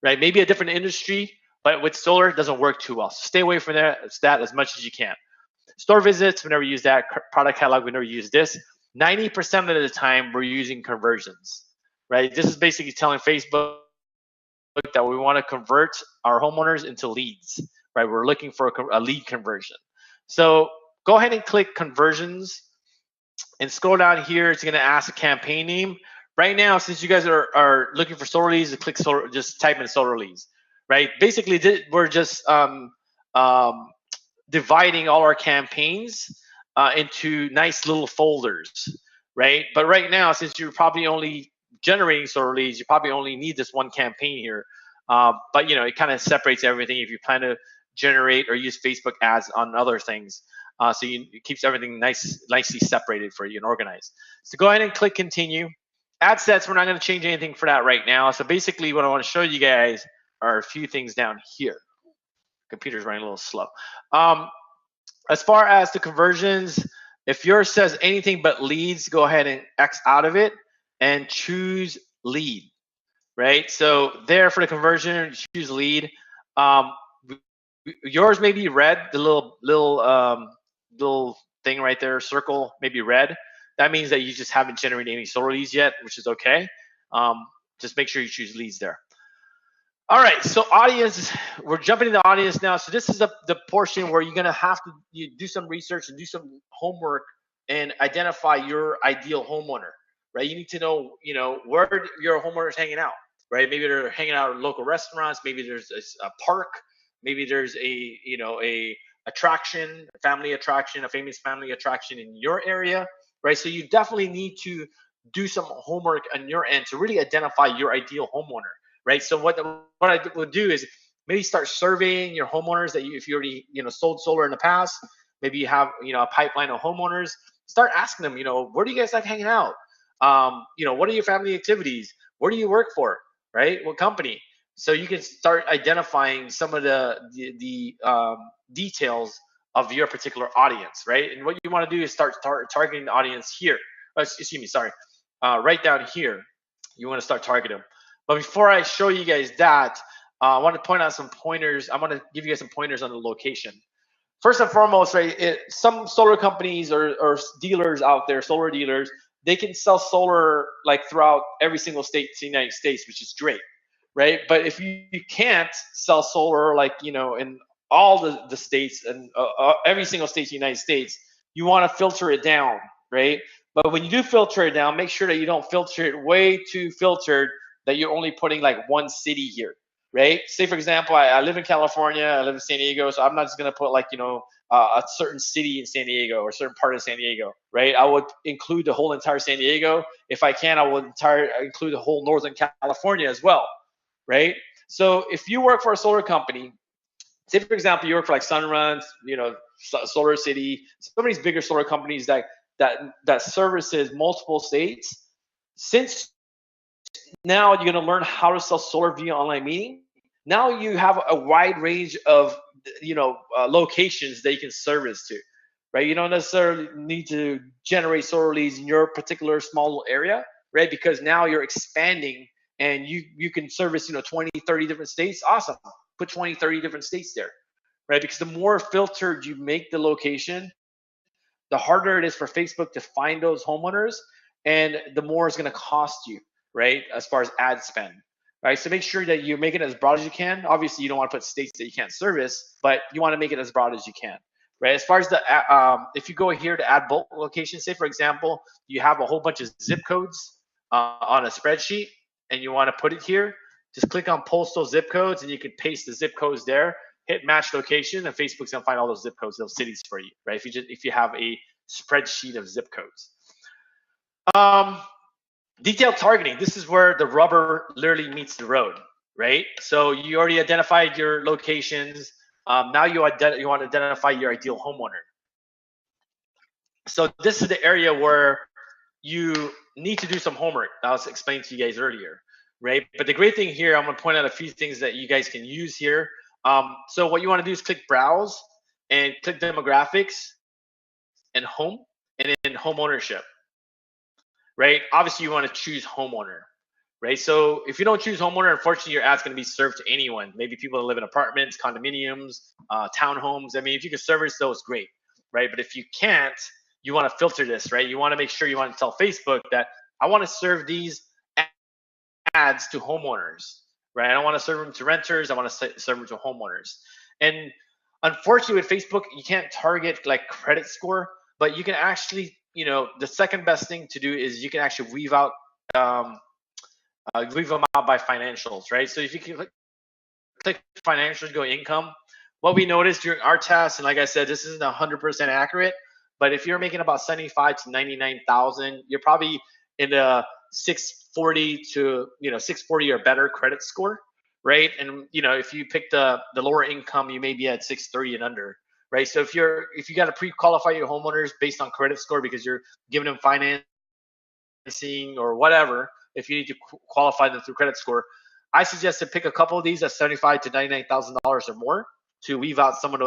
right? Maybe a different industry, but with solar, it doesn't work too well. So stay away from that as much as you can. Store visits, we never use that. Product catalog, we never use this. 90% of the time, we're using conversions, right? This is basically telling Facebook that we want to convert our homeowners into leads, right? We're looking for a lead conversion. So go ahead and click conversions and scroll down here. It's going to ask a campaign name. Right now, since you guys are looking for solar leads, click solar, just type in solar leads, right? Basically, we're just dividing all our campaigns into nice little folders, right? But right now, since you're probably only generating solar leads, you probably only need this one campaign here. But it kind of separates everything if you plan to generate or use Facebook ads on other things. So it keeps everything nicely separated for you and organized. So go ahead and click continue. Ad sets, we're not going to change anything for that right now. So basically what I want to show you guys are a few things down here. Computer's running a little slow. As far as the conversions, if yours says anything but leads, go ahead and X out of it and choose lead, right? So there for the conversion, choose lead. Yours may be red, the little thing right there, circle, may be red. That means that you just haven't generated any solar leads yet, which is okay. Just make sure you choose leads there. All right, so audience, we're jumping into the audience now. So this is the portion where you're gonna have to do some research and do some homework and identify your ideal homeowner, right? You need to know, where your homeowner is hanging out, right? Maybe they're hanging out at local restaurants. Maybe there's a park. Maybe there's a attraction, family attraction, a famous family attraction in your area, right? So you definitely need to do some homework on your end to really identify your ideal homeowner, right? So what I would do is maybe start surveying your homeowners that if you already sold solar in the past, maybe you have a pipeline of homeowners. Start asking them, where do you guys like hanging out? What are your family activities? Where do you work for? Right? What company? So you can start identifying some of the details of your particular audience, right? And what you want to do is start targeting the audience here. Excuse me, sorry, right down here. You want to start targeting them. But before I show you guys that, I want to point out some pointers. I want to give you guys some pointers on the location. First and foremost, right? Some solar companies or dealers out there, solar dealers, they can sell solar like throughout every single state in the United States, which is great, right? But if you can't sell solar like in all the states and every single state in the United States, you want to filter it down, right? But when you do filter it down, make sure that you don't filter it way too filtered that you're only putting like one city here, right? Say for example, I live in California, I live in San Diego, so I'm not just gonna put like a certain city in San Diego or a certain part of San Diego, right? I would include the whole entire San Diego. If I can, I would include the whole Northern California as well, right? So if you work for a solar company, say for example, you work for like Sunrun, Solar City, some of these bigger solar companies that services multiple states. Since now you're going to learn how to sell solar via online meeting, now you have a wide range of locations that you can service to, right? You don't necessarily need to generate solar leads in your particular small area, right? Because now you're expanding and you can service 20, 30 different states. Awesome. Put 20, 30 different states there, right? Because the more filtered you make the location, the harder it is for Facebook to find those homeowners, and the more it's going to cost you, right? As far as ad spend, right? So make sure that you make it as broad as you can. Obviously, you don't want to put states that you can't service, but you want to make it as broad as you can, right? As far as if you go here to add bulk locations, say for example, you have a whole bunch of zip codes on a spreadsheet, and you want to put it here. Just click on postal zip codes, and you can paste the zip codes there. Hit match location, and Facebook's gonna find all those zip codes, those cities for you, right? If you have a spreadsheet of zip codes. Detailed targeting. This is where the rubber literally meets the road, right? So you already identified your locations. Now you want to identify your ideal homeowner. So this is the area where you need to do some homework. I was explaining to you guys earlier, right? But the great thing here, I'm going to point out a few things that you guys can use here. So what you want to do is click browse and click demographics and home, and then home ownership, right? Obviously you want to choose homeowner, right? So if you don't choose homeowner, unfortunately your ad's going to be served to anyone. Maybe people that live in apartments, condominiums, townhomes. I mean, if you can service those, great, right? But if you can't, you want to filter this, right? You want to make sure you want to tell Facebook that I want to serve these ads to homeowners, right? I don't want to serve them to renters. I want to serve them to homeowners. And unfortunately with Facebook, you can't target like credit score, but you can actually, the second best thing to do is you can actually weave them out by financials, right? So if you can click financials, go income. What we noticed during our test, and like I said, this isn't 100% accurate, but if you're making about 75 to 99,000, you're probably in a 640 to 640 or better credit score, right? And if you pick the lower income, you may be at 630 and under, right? So if you got to pre-qualify your homeowners based on credit score because you're giving them financing or whatever, if you need to qualify them through credit score, I suggest to pick a couple of these at $75 to $99,000 or more to weave out some of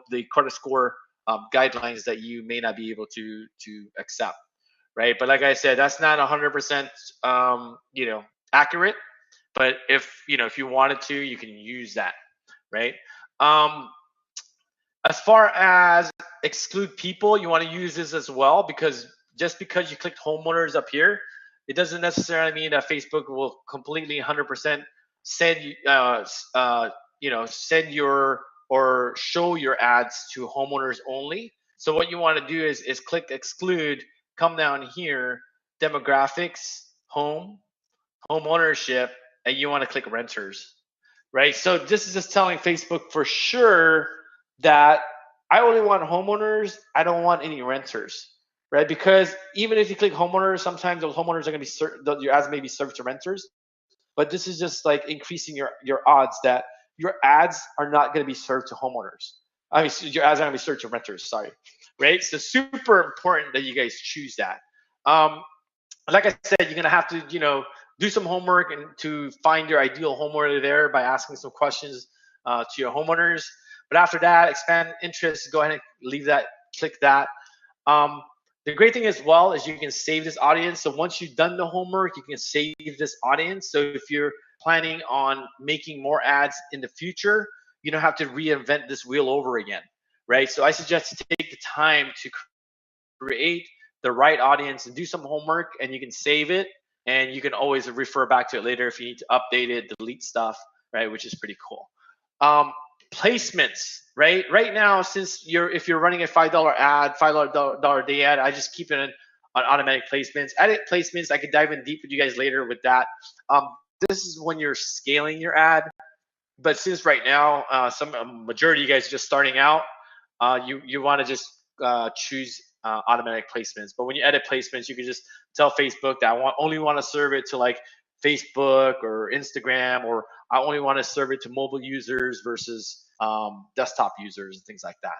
the credit score guidelines that you may not be able to accept, right? But like I said, that's not 100% accurate. But if you wanted to, you can use that, right? As far as exclude people, you want to use this as well, because just because you clicked homeowners up here, it doesn't necessarily mean that Facebook will completely 100% send send your or show your ads to homeowners only. So what you want to do is click exclude, come down here, demographics, home ownership, and you want to click renters, right? So this is just telling Facebook for sure that I only want homeowners. I don't want any renters, right? Because even if you click homeowners, sometimes those homeowners are going to be your ads may be served to renters. But this is just like increasing your odds that your ads are not going to be served to homeowners. I mean, your ads are going to be served to renters. Sorry, right? So super important that you guys choose that. Um, like I said, you're gonna have to, do some homework and to find your ideal homeowner there by asking some questions to your homeowners. But after that, expand interest. Go ahead and leave that. Click that. Um, the great thing as well is you can save this audience. So once you've done the homework, you can save this audience. So if you're planning on making more ads in the future, you don't have to reinvent this wheel over again, right? So I suggest to take the time to create the right audience and do some homework, and you can save it, and you can always refer back to it later if you need to update it, delete stuff, right? Which is pretty cool. Placements, right? Right now, since if you're running a $5 ad, $5 day ad, I just keep it on automatic placements. Edit placements, I could dive in deep with you guys later with that. This is when you're scaling your ad. But since right now, some majority of you guys are just starting out, you want to just choose automatic placements. But when you edit placements, you can just tell Facebook that I only want to serve it to like Facebook or Instagram, or I only want to serve it to mobile users versus desktop users and things like that,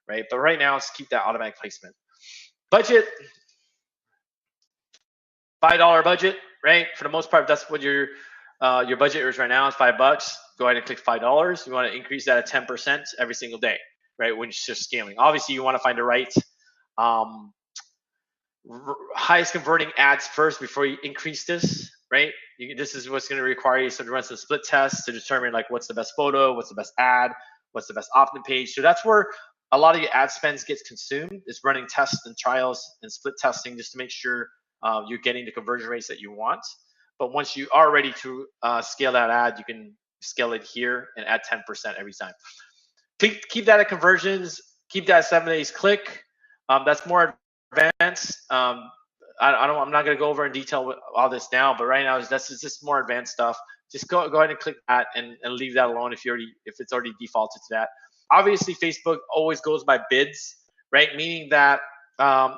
right? But right now, let's keep that automatic placement. Budget, $5 budget, right? For the most part, that's what your budget is right now. Is $5. Go ahead and click $5. You want to increase that at 10% every single day, right? When you're just scaling. Obviously, you want to find the right highest converting ads first before you increase this, right? This is what's going to require you to run some split tests to determine like what's the best photo, what's the best ad, what's the best opt-in page. So that's where a lot of your ad spends gets consumed, is running tests and trials and split testing just to make sure you're getting the conversion rates that you want. But once you are ready to scale that ad, you can scale it here and add 10% every time. Keep that at conversions. Keep that 7 days click. That's more advanced. I'm not going to go over in detail with all this now, but right now this is just more advanced stuff. Just go ahead and click that and leave that alone if it's already defaulted to that. Obviously, Facebook always goes by bids, right? Meaning that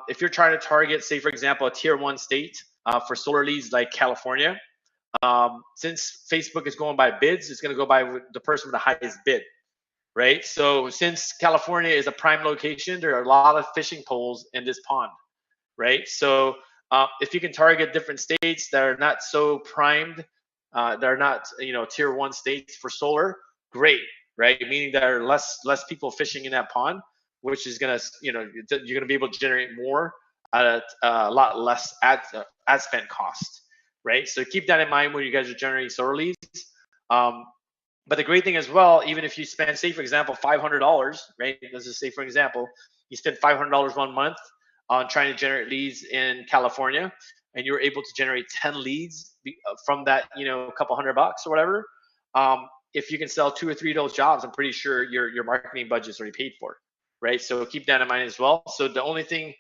if you're trying to target, say for example, a tier 1 state for solar leads like California, since Facebook is going by bids, it's going to go by the person with the highest bid, right? So since California is a prime location, there are a lot of fishing poles in this pond, right? So if you can target different states that are not so primed, that are not tier 1 states for solar, great, right? Meaning there are less people fishing in that pond, which is gonna you're gonna be able to generate more at a lot less ad spend cost, right? So keep that in mind when you guys are generating solar leads. But the great thing as well, even if you spend, say for example, $500, right? Let's just say for example, you spend $500 1 month on trying to generate leads in California, and you're able to generate 10 leads from that, a couple $100 or whatever. If you can sell 2 or 3 of those jobs, I'm pretty sure your marketing budget's already paid for, right? So keep that in mind as well. So the only thing,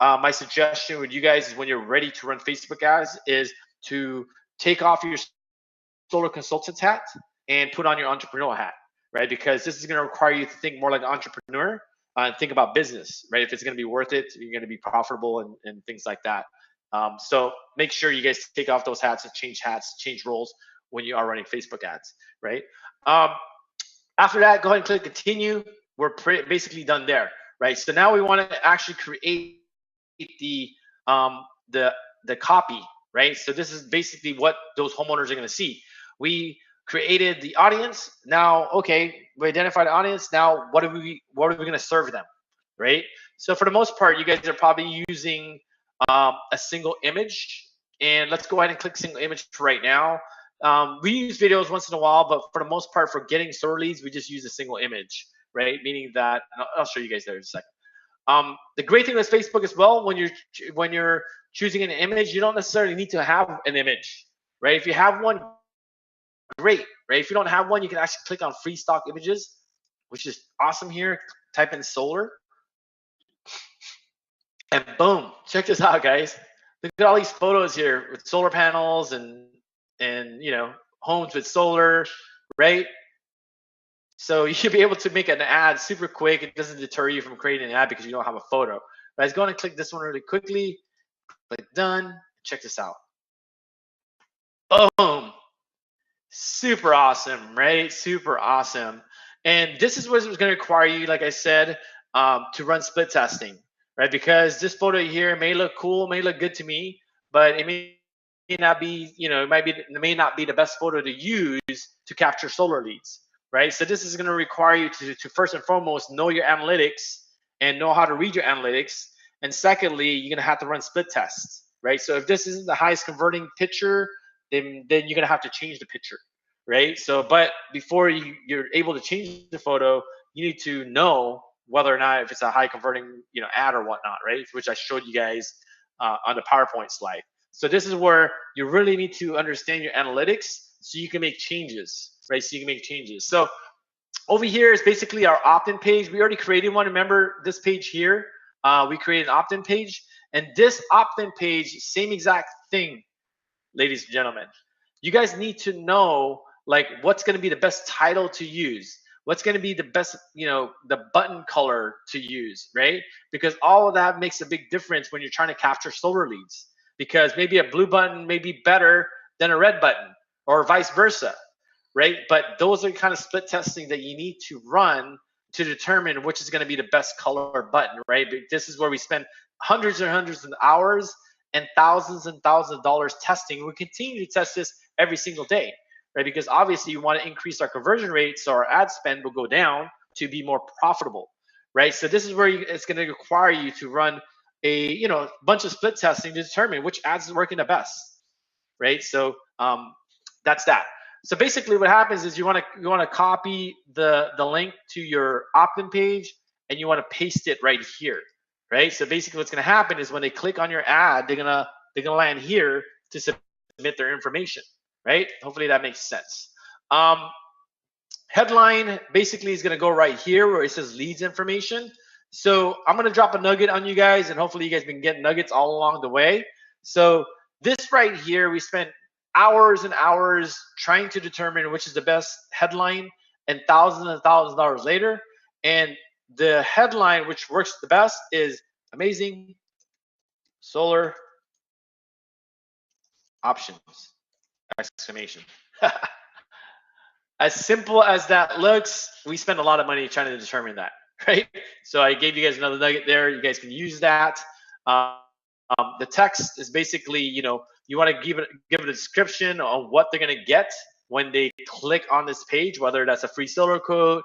my suggestion with you guys is when you're ready to run Facebook ads is to take off your solar consultant hat and put on your entrepreneurial hat, right? Because this is going to require you to think more like an entrepreneur and think about business, right? If it's going to be worth it, you're going to be profitable and things like that. So make sure you guys take off those hats, change roles when you are running Facebook ads, right? After that, go ahead and click continue. We're basically done there, right? So now we want to actually create the copy, right? So this is basically what those homeowners are going to see. We created the audience. Now, okay, we identified the audience. Now, what are we going to serve them, right? So for the most part, you guys are probably using a single image. And let's go ahead and click single image right now. We use videos once in a while, but for the most part, for getting solar leads, we just use a single image, right? Meaning that, I'll show you guys there in a second. The great thing with Facebook as well, when you're choosing an image, you don't necessarily need to have an image, right? If you have one, great, right? If you don't have one, you can actually click on free stock images, which is awesome here. Type in solar, and boom, check this out, guys. Look at all these photos here with solar panels and homes with solar, right? So you should be able to make an ad super quick. It doesn't deter you from creating an ad because you don't have a photo. But I was going to click this one really quickly. Click done. Check this out. Boom. Super awesome, right? Super awesome. And this is what's going to require you, like I said, to run split testing, right? Because this photo here may look cool, may look good to me, but it may not be, it may not be the best photo to use to capture solar leads, right? So this is going to require you to first and foremost know your analytics and know how to read your analytics. And secondly, you're going to have to run split tests, right? So if this isn't the highest converting picture, then you're going to have to change the picture, right? So, but before you're able to change the photo, you need to know whether or not if it's a high converting ad or whatnot, right? Which I showed you guys on the PowerPoint slide. So this is where you really need to understand your analytics so you can make changes, right? So you can make changes. So over here is basically our opt-in page. We already created one. Remember this page here? We created an opt-in page, and this opt-in page, same exact thing, ladies and gentlemen. You guys need to know like what's going to be the best title to use, what's going to be the best, the button color to use, right? Because all of that makes a big difference when you're trying to capture solar leads. Because maybe a blue button may be better than a red button, or vice versa, right? But those are kind of split testing that you need to run to determine which is going to be the best color button, right? But this is where we spend hundreds and hundreds of hours and thousands of dollars testing. We continue to test this every single day, right? Because obviously you want to increase our conversion rate so our ad spend will go down to be more profitable, right? So this is where it's going to require you to run a bunch of split testing to determine which ads is working the best, right? So that's that. So basically what happens is you want to copy the link to your opt-in page and you want to paste it right here, right? So basically what's going to happen is when they click on your ad, they're going to land here to submit their information, right? Hopefully that makes sense. Headline basically is going to go right here where it says leads information. So I'm going to drop a nugget on you guys, and hopefully you guys been getting nuggets all along the way. So this right here, we spent hours and hours trying to determine which is the best headline, and thousands of dollars later. And the headline which works the best is amazing solar options, exclamation. As simple as that looks, we spend a lot of money trying to determine that, right? So I gave you guys another nugget there. You guys can use that. The text is basically, you want to give it a description on what they're going to get when they click on this page, whether that's a free solar code.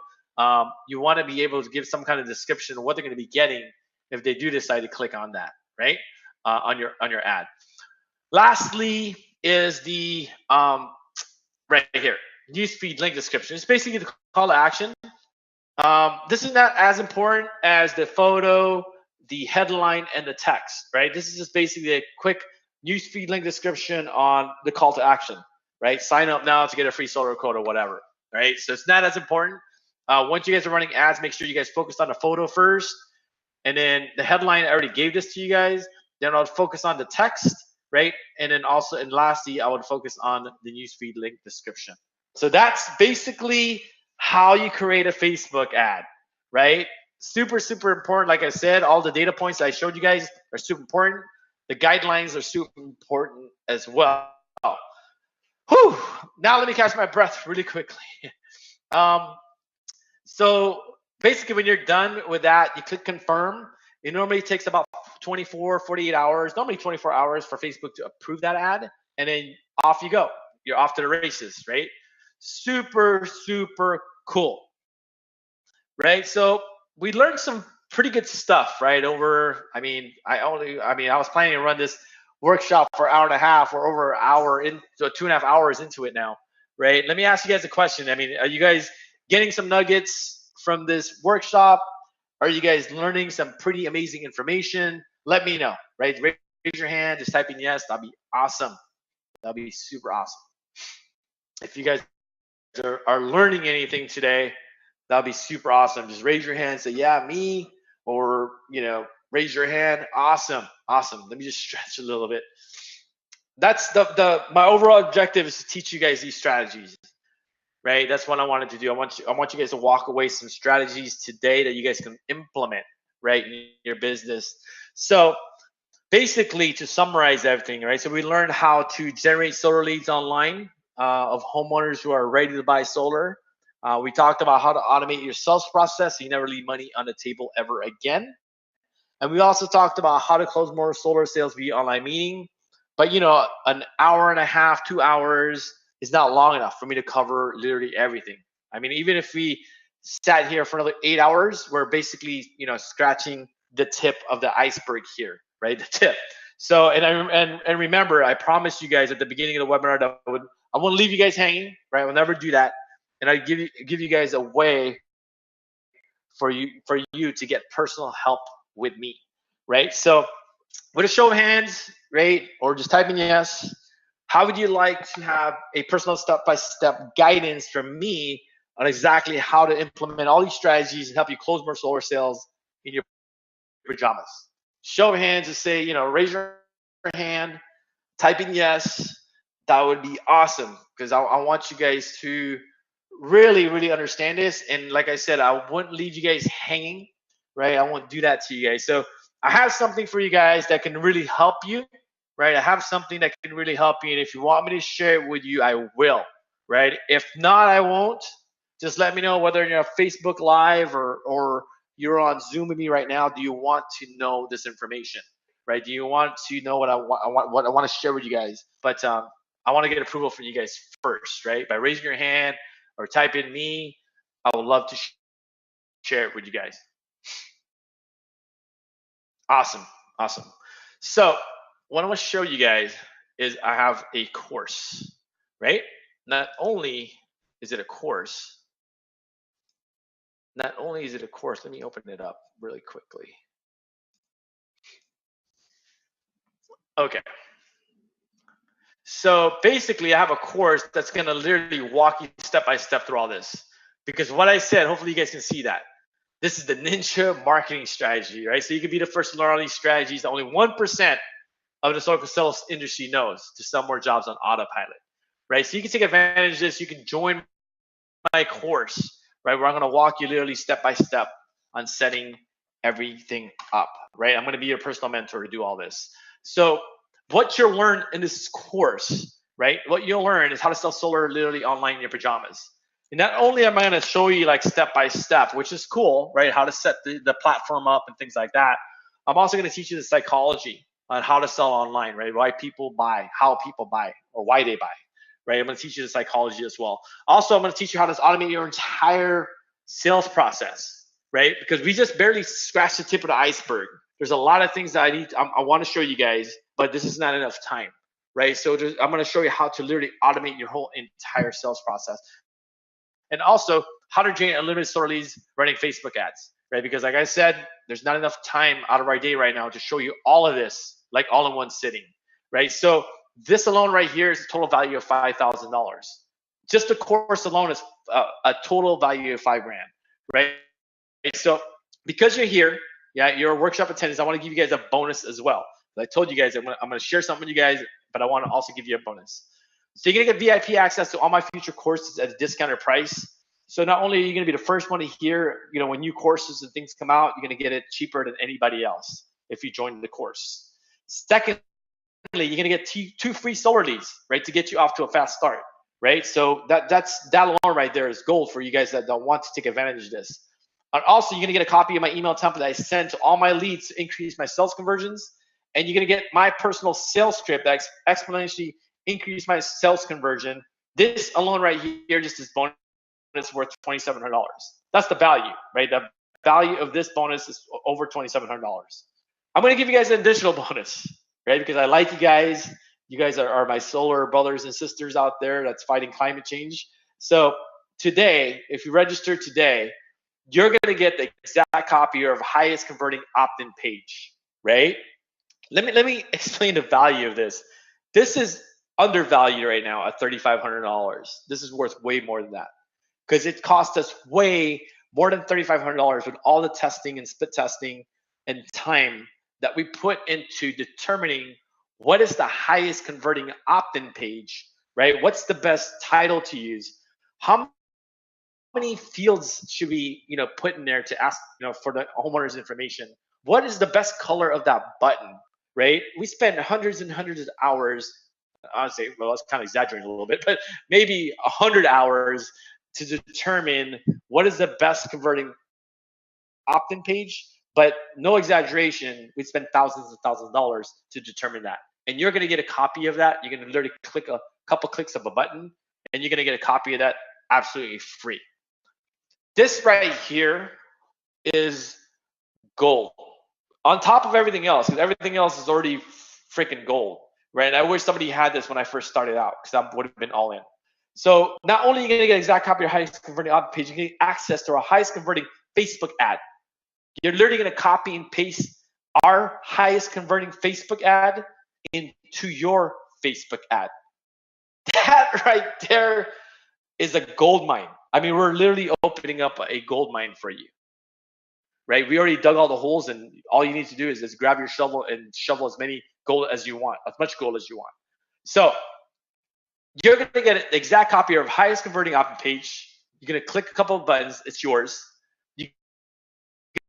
You want to be able to give some kind of description of what they're going to be getting if they do decide to click on that, right? On your ad. Lastly is the right here. Newsfeed link description. It's basically the call to action. This is not as important as the photo, the headline, and the text, right? This is just basically a quick newsfeed link description on the call to action, right? Sign up now to get a free solar code or whatever, right? So it's not as important. Once you guys are running ads, make sure you guys focus on the photo first, and then the headline, I already gave this to you guys. Then I would focus on the text, right? And then also, and lastly, I would focus on the newsfeed link description. So that's basically how you create a Facebook ad, right? Super, super important. Like I said, all the data points I showed you guys are super important. The guidelines are super important as well. Whew. Now let me catch my breath really quickly. So basically when you're done with that, you click confirm. It normally takes about 24, 48 hours, normally 24 hours for Facebook to approve that ad. And then off you go. You're off to the races, right? Super, super cool, right? So we learned some pretty good stuff, right? I was planning to run this workshop for an hour and a half. We're over an hour in, so 2.5 hours into it now, right? Let me ask you guys a question. Are you guys getting some nuggets from this workshop? Are you guys learning some pretty amazing information? Let me know, right? Raise your hand, just type in yes. That'd be awesome. That'd be super awesome. If you guys are learning anything today, that'll be super awesome. Just raise your hand, say, yeah, me, or, raise your hand. Awesome. Let me just stretch a little bit. That's my overall objective is to teach you guys these strategies. right? That's what I wanted to do. I want you guys to walk away some strategies today that you guys can implement, right, in your business. So basically, to summarize everything, right? So we learned how to generate solar leads online of homeowners who are ready to buy solar. We talked about how to automate your sales process so you never leave money on the table ever again. And we also talked about how to close more solar sales via online meeting. But you know, an hour and a half, 2 hours is not long enough for me to cover literally everything. I mean, even if we sat here for another 8 hours, we're basically, you know, scratching the tip of the iceberg here, right? The tip. So, and remember, I promised you guys at the beginning of the webinar that I wouldn't leave you guys hanging, right? I will never do that, and I give you guys a way for you to get personal help with me, right? So with a show of hands, right, or just type in yes, how would you like to have a personal step-by-step guidance from me on exactly how to implement all these strategies and help you close more solar sales in your pajamas? Show of hands to say, you know, raise your hand, type in yes. That would be awesome because I want you guys to really understand this. And like I said, I wouldn't leave you guys hanging, right? I won't do that to you guys. So I have something for you guys that can really help you, right? I have something that can really help you. And if you want me to share it with you, I will, right? If not, I won't. Just let me know whether you're on Facebook Live or you're on Zoom with me right now. Do you want to know this information, right? Do you want to know what I want to share with you guys? But I want to get approval from you guys first, right? By raising your hand or type in me. I would love to share it with you guys. Awesome. So what I want to show you guys is I have a course, right? Not only is it a course, let me open it up really quickly. Okay. So basically, I have a course that's going to literally walk you step by step through all this. Because what I said, hopefully you guys can see that. This is the ninja marketing strategy, right? So you can be the first to learn all these strategies that only 1% of the solar sales industry knows to sell more jobs on autopilot, right? So you can take advantage of this. You can join my course, right? Where I'm going to walk you literally step by step on setting everything up, right? I'm going to be your personal mentor to do all this. So what you'll learn in this course, right? What you'll learn is how to sell solar literally online in your pajamas. And not only am I going to show you like step by step, which is cool, right? How to set the platform up and things like that. I'm also going to teach you the psychology on how to sell online, right? Why people buy, how people buy, or why they buy, right? I'm going to teach you the psychology as well. Also, I'm going to teach you how to automate your entire sales process, right? Because we just barely scratched the tip of the iceberg. There's a lot of things that I want to show you guys, but this is not enough time, right? So I'm going to show you how to literally automate your whole entire sales process. And also how to generate unlimited solar leads running Facebook ads, right? Because like I said, there's not enough time out of our day right now to show you all of this, like all in one sitting, right? So this alone right here is a total value of $5,000. Just the course alone is a total value of $5,000, right? So because you're here, yeah, you're a workshop attendance, I want to give you guys a bonus as well. I told you guys I'm going to share something with you guys, but I want to also give you a bonus. So you're going to get VIP access to all my future courses at a discounted price. So not only are you going to be the first one to hear, you know, when new courses and things come out, you're going to get it cheaper than anybody else if you join the course. Secondly, you're going to get two free solar leads, right, to get you off to a fast start, right? So that alone right there is gold for you guys that don't want to take advantage of this. And also, you're going to get a copy of my email template that I send to all my leads to increase my sales conversions. And you're going to get my personal sales script that exponentially increase my sales conversion. This alone right here, just this bonus is worth $2,700. That's the value, right? The value of this bonus is over $2,700. I'm going to give you guys an additional bonus, right? Because I like you guys. You guys are my solar brothers and sisters out there that's fighting climate change. So today, if you register today, you're going to get the exact copy of highest converting opt-in page, right? Let me explain the value of this. This is undervalued right now at $3,500. This is worth way more than that because it cost us way more than $3,500 with all the testing and split testing and time that we put into determining what is the highest converting opt-in page, right? What's the best title to use? How many fields should we, put in there to ask, for the homeowner's information? What is the best color of that button, right? We spend hundreds and hundreds of hours. Honestly, well, that's kind of exaggerating a little bit, but maybe 100 hours to determine what is the best converting opt-in page. But no exaggeration, we spend thousands and thousands of dollars to determine that. And you're going to get a copy of that. You're going to literally click a couple clicks of a button, and you're going to get a copy of that absolutely free. This right here is gold on top of everything else, because everything else is already freaking gold, right? And I wish somebody had this when I first started out, because I would have been all in. So not only are you going to get an exact copy of your highest converting opt-in page, you get access to our highest converting Facebook ad. You're literally going to copy and paste our highest converting Facebook ad into your Facebook ad. That right there is a gold mine. I mean, we're literally opening up a gold mine for you, right? We already dug all the holes, and all you need to do is just grab your shovel and shovel as many gold as you want, as much gold as you want. So you're going to get the exact copy of highest converting opt-in page. You're going to click a couple of buttons. It's yours. You're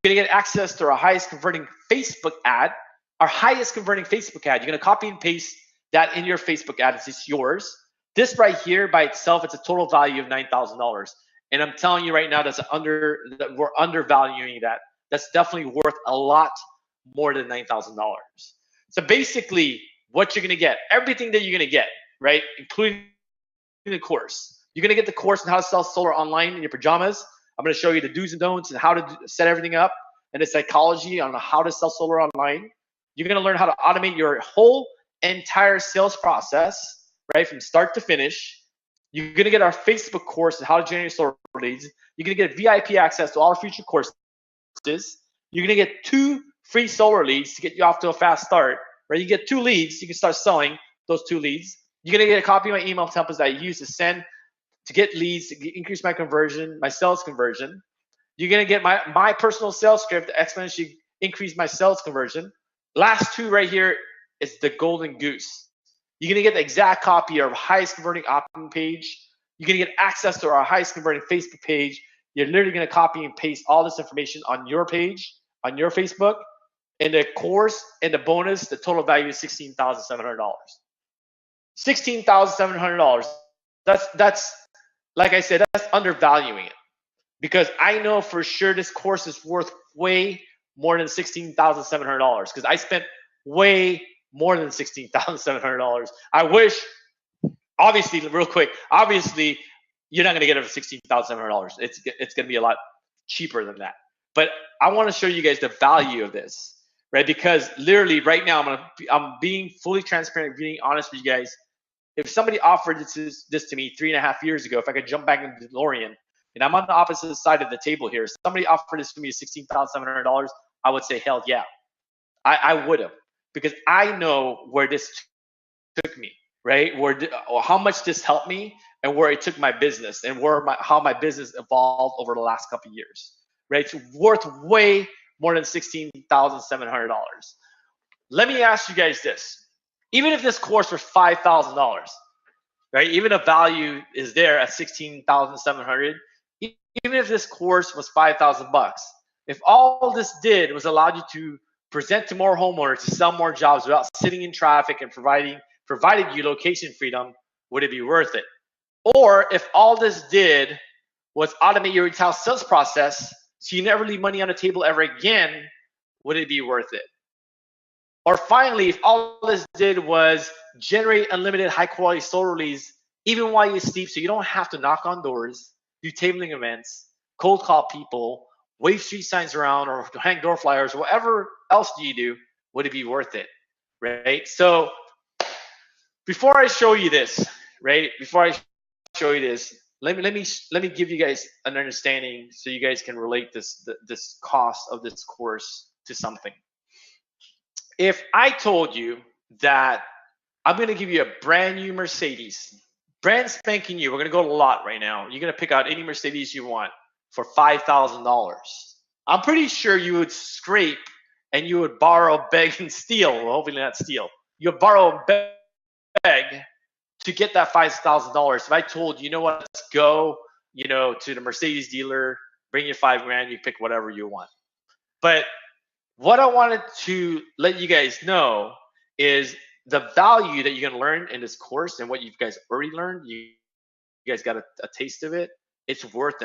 going to get access to our highest converting Facebook ad, our highest converting Facebook ad. You're going to copy and paste that in your Facebook ad. It's yours. This right here by itself, it's a total value of $9,000. And I'm telling you right now, that we're undervaluing that. That's definitely worth a lot more than $9,000. So basically, what you're going to get, everything that you're going to get, right, including the course. You're going to get the course on how to sell solar online in your pajamas. I'm going to show you the do's and don'ts and how to set everything up, and the psychology on how to sell solar online. You're going to learn how to automate your whole entire sales process, right, from start to finish. You're going to get our Facebook course on how to generate solar leads. You're going to get VIP access to all our future courses. You're going to get 2 free solar leads to get you off to a fast start, right? You get 2 leads, you can start selling those 2 leads. You're going to get a copy of my email templates that I use to get leads, to increase my conversion, my sales conversion. You're going to get my personal sales script to exponentially increase my sales conversion. Last 2 right here is the golden goose. You're going to get the exact copy of our highest converting opt-in page. You're going to get access to our highest converting Facebook page. You're literally going to copy and paste all this information on your page, on your Facebook. And the course and the bonus, the total value is $16,700. $16,700. That's like I said, that's undervaluing it, because I know for sure this course is worth way more than $16,700, because I spent way more than $16,700. I wish, obviously, real quick, obviously, you're not going to get it for $16,700. It's going to be a lot cheaper than that. But I want to show you guys the value of this, right? Because literally right now, I'm being fully transparent, being honest with you guys. If somebody offered this to me 3.5 years ago, if I could jump back into the DeLorean, and I'm on the opposite side of the table here, somebody offered this to me $16,700, I would say, hell yeah. I would have, because I know where this took me, right? How much this helped me, and where it took my business, and how my business evolved over the last couple of years, right? It's worth way more than $16,700. Let me ask you guys this. Even if this course was $5,000, right? Even if value is there at $16,700, even if this course was $5,000, if all this did was allow you to present to more homeowners, to sell more jobs without sitting in traffic and provided you location freedom, would it be worth it? Or if all this did was automate your retail sales process, so you never leave money on the table ever again, would it be worth it? Or finally, if all this did was generate unlimited high quality solar leads, even while you sleep, so you don't have to knock on doors, do tabling events, cold call people, wave street signs around, or hang door flyers, or whatever else do you do, would it be worth it, right? So before I show you this, right? Let me give you guys an understanding so you guys can relate this cost of this course to something. If I told you that I'm going to give you a brand new Mercedes, brand spanking new, we're going to go to a lot right now. You're going to pick out any Mercedes you want for $5,000. I'm pretty sure you would scrape and you would borrow, beg, and steal. Well, hopefully not steal. You would borrow, beg to get that $5,000. If I told you know what, let's go, to the Mercedes dealer, bring you $5,000, you pick whatever you want. But what I wanted to let you guys know is the value that you're gonna learn in this course and what you guys already learned. You guys got a taste of it. It's worth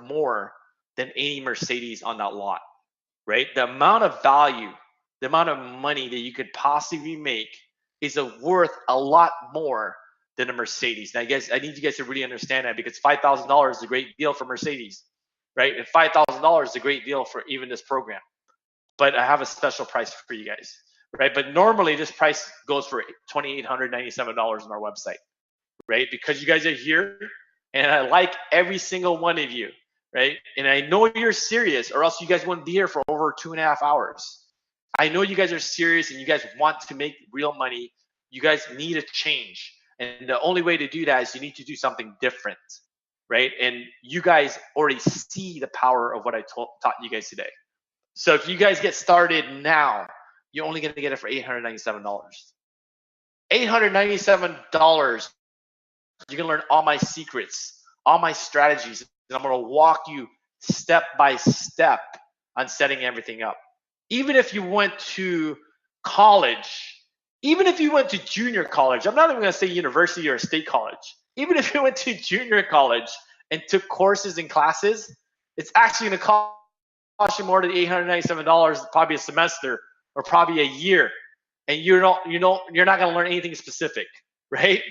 more than any Mercedes on that lot, right? The amount of value, the amount of money that you could possibly make is worth a lot more than a Mercedes. Now, guys, I need you guys to really understand that, because $5,000 is a great deal for Mercedes, right? And $5,000 is a great deal for even this program. But I have a special price for you guys, right? But normally this price goes for $2,897 on our website, right? Because you guys are here, and I like every single one of you, right? And I know you're serious, or else you guys wouldn't be here for over 2.5 hours. I know you guys are serious and you guys want to make real money. You guys need a change. And the only way to do that is you need to do something different, right? And you guys already see the power of what I taught you guys today. So if you guys get started now, you're only going to get it for $897. $897. You can learn all my secrets, all my strategies, and I'm going to walk you step by step on setting everything up. Even if you went to college, even if you went to junior college, I'm not even going to say university or state college. Even if you went to junior college and took courses and classes, it's actually going to cost you more than $897, probably a semester or probably a year, and you're not going to learn anything specific, right?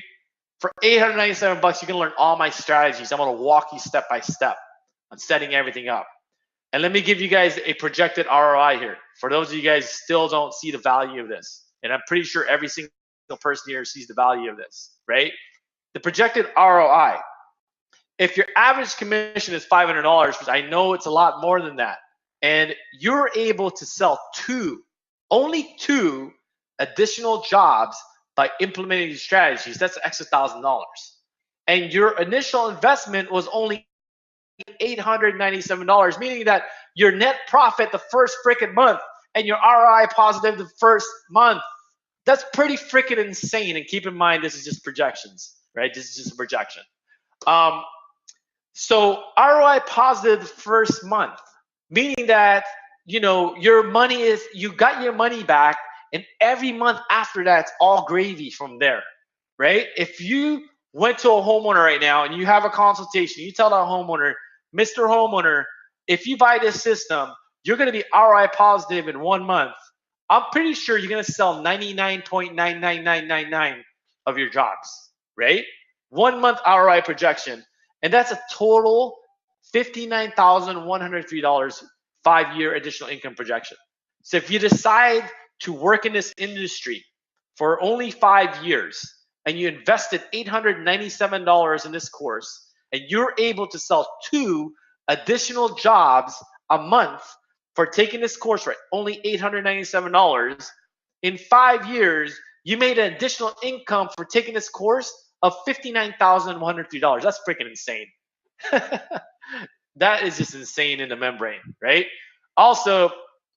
For $897, you can learn all my strategies. I'm going to walk you step by step on setting everything up. And let me give you guys a projected ROI here. For those of you guys still don't see the value of this, and I'm pretty sure every single person here sees the value of this, right? The projected ROI. If your average commission is $500, which I know it's a lot more than that, and you're able to sell only two additional jobs by implementing these strategies, that's an extra $1,000. And your initial investment was only $897, meaning that your net profit the first freaking month and your ROI positive the first month. That's pretty freaking insane. And keep in mind, this is just projections, right? This is just a projection. So ROI positive the first month, meaning that your money you got your money back, and every month after that, it's all gravy from there, right? If you went to a homeowner right now and you have a consultation, you tell that homeowner, Mr. Homeowner, if you buy this system, you're going to be ROI positive in 1 month. I'm pretty sure you're going to sell 99.99999 of your jobs, right? 1 month ROI projection. And that's a total $59,103, 5-year additional income projection. So if you decide to work in this industry for only 5 years and you invested $897 in this course, and you're able to sell 2 additional jobs a month for taking this course for only $897, in 5 years, you made an additional income for taking this course of $59,103. That's freaking insane. That is just insane in the membrane, right? Also,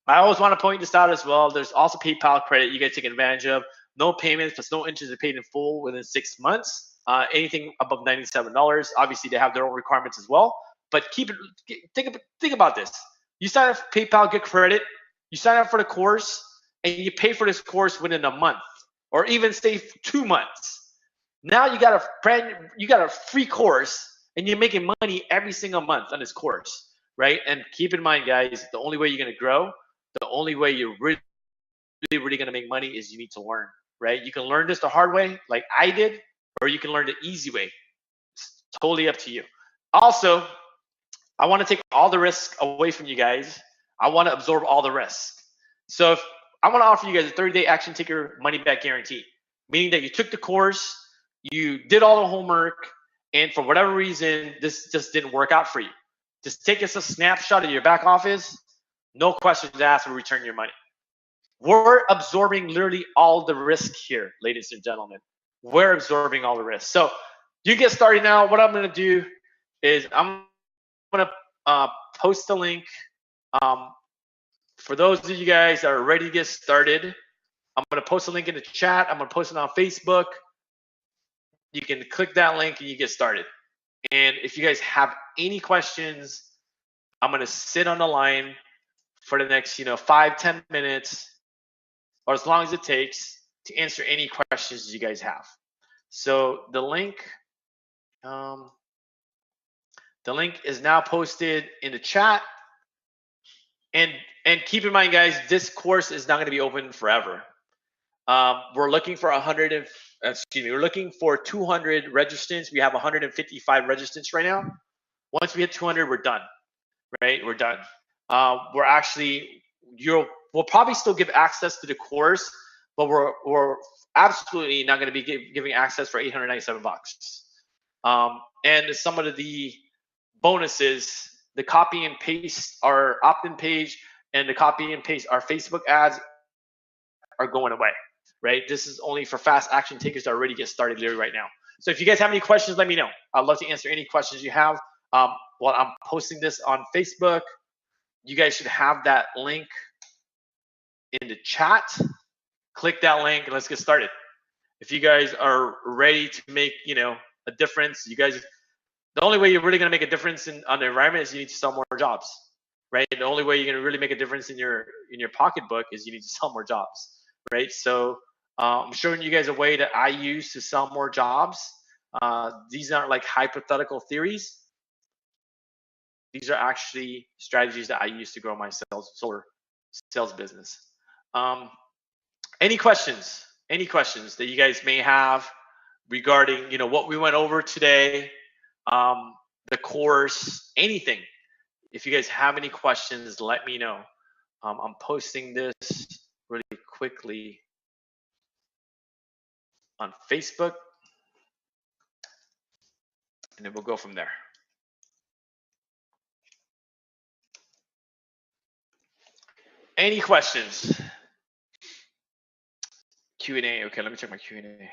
I always want to point this out as well. There's also PayPal credit you guys take advantage of. No payments, plus no interest is paid in full within 6 months. Anything above $97. Obviously, they have their own requirements as well. But think about this. You sign up for PayPal, get credit. You sign up for the course, and you pay for this course within a month, or even say 2 months. Now you got a free course, and you're making money every single month on this course, right? And keep in mind, guys, the only way you're going to grow, the only way you're really going to make money is you need to learn, right? You can learn this the hard way, like I did, or you can learn the easy way. It's totally up to you. Also, I want to take all the risk away from you guys. I want to absorb all the risk. So if I want to offer you guys a 30-day action taker money back guarantee, meaning that you took the course, you did all the homework, and for whatever reason, this just didn't work out for you. Just take us a snapshot of your back office. No questions asked, we'll return your money. We're absorbing literally all the risk here, ladies and gentlemen. We're absorbing all the risk. So you get started now. What I'm going to do is I'm going to post a link. For those of you guys that are ready to get started, I'm going to post a link in the chat. I'm going to post it on Facebook. you can click that link and you get started. And if you guys have any questions, I'm gonna sit on the line for the next 5-10 minutes, or as long as it takes, to answer any questions you guys have. So the link is now posted in the chat. And keep in mind, guys, this course is not going to be open forever. We're looking for we're looking for 200 registrants. We have 155 registrants right now. Once we hit 200, we're done. Right? We're done. We'll probably still give access to the course, but we're absolutely not going to be giving access for $897. And some of the bonuses, the copy and paste our opt-in page and the copy and paste our Facebook ads are going away, right? This is only for fast action takers that already get started literally right now. So if you guys have any questions, let me know. I'd love to answer any questions you have. While I'm posting this on Facebook, you guys should have that link in the chat. Click that link and let's get started. If you guys are ready to make, a difference, the only way you're really going to make a difference on the environment is you need to sell more jobs, right? The only way you're going to really make a difference in your pocketbook is you need to sell more jobs, right? So I'm showing you guys a way that I use to sell more jobs. These aren't like hypothetical theories. These are actually strategies that I use to grow my solar sales business. Any questions? Any questions that you guys may have regarding, what we went over today, the course, anything? If you guys have any questions, let me know. I'm posting this really quickly on Facebook, and then we'll go from there. Any questions? Q&A. Okay, let me check my Q&A.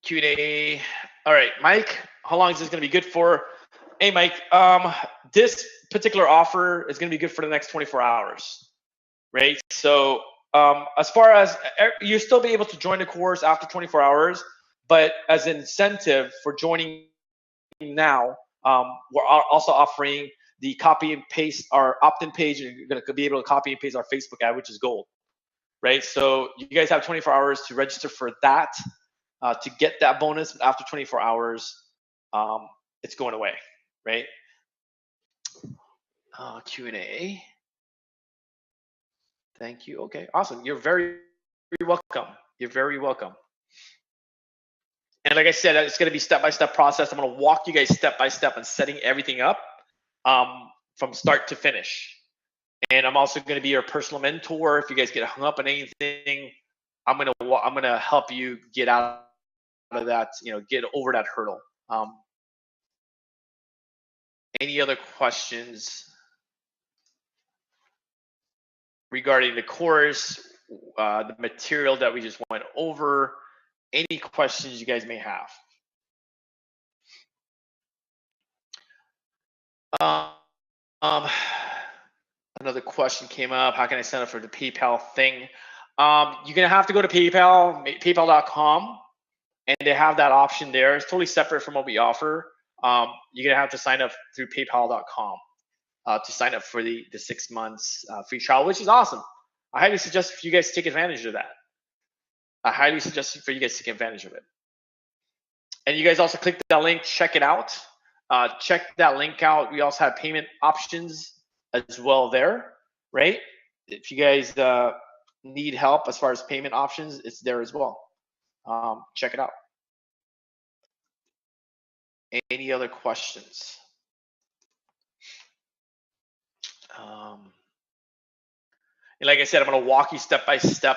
Q&A. All right, Mike, how long is this going to be good for? Hey, Mike, this particular offer is going to be good for the next 24 hours, right? So as far as you'll still be able to join the course after 24 hours, but as an incentive for joining now, we're also offering the copy and paste our opt-in page, and you're going to be able to copy and paste our Facebook ad, which is gold, right? So you guys have 24 hours to register for that, to get that bonus. But after 24 hours, it's going away, right? Q&A. Thank you. Okay, awesome. You're very welcome. You're very welcome. And like I said, it's going to be step-by-step process. I'm going to walk you guys step-by-step on setting everything up from start to finish. And I'm also going to be your personal mentor. If you guys get hung up on anything, I'm going to help you get out of that, get over that hurdle. Any other questions regarding the course, the material that we just went over? Any questions you guys may have? Another question came up. How can I sign up for the PayPal thing? You're gonna have to go to PayPal.com, and they have that option there. It's totally separate from what we offer. You're gonna have to sign up through PayPal.com to sign up for the 6 months free trial, which is awesome. I highly suggest for you guys to take advantage of that. I highly suggest for you guys to take advantage of it. And you guys also click that link, check it out. Check that link out. We also have payment options as well there, right? If you guys need help as far as payment options, it's there as well. Check it out. Any other questions? And like I said, I'm going to walk you step by step